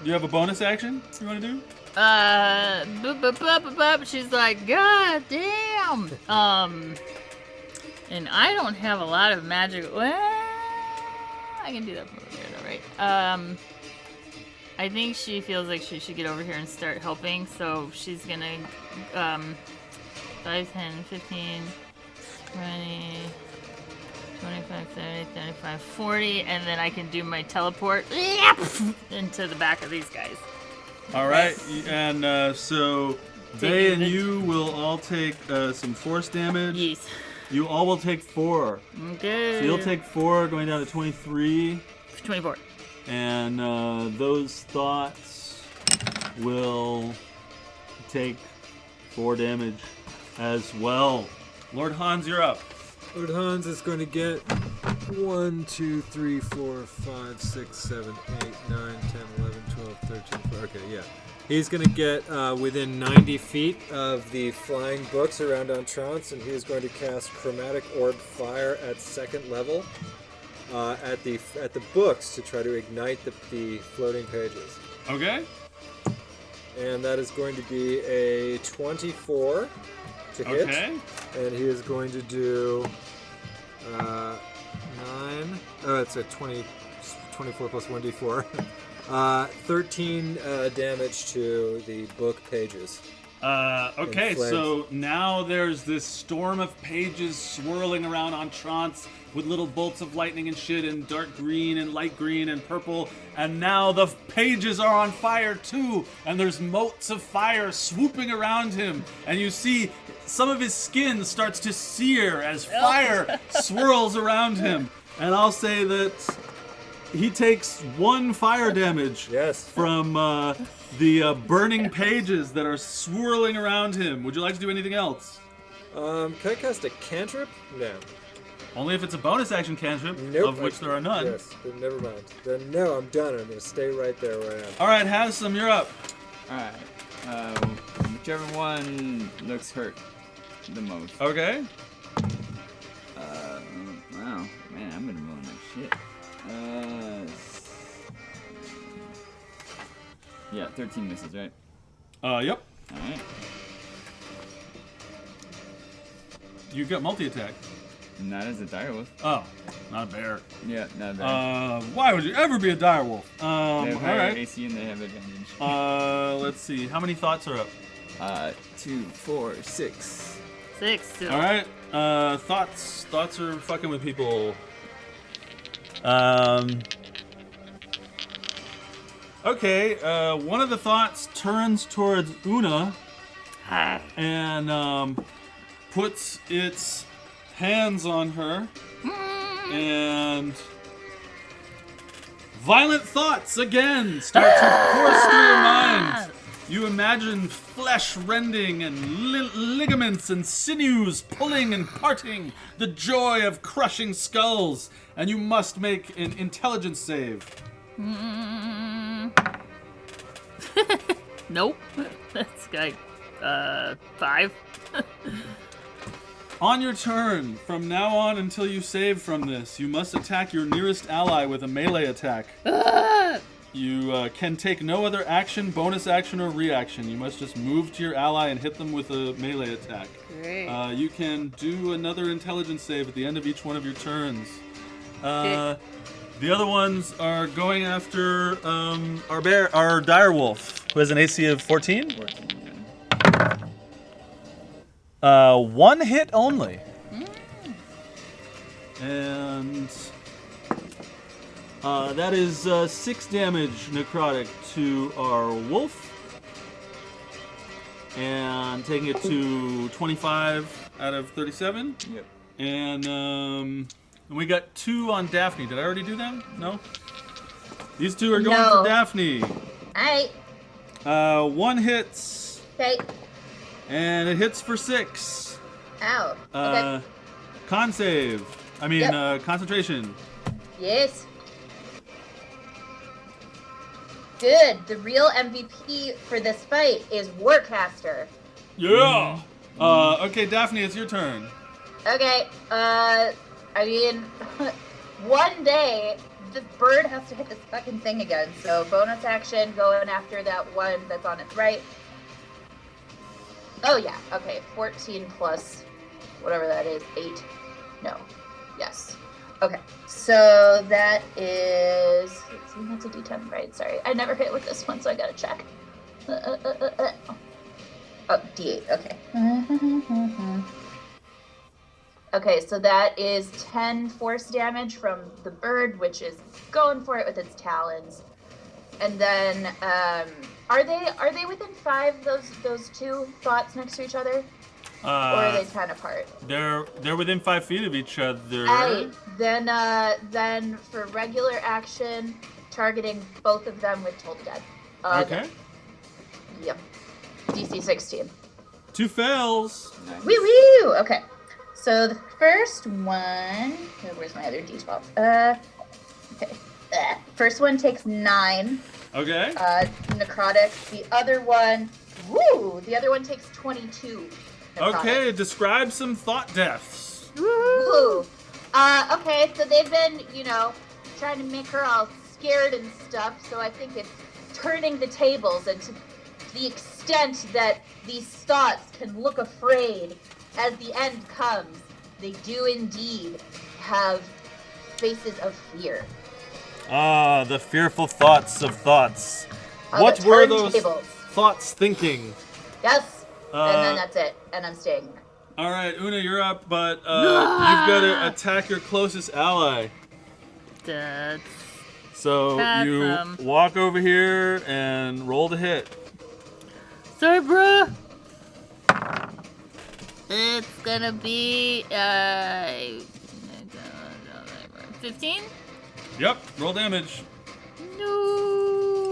You have a bonus action you want to do?
She's like, God damn. And I don't have a lot of magic. Well, I can do that from over here, though, right? I think she feels like she should get over here and start helping, so she's gonna 5, 10, 15, 20, 25, 30, 35, 40, and then I can do my teleport into the back of these guys.
All right, and so they and you will all take some force damage.
Yes.
You all will take 4.
Okay.
So you'll take 4, going down to 23.
24.
And those thoughts will take 4 damage as well. Lord Hans, you're up.
Lord Hans is going to get 1, 2, 3, 4, 5, 6, 7, 8, 9, 10, 11, 12, 13, 14. Okay, yeah. He's going to get within 90 feet of the flying books around Entrance, and he is going to cast Chromatic Orb Fire at 2nd level at the books to try to ignite the floating pages.
Okay.
And that is going to be a 24 to hit.
Okay.
And he is going to do 9. Oh, it's a 24 plus 1d4. 13 damage to the book pages.
Okay, so now there's this storm of pages swirling around Entrance with little bolts of lightning and shit and dark green and light green and purple, and now the pages are on fire too, and there's motes of fire swooping around him, and you see some of his skin starts to sear as fire swirls around him, and I'll say that he takes 1 fire damage from the burning pages that are swirling around him. Would you like to do anything else?
Can I cast a cantrip? No.
Only if it's a bonus action cantrip,
Nope.
of which there are none.
Yes, then never mind. Then no, I'm done. I'm going to stay right there where I am.
All right, Haslam, you're up.
Alright. Whichever one looks hurt the most.
Okay.
Wow. Man, I'm gonna roll like shit. Yeah, 13 misses, right?
Yep.
All right.
You got multi-attack.
Not as a direwolf.
Oh, not a bear.
Yeah, not bad.
Why would you ever be a direwolf?
They have
All
higher
right.
AC and they have advantage.
Let's see. How many thoughts are up?
2, 4, 6.
6 still.
All right. Thoughts are fucking with people. Okay. One of the thoughts turns towards Una and puts its hands on her, and violent thoughts again start to course through your mind. You imagine flesh rending and ligaments and sinews pulling and parting, the joy of crushing skulls, and you must make an intelligence save.
Nope. That's like 5.
On your turn, from now on until you save from this, you must attack your nearest ally with a melee attack. You can take no other action, bonus action, or reaction. You must just move to your ally and hit them with a melee attack.
Great.
You can do another intelligence save at the end of each one of your turns. The other ones are going after our direwolf, who has an AC of 14.
14.
One hit only. And that is 6 damage necrotic to our wolf. And taking it to 25 out of 37.
Yep.
And we got 2 on Daphne. Did I already do them? No? These 2 are going
No.
for Daphne.
Alright.
1 hits.
Okay.
And it hits for 6.
Ow. Okay.
Con save. I mean,
Yep.
concentration.
Yes. Good. The real MVP for this fight is Warcaster.
Yeah. Okay, Daphne, it's your turn.
Okay. I mean, one day the bird has to hit this fucking thing again. So bonus action going after that one that's on its right. Oh yeah. Okay. 14 plus whatever that is. 8. No. Yes. Okay. So that is. Let's see, that's a D10, right? Sorry, I never hit with this one, so I gotta check. Oh, D8. Okay. Okay, so that is 10 force damage from the bird, which is going for it with its talons. And then, are they within 5? Those 2 thoughts next to each other, or are they 10 apart?
They're within 5 feet of each other.
Alright, then for regular action, targeting both of them with Toll the Dead.
Okay.
Yep. DC 16.
2 fails.
Nice.
Woo woo! Okay. So the first one. Oh, where's my other D12? Okay. First one takes 9.
Okay.
Necrotic. The other one. Woo! The other one takes 22. Necrotic.
Okay, describe some thought deaths.
Woo! Okay, so they've been, trying to make her all scared and stuff, so I think it's turning the tables, and to the extent that these thoughts can look afraid as the end comes, they do indeed have faces of fear.
Ah, the fearful thoughts of thoughts.
On
What
the
were those
turntables.
thoughts thinking?
Yes, and then that's it, and I'm staying here.
All right, Una, you're up, but you've got to attack your closest ally.
That's
So you
Awesome.
walk over here and roll to hit.
sorry, bruh. It's gonna be 15.
Yep, roll damage.
No.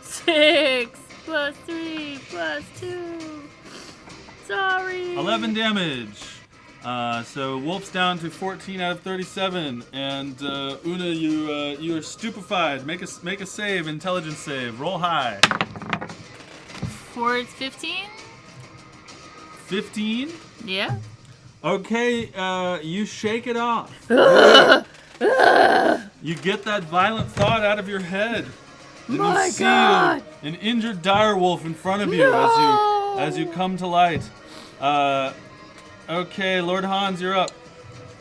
6 plus 3 plus 2. Sorry.
11 damage. So Wolf's down to 14 out of 37, and Una, you are stupefied. Make a save, intelligence save. Roll high.
For it's 15.
15.
Yeah.
Okay, you shake it off. You get that violent thought out of your head, Then
My
you see
God.
an injured direwolf in front of you
No.
as you come to light. Okay, Lord Hans, you're up.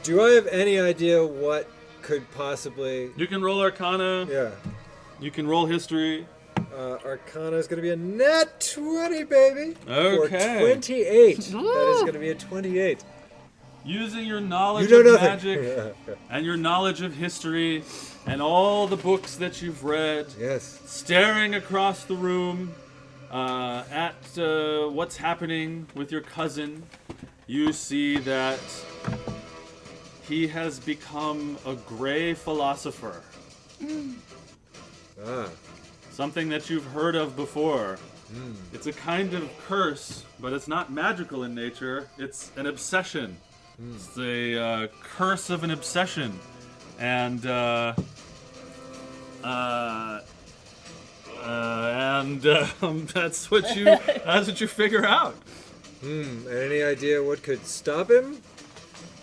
Do I have any idea what could possibly?
You can roll Arcana.
Yeah.
You can roll History.
Arcana is going to be a nat 20, baby.
Okay.
For 28. That is
Ooh.
going to be a 28.
Using your knowledge
You know
of
nothing.
magic and your knowledge of history and all the books that you've read,
Yes.
staring across the room at what's happening with your cousin, you see that he has become a gray philosopher.
Ah.
Something that you've heard of before. It's a kind of curse, but it's not magical in nature. It's an obsession. It's a curse of an obsession. And that's what you figure out.
Any idea what could stop him?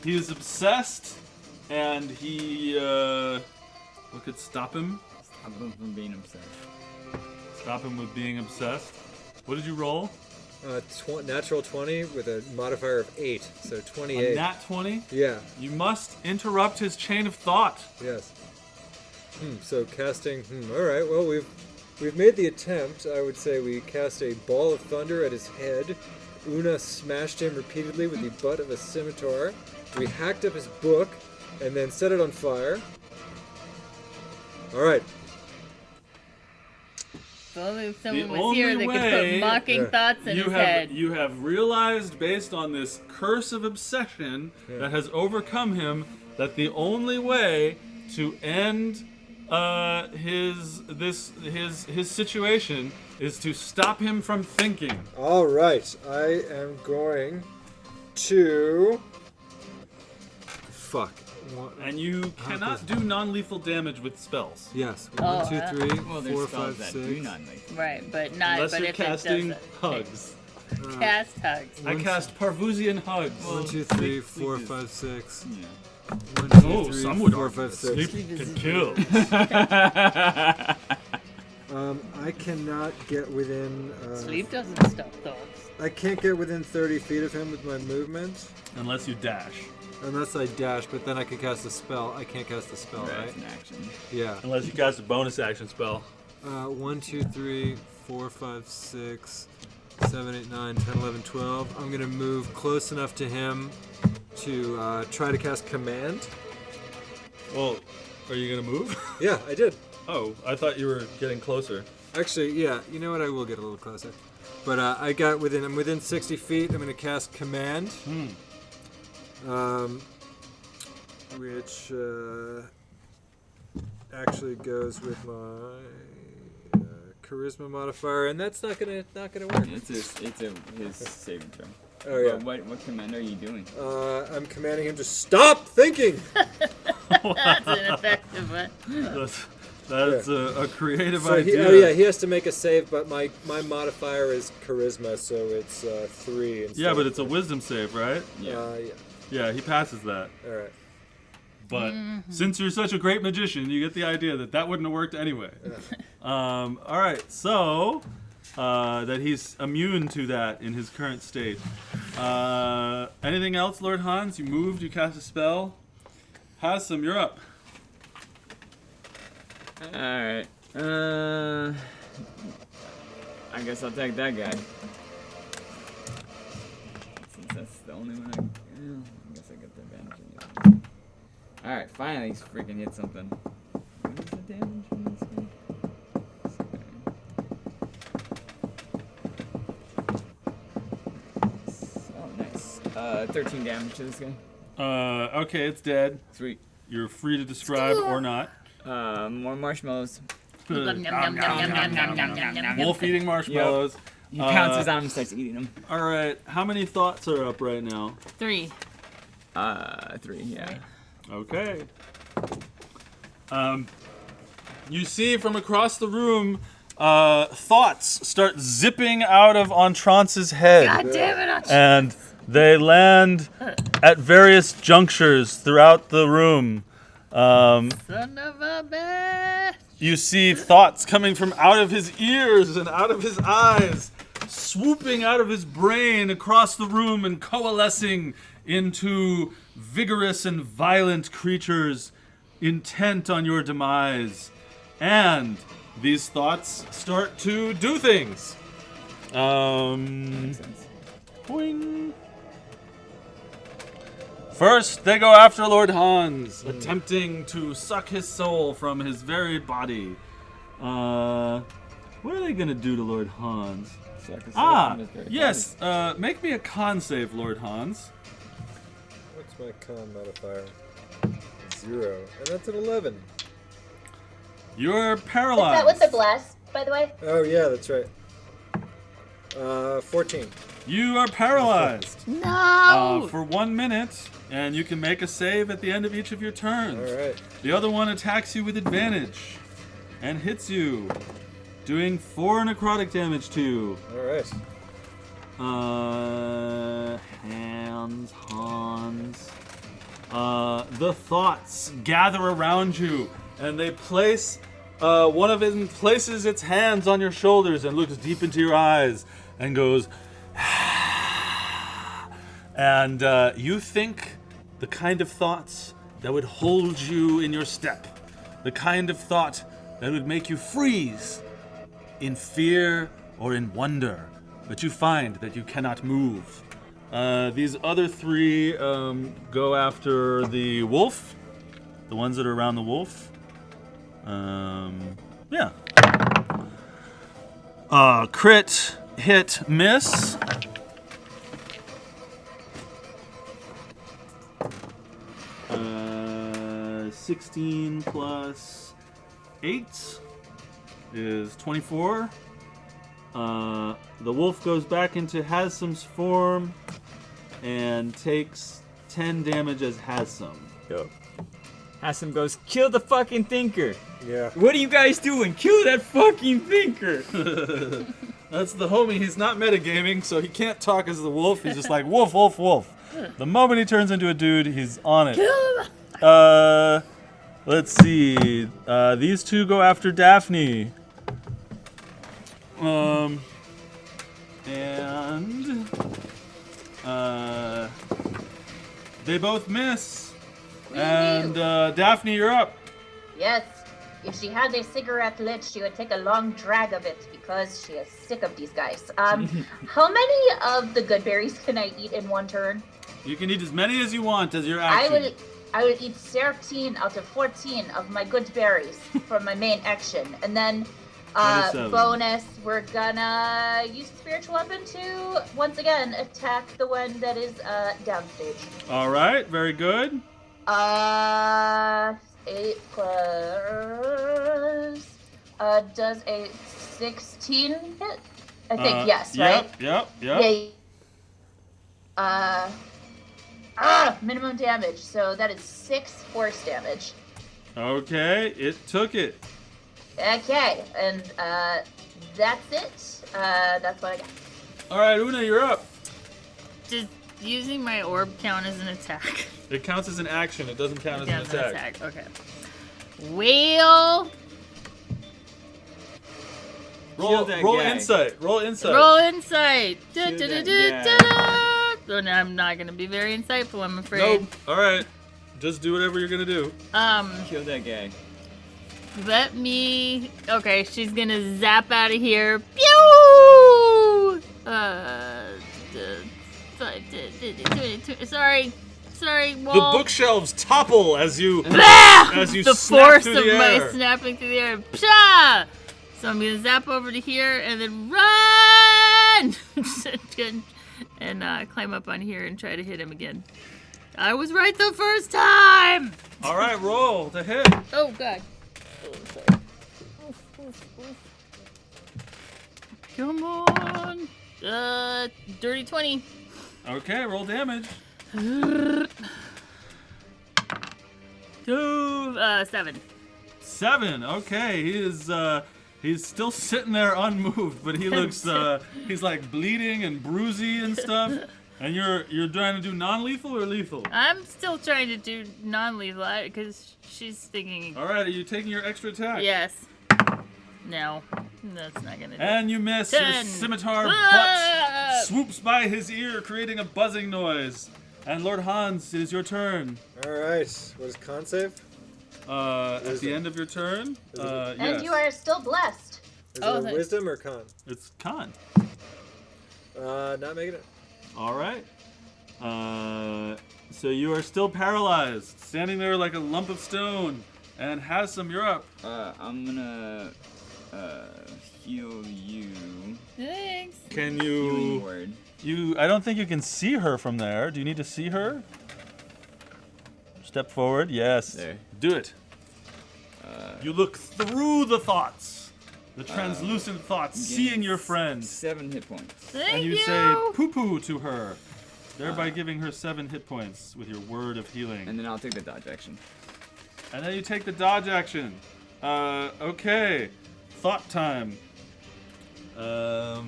He is obsessed, and he what could stop him?
Stop him from being obsessed.
Stop him with being obsessed. What did you roll?
Natural 20 with a modifier of 8, so
A
28.
nat 20?
Yeah.
You must interrupt his chain of thought.
Yes. So casting. All right. Well, we've made the attempt. I would say we cast a ball of thunder at his head. Una smashed him repeatedly with the butt of a scimitar. We hacked up his book and then set it on fire. All right.
If only if someone
The
was here,
only
they could
way-
put mocking
Yeah.
thoughts in his head.
You have realized, based on this curse of obsession that has overcome him, that the only way to end his situation is to stop him from thinking.
All right. I am going to. Fuck.
And you cannot do non-lethal damage with spells.
Yes.
Oh,
1, 2,
yeah.
3,
Well, there's
4,
spells
5,
that
6.
do not make.
Right, but not.
Unless
but
you're
if
casting
it doesn't.
hugs.
Cast hugs.
I cast Parvusian hugs.
1, 2, 3, 4, 5, 6.
Yeah.
1, 2,
Oh,
3,
some would
4,
argue
5,
that
6.
sleep can kill.
I cannot get within.
Sleep doesn't stop thoughts.
I can't get within 30 feet of him with my movement.
Unless you dash.
Unless I dash, but then I can cast a spell. I can't cast a spell, right?
That's an action.
Yeah.
Unless you cast a bonus action spell.
1, 2, 3, 4, 5, 6, 7, 8, 9, 10, 11, 12. I'm going to move close enough to him to try to cast Command.
Well, are you gonna move?
Yeah, I did.
Oh, I thought you were getting closer.
Actually, yeah. You know what? I will get a little closer. But I'm within 60 feet. I'm going to cast Command. Which actually goes with my charisma modifier, and that's not gonna work.
It's his saving throw.
Oh yeah.
But what command are you doing?
I'm commanding him to stop thinking.
That's an effective one.
That's a creative
So
idea.
he has to make a save, but my modifier is charisma, so it's 3.
Yeah, but it's a wisdom save, right?
Yeah.
yeah.
Yeah, he passes that.
All right.
But since you're such a great magician, you get the idea that wouldn't have worked anyway. All right, so that he's immune to that in his current state. Anything else, Lord Hans? You moved, you cast a spell. Hassan, you're up.
Alright. I guess I'll take that guy. Since that's the only one I guess I get the advantage on you. Alright, finally he's freaking hit something. What is the damage on this guy? Oh, nice. 13 damage to this guy.
Okay, it's dead.
Sweet.
You're free to describe or not.
More marshmallows.
Wolf eating marshmallows.
He pounces on him and starts eating them.
All right, how many thoughts are up right now?
3.
3, yeah.
Okay. You see from across the room, thoughts start zipping out of Entrance's head.
God damn it!
And they land at various junctures throughout the room.
Son of a bitch.
You see thoughts coming from out of his ears and out of his eyes, swooping out of his brain across the room and coalescing into vigorous and violent creatures intent on your demise. And these thoughts start to do things.
Makes sense.
Boing. First, they go after Lord Hans, attempting to suck his soul from his very body. What are they gonna do to Lord Hans?
Suck his soul from his very
Yes. Make me a con save, Lord Hans.
What's my con modifier? 0. And that's an 11.
You're
Is
paralyzed.
that with the blast, by the way?
Oh, yeah, that's right. 14.
You are paralyzed
No.
for 1 minute, and you can make a save at the end of each of your turns.
All right.
The other one attacks you with advantage and hits you, doing 4 necrotic damage to you.
All right.
Hans. The thoughts gather around you, and they place. One of them places its hands on your shoulders and looks deep into your eyes and goes. And you think the kind of thoughts that would hold you in your step, the kind of thought that would make you freeze in fear or in wonder, but you find that you cannot move. These other 3 go after the wolf, the ones that are around the wolf. Yeah. Crit, hit, miss. 16 plus 8 is 24. The wolf goes back into Hassum's form and takes 10 damage as Hassum.
Yo. Hassum goes, kill the fucking thinker.
Yeah.
What are you guys doing? Kill that fucking thinker.
That's the homie. He's not metagaming, so he can't talk as the wolf. He's just like, wolf, wolf, wolf. The moment he turns into a dude, he's on it. Let's see. These 2 go after Daphne. And they both miss. And Daphne, you're up.
Yes. If she had a cigarette lit, she would take a long drag of it because she is sick of these guys. How many of the good berries can I eat in one turn?
You can eat as many as you want as your action.
I will eat 13 out of 14 of my good berries for my main action. And then
27.
bonus, we're gonna use spiritual weapon to once again attack the one that is downstage.
All right, very good.
8 plus does a 16 hit? I think yes, right?
Yep.
Yeah. Minimum damage. So that is 6 force damage.
Okay, it took it.
Okay, and that's it. That's what I got.
All right, Una, you're up.
Does using my orb count as an attack?
It counts as an action. It doesn't count as an attack.
Okay. Well,
Roll
guy.
insight. Roll insight.
roll insight.
Kill that
Oh, no, I'm not gonna be very insightful, I'm afraid.
Nope. All right. Just do whatever you're gonna do.
Kill that guy.
Let me. Okay, she's gonna zap out of here. Pew! 20. Sorry,
The
wall.
bookshelves topple as you
The
snap
force
through
of
the
my
air.
snapping through the air. Psha! So I'm gonna zap over to here and then run and climb up on here and try to hit him again. I was right the first time.
All right, roll to hit.
Oh god. Oh, sorry. Come on. Dirty 20.
Okay, roll damage.
7.
7. Okay, he is. He's still sitting there unmoved, but he looks. He's like bleeding and bruisey and stuff. And you're trying to do non-lethal or lethal?
I'm still trying to do non-lethal because she's thinking.
All right, are you taking your extra attack?
Yes. No, that's not gonna do.
And you miss. Your
10.
scimitar
Ah!
butt swoops by his ear, creating a buzzing noise. And Lord Hans, it is your turn.
All right. What is con save?
At the end of your turn,
And
yes.
you are still blessed.
Is
Oh,
it a
thanks.
wisdom or con?
It's con.
Not making it.
All right. So you are still paralyzed, standing there like a lump of stone. And Hassan, you're up.
I'm gonna heal you.
Thanks.
Can
Healing
you?
word.
I don't think you can see her from there. Do you need to see her? Step forward. Yes.
There.
Do it. You look through the thoughts, the translucent thoughts, seeing your friend,
7 hit points.
Thank
and you
you.
say "poo-poo" to her, thereby giving her 7 hit points with your word of healing.
And then I'll take the dodge action.
And then you take the dodge action. Okay. Thought time. I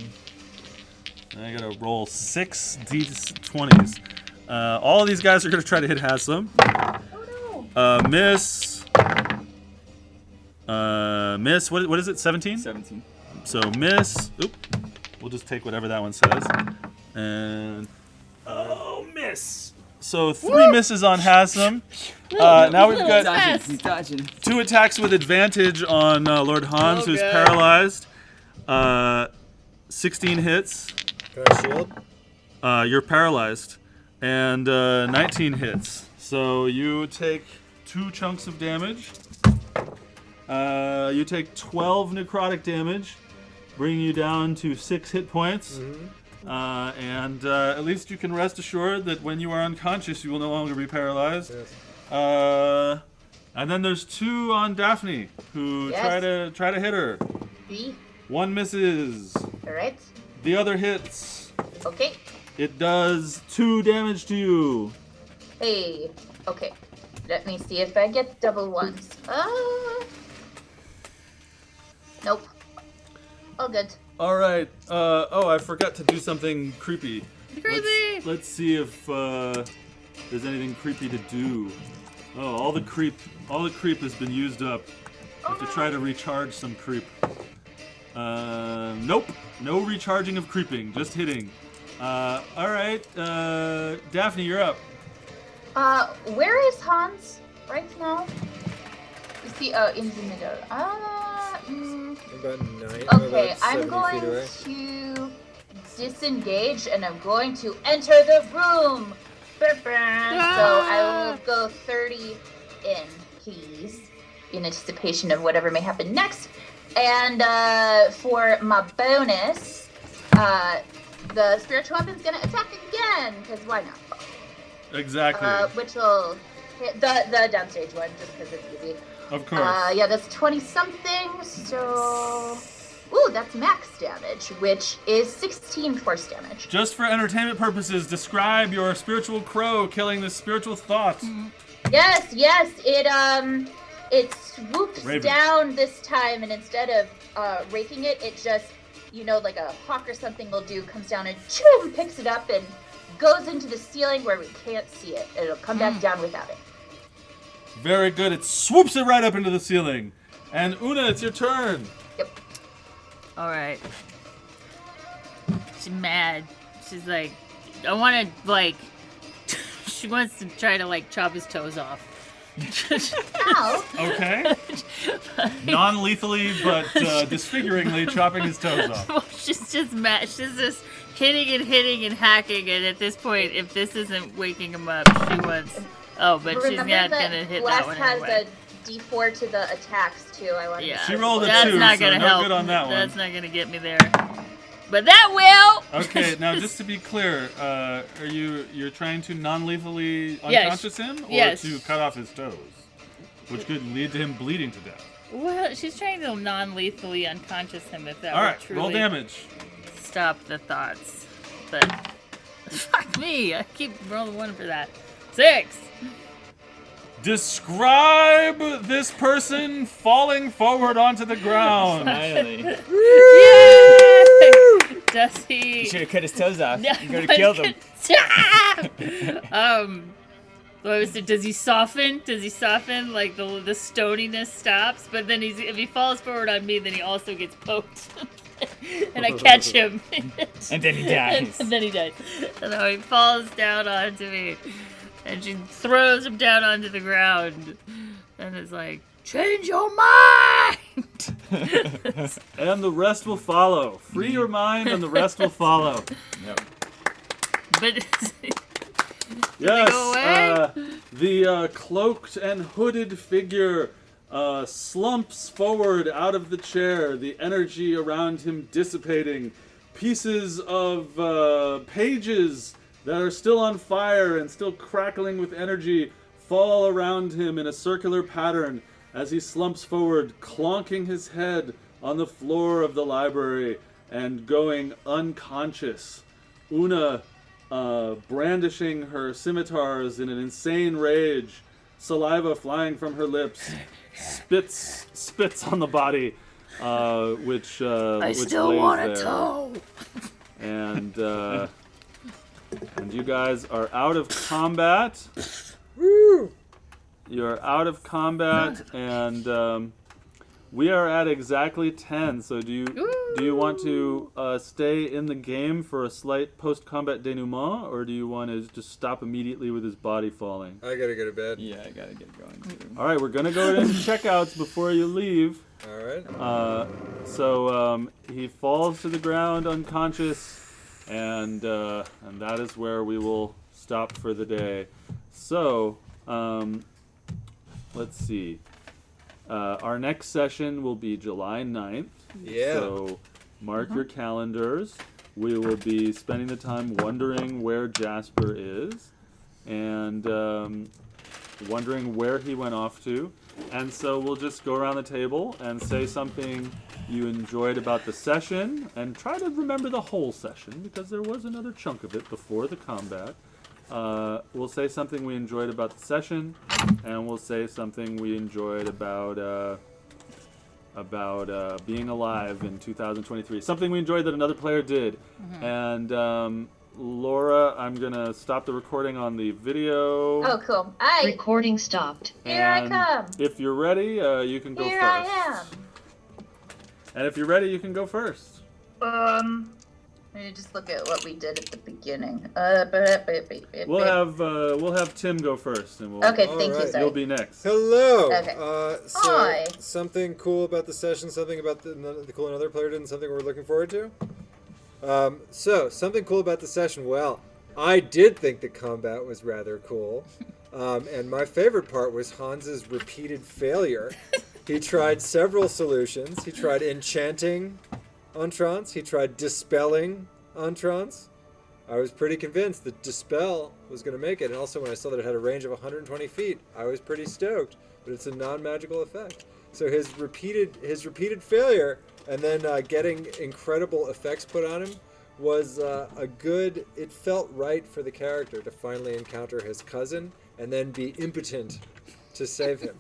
gotta roll 6 d20s. All of these guys are gonna try to hit Haslam.
Oh no.
Miss. Miss. What is it? 17?
17.
So miss. Oop. We'll just take whatever that one says. And miss. So 3 misses on Haslam. Now we've got
Yes.
He's dodging.
2 attacks with advantage on Lord Hans,
Oh,
who's
good.
paralyzed. 16 hits.
Can I shield?
You're paralyzed. And 19 hits. So you take 2 chunks of damage. You take 12 necrotic damage, bringing you down to 6 hit points. And at least you can rest assured that when you are unconscious, you will no longer be paralyzed.
Yes.
And then there's 2 on Daphne who
Yes.
try to hit her.
B.
1 misses.
All right.
The other hits.
Okay.
It does 2 damage to you.
Hey. Okay. Let me see if I get double ones. Nope. All good.
All right. I forgot to do something creepy.
Creepy.
Let's see if there's anything creepy to do. Oh, all the creep has been used up. Have to try to recharge some creep. Nope. No recharging of creeping. Just hitting. All right. Daphne, you're up.
Where is Hans right now? Is he in the middle?
About 9.
Okay,
about
I'm
70
going
feet away.
to disengage and I'm going to enter the room. So I will go 30 in, please, in anticipation of whatever may happen next. And for my bonus, the spiritual weapon's gonna attack again, because why not?
Exactly.
Which will hit the downstage one, just because it's easy.
Of course.
Yeah, that's 20-something, so... Ooh, that's max damage, which is 16 force damage.
Just for entertainment purposes, describe your spiritual crow killing this spiritual thought.
Yes, it swoops
Raven.
down this time, and instead of raking it, it just, like a hawk or something will do, comes down and choom, picks it up and goes into the ceiling where we can't see it. It'll come back down without it.
Very good. It swoops it right up into the ceiling. And Una, it's your turn.
Yep.
All right. She's mad. She's like, I want to she wants to try to chop his toes off.
Ow.
Okay. Non-lethally, but disfiguringly chopping his toes off.
Well, she's just mad. She's just hitting and hacking, and at this point, if this isn't waking him up, she wants. Oh, but she's
Remember
not
that
gonna hit
Bless
that one
has
anyway.
a D4 to the attacks too. I want.
Yeah,
She rolled a
that's
2,
not
so
gonna
no
help.
good on that one.
That's not gonna get me there. But that will.
Okay, now just to be clear, you're trying to non-lethally
Yes.
unconscious him, or
Yes.
to cut off his toes, which could lead to him bleeding to death.
Well, she's trying to non-lethally unconscious him if that
All
would
right,
truly
roll damage.
stop the thoughts. But fuck me, I keep rolling 1 for that. 6.
Describe this person falling forward onto the ground.
Finally.
Yay! Does he?
You should have cut his toes off.
No,
You could have killed him.
What was it? Does he soften? Does he soften? Like the stoniness stops, but then if he falls forward on me, then he also gets poked, and I catch him,
And then he dies.
and then he dies. And then he falls down onto me, and she throws him down onto the ground, and is like, "Change your mind."
And the rest will follow. Free your mind, and the rest will follow.
Yep.
But
Yes,
go away?
the cloaked and hooded figure slumps forward out of the chair, the energy around him dissipating. Pieces of pages that are still on fire and still crackling with energy fall around him in a circular pattern as he slumps forward, clonking his head on the floor of the library and going unconscious. Una, brandishing her scimitars in an insane rage, saliva flying from her lips, spits on the body, which
I
which
still
lays
want a
there.
toe.
And you guys are out of combat.
Woo!
You're out of combat, and we are at exactly 10. So do you want to stay in the game for a slight post-combat denouement, or do you want to just stop immediately with his body falling?
I gotta go to bed.
Yeah, I gotta get going too.
All right, we're gonna go into checkouts before you leave.
All right.
So he falls to the ground unconscious, and that is where we will stop for the day. So let's see. Our next session will be July 9th.
Yeah.
So mark your calendars. We will be spending the time wondering where Jasper is and wondering where he went off to. And so we'll just go around the table and say something you enjoyed about the session and try to remember the whole session because there was another chunk of it before the combat. We'll say something we enjoyed about the session, and we'll say something we enjoyed about being alive in 2023. Something we enjoyed that another player did. And Laura, I'm gonna stop the recording on the video.
Oh, cool.
Recording stopped.
Here I come.
If you're ready, you can go
Here
first.
I am.
And if you're ready, you can go first.
Let me just look at what we did at the beginning.
We'll have Tim go first, and we'll.
Okay,
All
thank you,
right.
sorry.
You'll be next.
Hello.
Okay.
So
Hi.
something cool about the session, something about the cool another player did, and something we're looking forward to. So something cool about the session. Well, I did think the combat was rather cool, and my favorite part was Hans's repeated failure. He tried several solutions. He tried enchanting on trance. He tried dispelling on trance. I was pretty convinced that dispel was going to make it, and also when I saw that it had a range of 120 feet, I was pretty stoked. But it's a non-magical effect. So his repeated failure, and then getting incredible effects put on him, was a good. It felt right for the character to finally encounter his cousin and then be impotent to save him.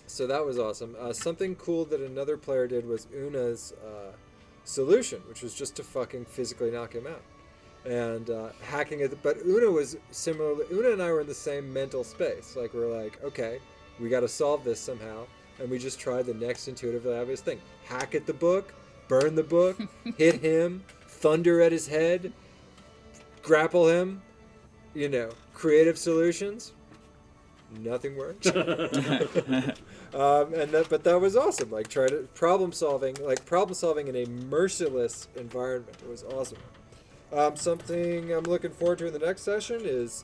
So that was awesome. Something cool that another player did was Una's solution, which was just to fucking physically knock him out. And hacking it. But Una was similarly. Una and I were in the same mental space. Like, we're like, okay, we got to solve this somehow. And we just tried the next intuitively obvious thing. Hack at the book, burn the book, hit him, thunder at his head, grapple him, creative solutions. Nothing worked. But that was awesome. Like, try to problem solving in a merciless environment. It was awesome. Something I'm looking forward to in the next session is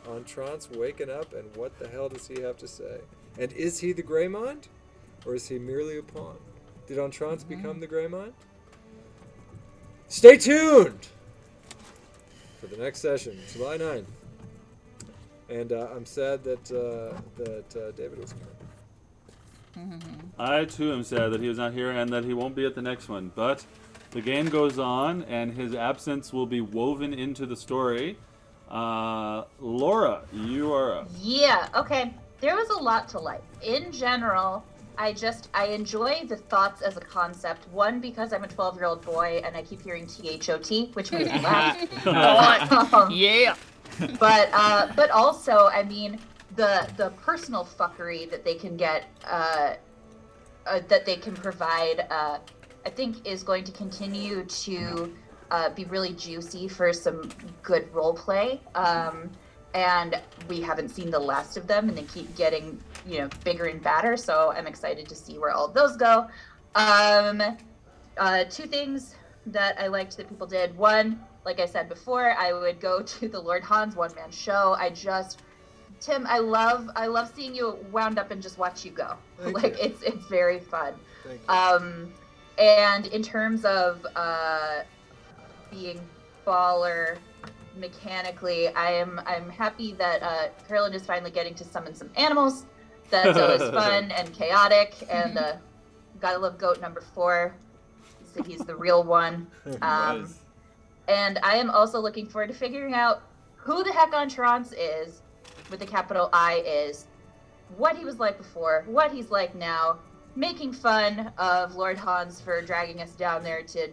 on Trance waking up, and what the hell does he have to say? And is he the Greymond, or is he merely a pawn? Did Entrance become the Greymond? Stay tuned for the next session, July 9th. And I'm sad that David was here.
I too am sad that he was not here and that he won't be at the next one. But the game goes on, and his absence will be woven into the story. Laura, you are up.
Yeah, okay. There was a lot to like. In general, I enjoy the thoughts as a concept. One, because I'm a 12-year-old boy and I keep hearing THOT, which makes me laugh.
Yeah.
But also, I mean, the personal fuckery that they can get, that they can provide, I think is going to continue to be really juicy for some good role play. And we haven't seen the last of them, and they keep getting, bigger and badder. So I'm excited to see where all of those go. Two things that I liked that people did. One, like I said before, I would go to the Lord Hans one-man show. Tim, I love seeing you wound up and just watch you go.
Thank you.
It's very fun.
Thank you.
And in terms of being baller mechanically, I'm happy that Carolyn is finally getting to summon some animals. That's always fun and chaotic. And gotta love goat number 4. So he's the real one. And I am also looking forward to figuring out who the heck Entrance is, with a capital I is, what he was like before, what he's like now, making fun of Lord Hans for dragging us down there to,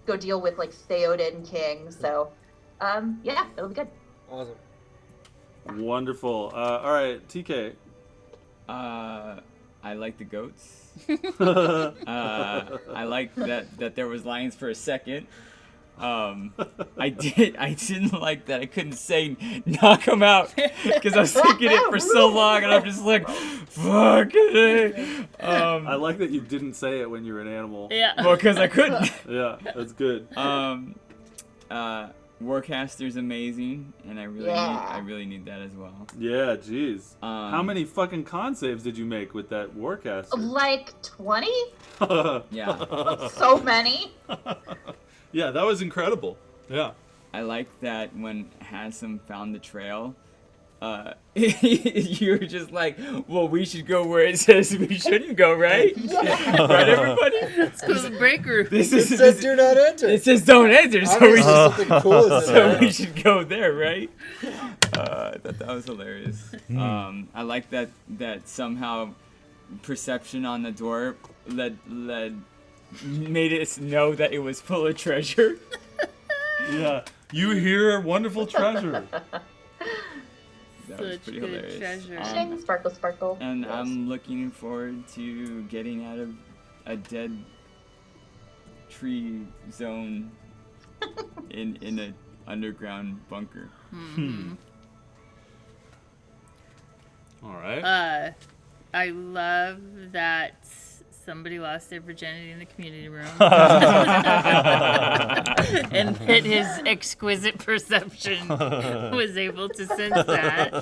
go deal with like Theoden King. So, yeah, it'll be good.
Awesome.
Wonderful. All right, TK.
I like the goats. I like that there was lions for a second. I didn't like that I couldn't say knock him out because I was thinking it for so long and I'm just like, fuck it.
I like that you didn't say it when you were an animal.
Yeah.
Well, because I couldn't.
Yeah, that's good.
Warcaster's amazing, and I really need that as well.
Yeah, jeez. How many fucking con saves did you make with that Warcaster?
Like 20?
Yeah.
So many.
Yeah, that was incredible. Yeah.
I like that when Handsome found the trail, you were just like, well, we should go where it says we shouldn't go, right? Right, everybody?
Let's go to the break room.
It says do not enter.
It says don't enter, so we
Obviously
should,
something cool is in
so
there.
we should go there, right? I thought that was hilarious. I like that somehow perception on the door made us know that it was full of treasure.
Yeah. You hear wonderful treasure.
That was
Such
pretty
good
hilarious.
treasure.
Shing, sparkle, sparkle.
And
Yes.
I'm looking forward to getting out of a dead tree zone in an underground bunker.
All right.
I love that somebody lost their virginity in the community room. And that his exquisite perception was able to sense that.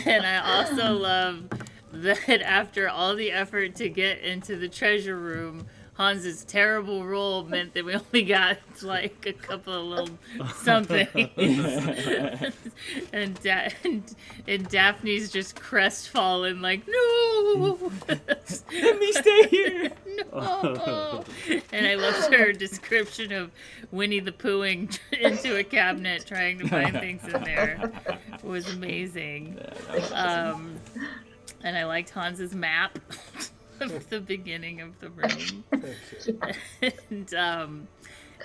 And I also love that after all the effort to get into the treasure room, Hans's terrible roll meant that we only got like a couple of little something. and Daphne's just crestfallen, like, no!
Let me stay here.
No! And I loved her description of Winnie the Poohing into a cabinet trying to find things in there. It was amazing. And I liked Hans's map. Of the beginning of the room.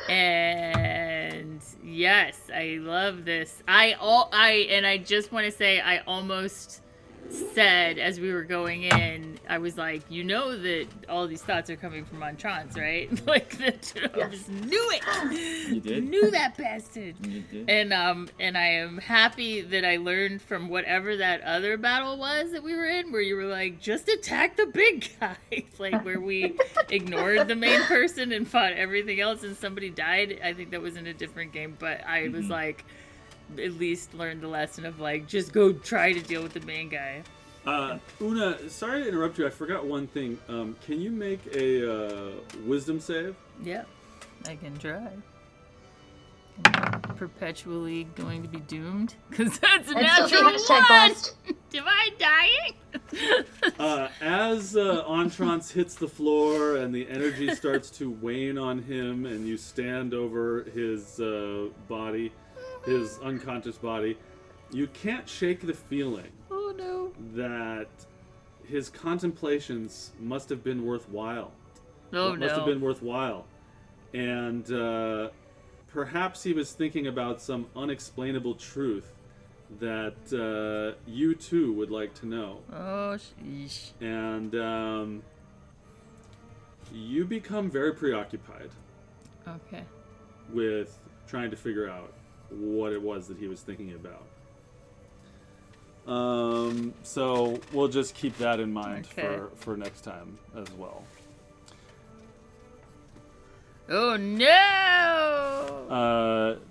and yes, I love this. I just want to say I almost said as we were going in, I was like, that all these thoughts are coming from Entrance, right? Like that. I just knew it.
You did?
Knew that bastard.
You did?
And I am happy that I learned from whatever that other battle was that we were in, where you were like, just attack the big guy, like where we ignored the main person and fought everything else, and somebody died. I think that was in a different game, but I was like, at least learned the lesson of like, just go try to deal with the main guy.
Una, sorry to interrupt you. I forgot one thing. Can you make a wisdom save?
Yep, I can try. I'm perpetually going to be doomed because that's a natural one.
Blast.
Am I dying?
As Entrance hits the floor and the energy starts to wane on him, and you stand over his body, his unconscious body, you can't shake the feeling
Oh no.
that his contemplations must have been worthwhile.
Oh
Must have
no.
been worthwhile. And perhaps he was thinking about some unexplainable truth that you too would like to know.
Oh sheesh.
And you become very preoccupied
Okay.
with trying to figure out what it was that he was thinking about. So we'll just keep that in mind
Okay.
for next time as well.
Oh no!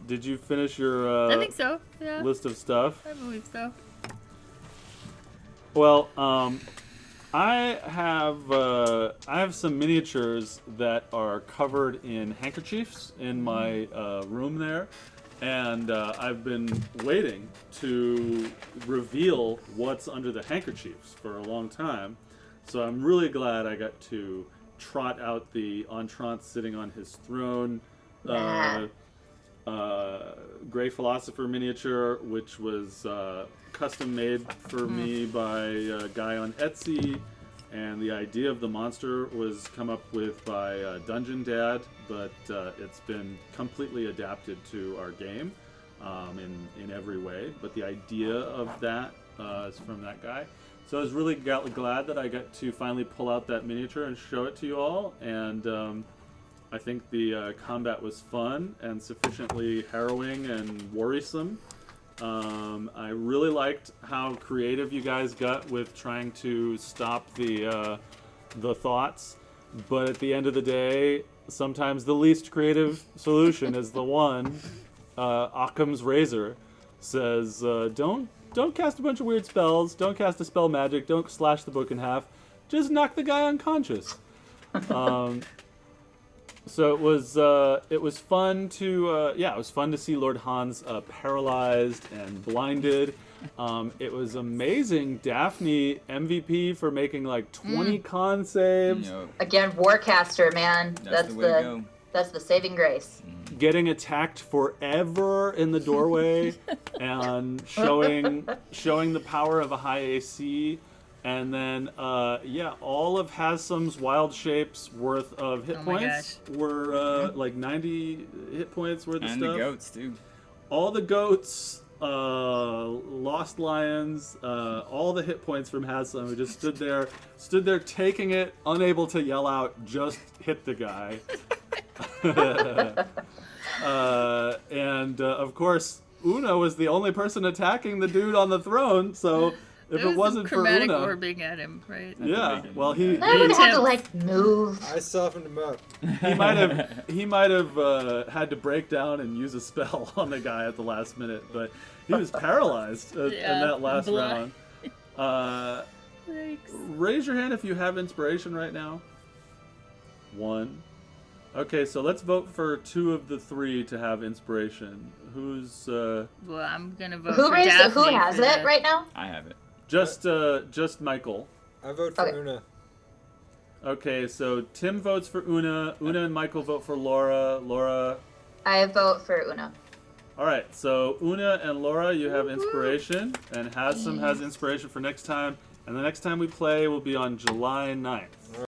Did you finish your
I think so. Yeah.
list of stuff?
I believe so.
Well, I have some miniatures that are covered in handkerchiefs in my room there, and I've been waiting to reveal what's under the handkerchiefs for a long time. So I'm really glad I got to trot out the Entrant sitting on his throne Gray Philosopher miniature, which was custom made for me by a guy on Etsy, and the idea of the monster was come up with by Dungeon Dad, but it's been completely adapted to our game in every way. But the idea of that is from that guy. So I was really glad that I got to finally pull out that miniature and show it to you all, and I think the combat was fun and sufficiently harrowing and worrisome. I really liked how creative you guys got with trying to stop the thoughts, but at the end of the day, sometimes the least creative solution is the one. Occam's razor says, don't cast a bunch of weird spells, don't cast a spell magic, don't slash the book in half, just knock the guy unconscious. So it was fun to see Lord Hans paralyzed and blinded. It was amazing. Daphne MVP for making like 20 con saves,
Again, Warcaster, man.
That's the way to go.
That's the saving grace.
getting attacked forever in the doorway, and showing the power of a high AC. And then, all of Hassum's wild shapes worth of hit
Oh my
points were like 90 hit points worth of
And
stuff.
the goats, too.
All the goats, lost lions, all the hit points from Hassum, who just stood there taking it, unable to yell out, just hit the guy. And of course, Una was the only person attacking the dude on the throne, so if
There
it wasn't
some
for
chromatic
Una,
orbing at him, right?
yeah, well he
I would have to
Attempt.
move.
I softened him up.
he might have had to break down and use a spell on the guy at the last minute, but he was paralyzed in
Yeah,
that last
blind.
round.
Thanks.
Raise your hand if you have inspiration right now. 1. Okay, so let's vote for 2 of the 3 to have inspiration. Who's
Well, I'm gonna vote
Who
for
raised it?
Daphne
Who has
for
it
that.
right now?
I have it.
just Michael?
I vote for
Okay.
Una.
Okay, so Tim votes for Una. Una and Michael vote for Laura. Laura.
I vote for Una.
All right, so Una and Laura, you have inspiration, and Hassum has inspiration for next time. And the next time we play will be on July 9th.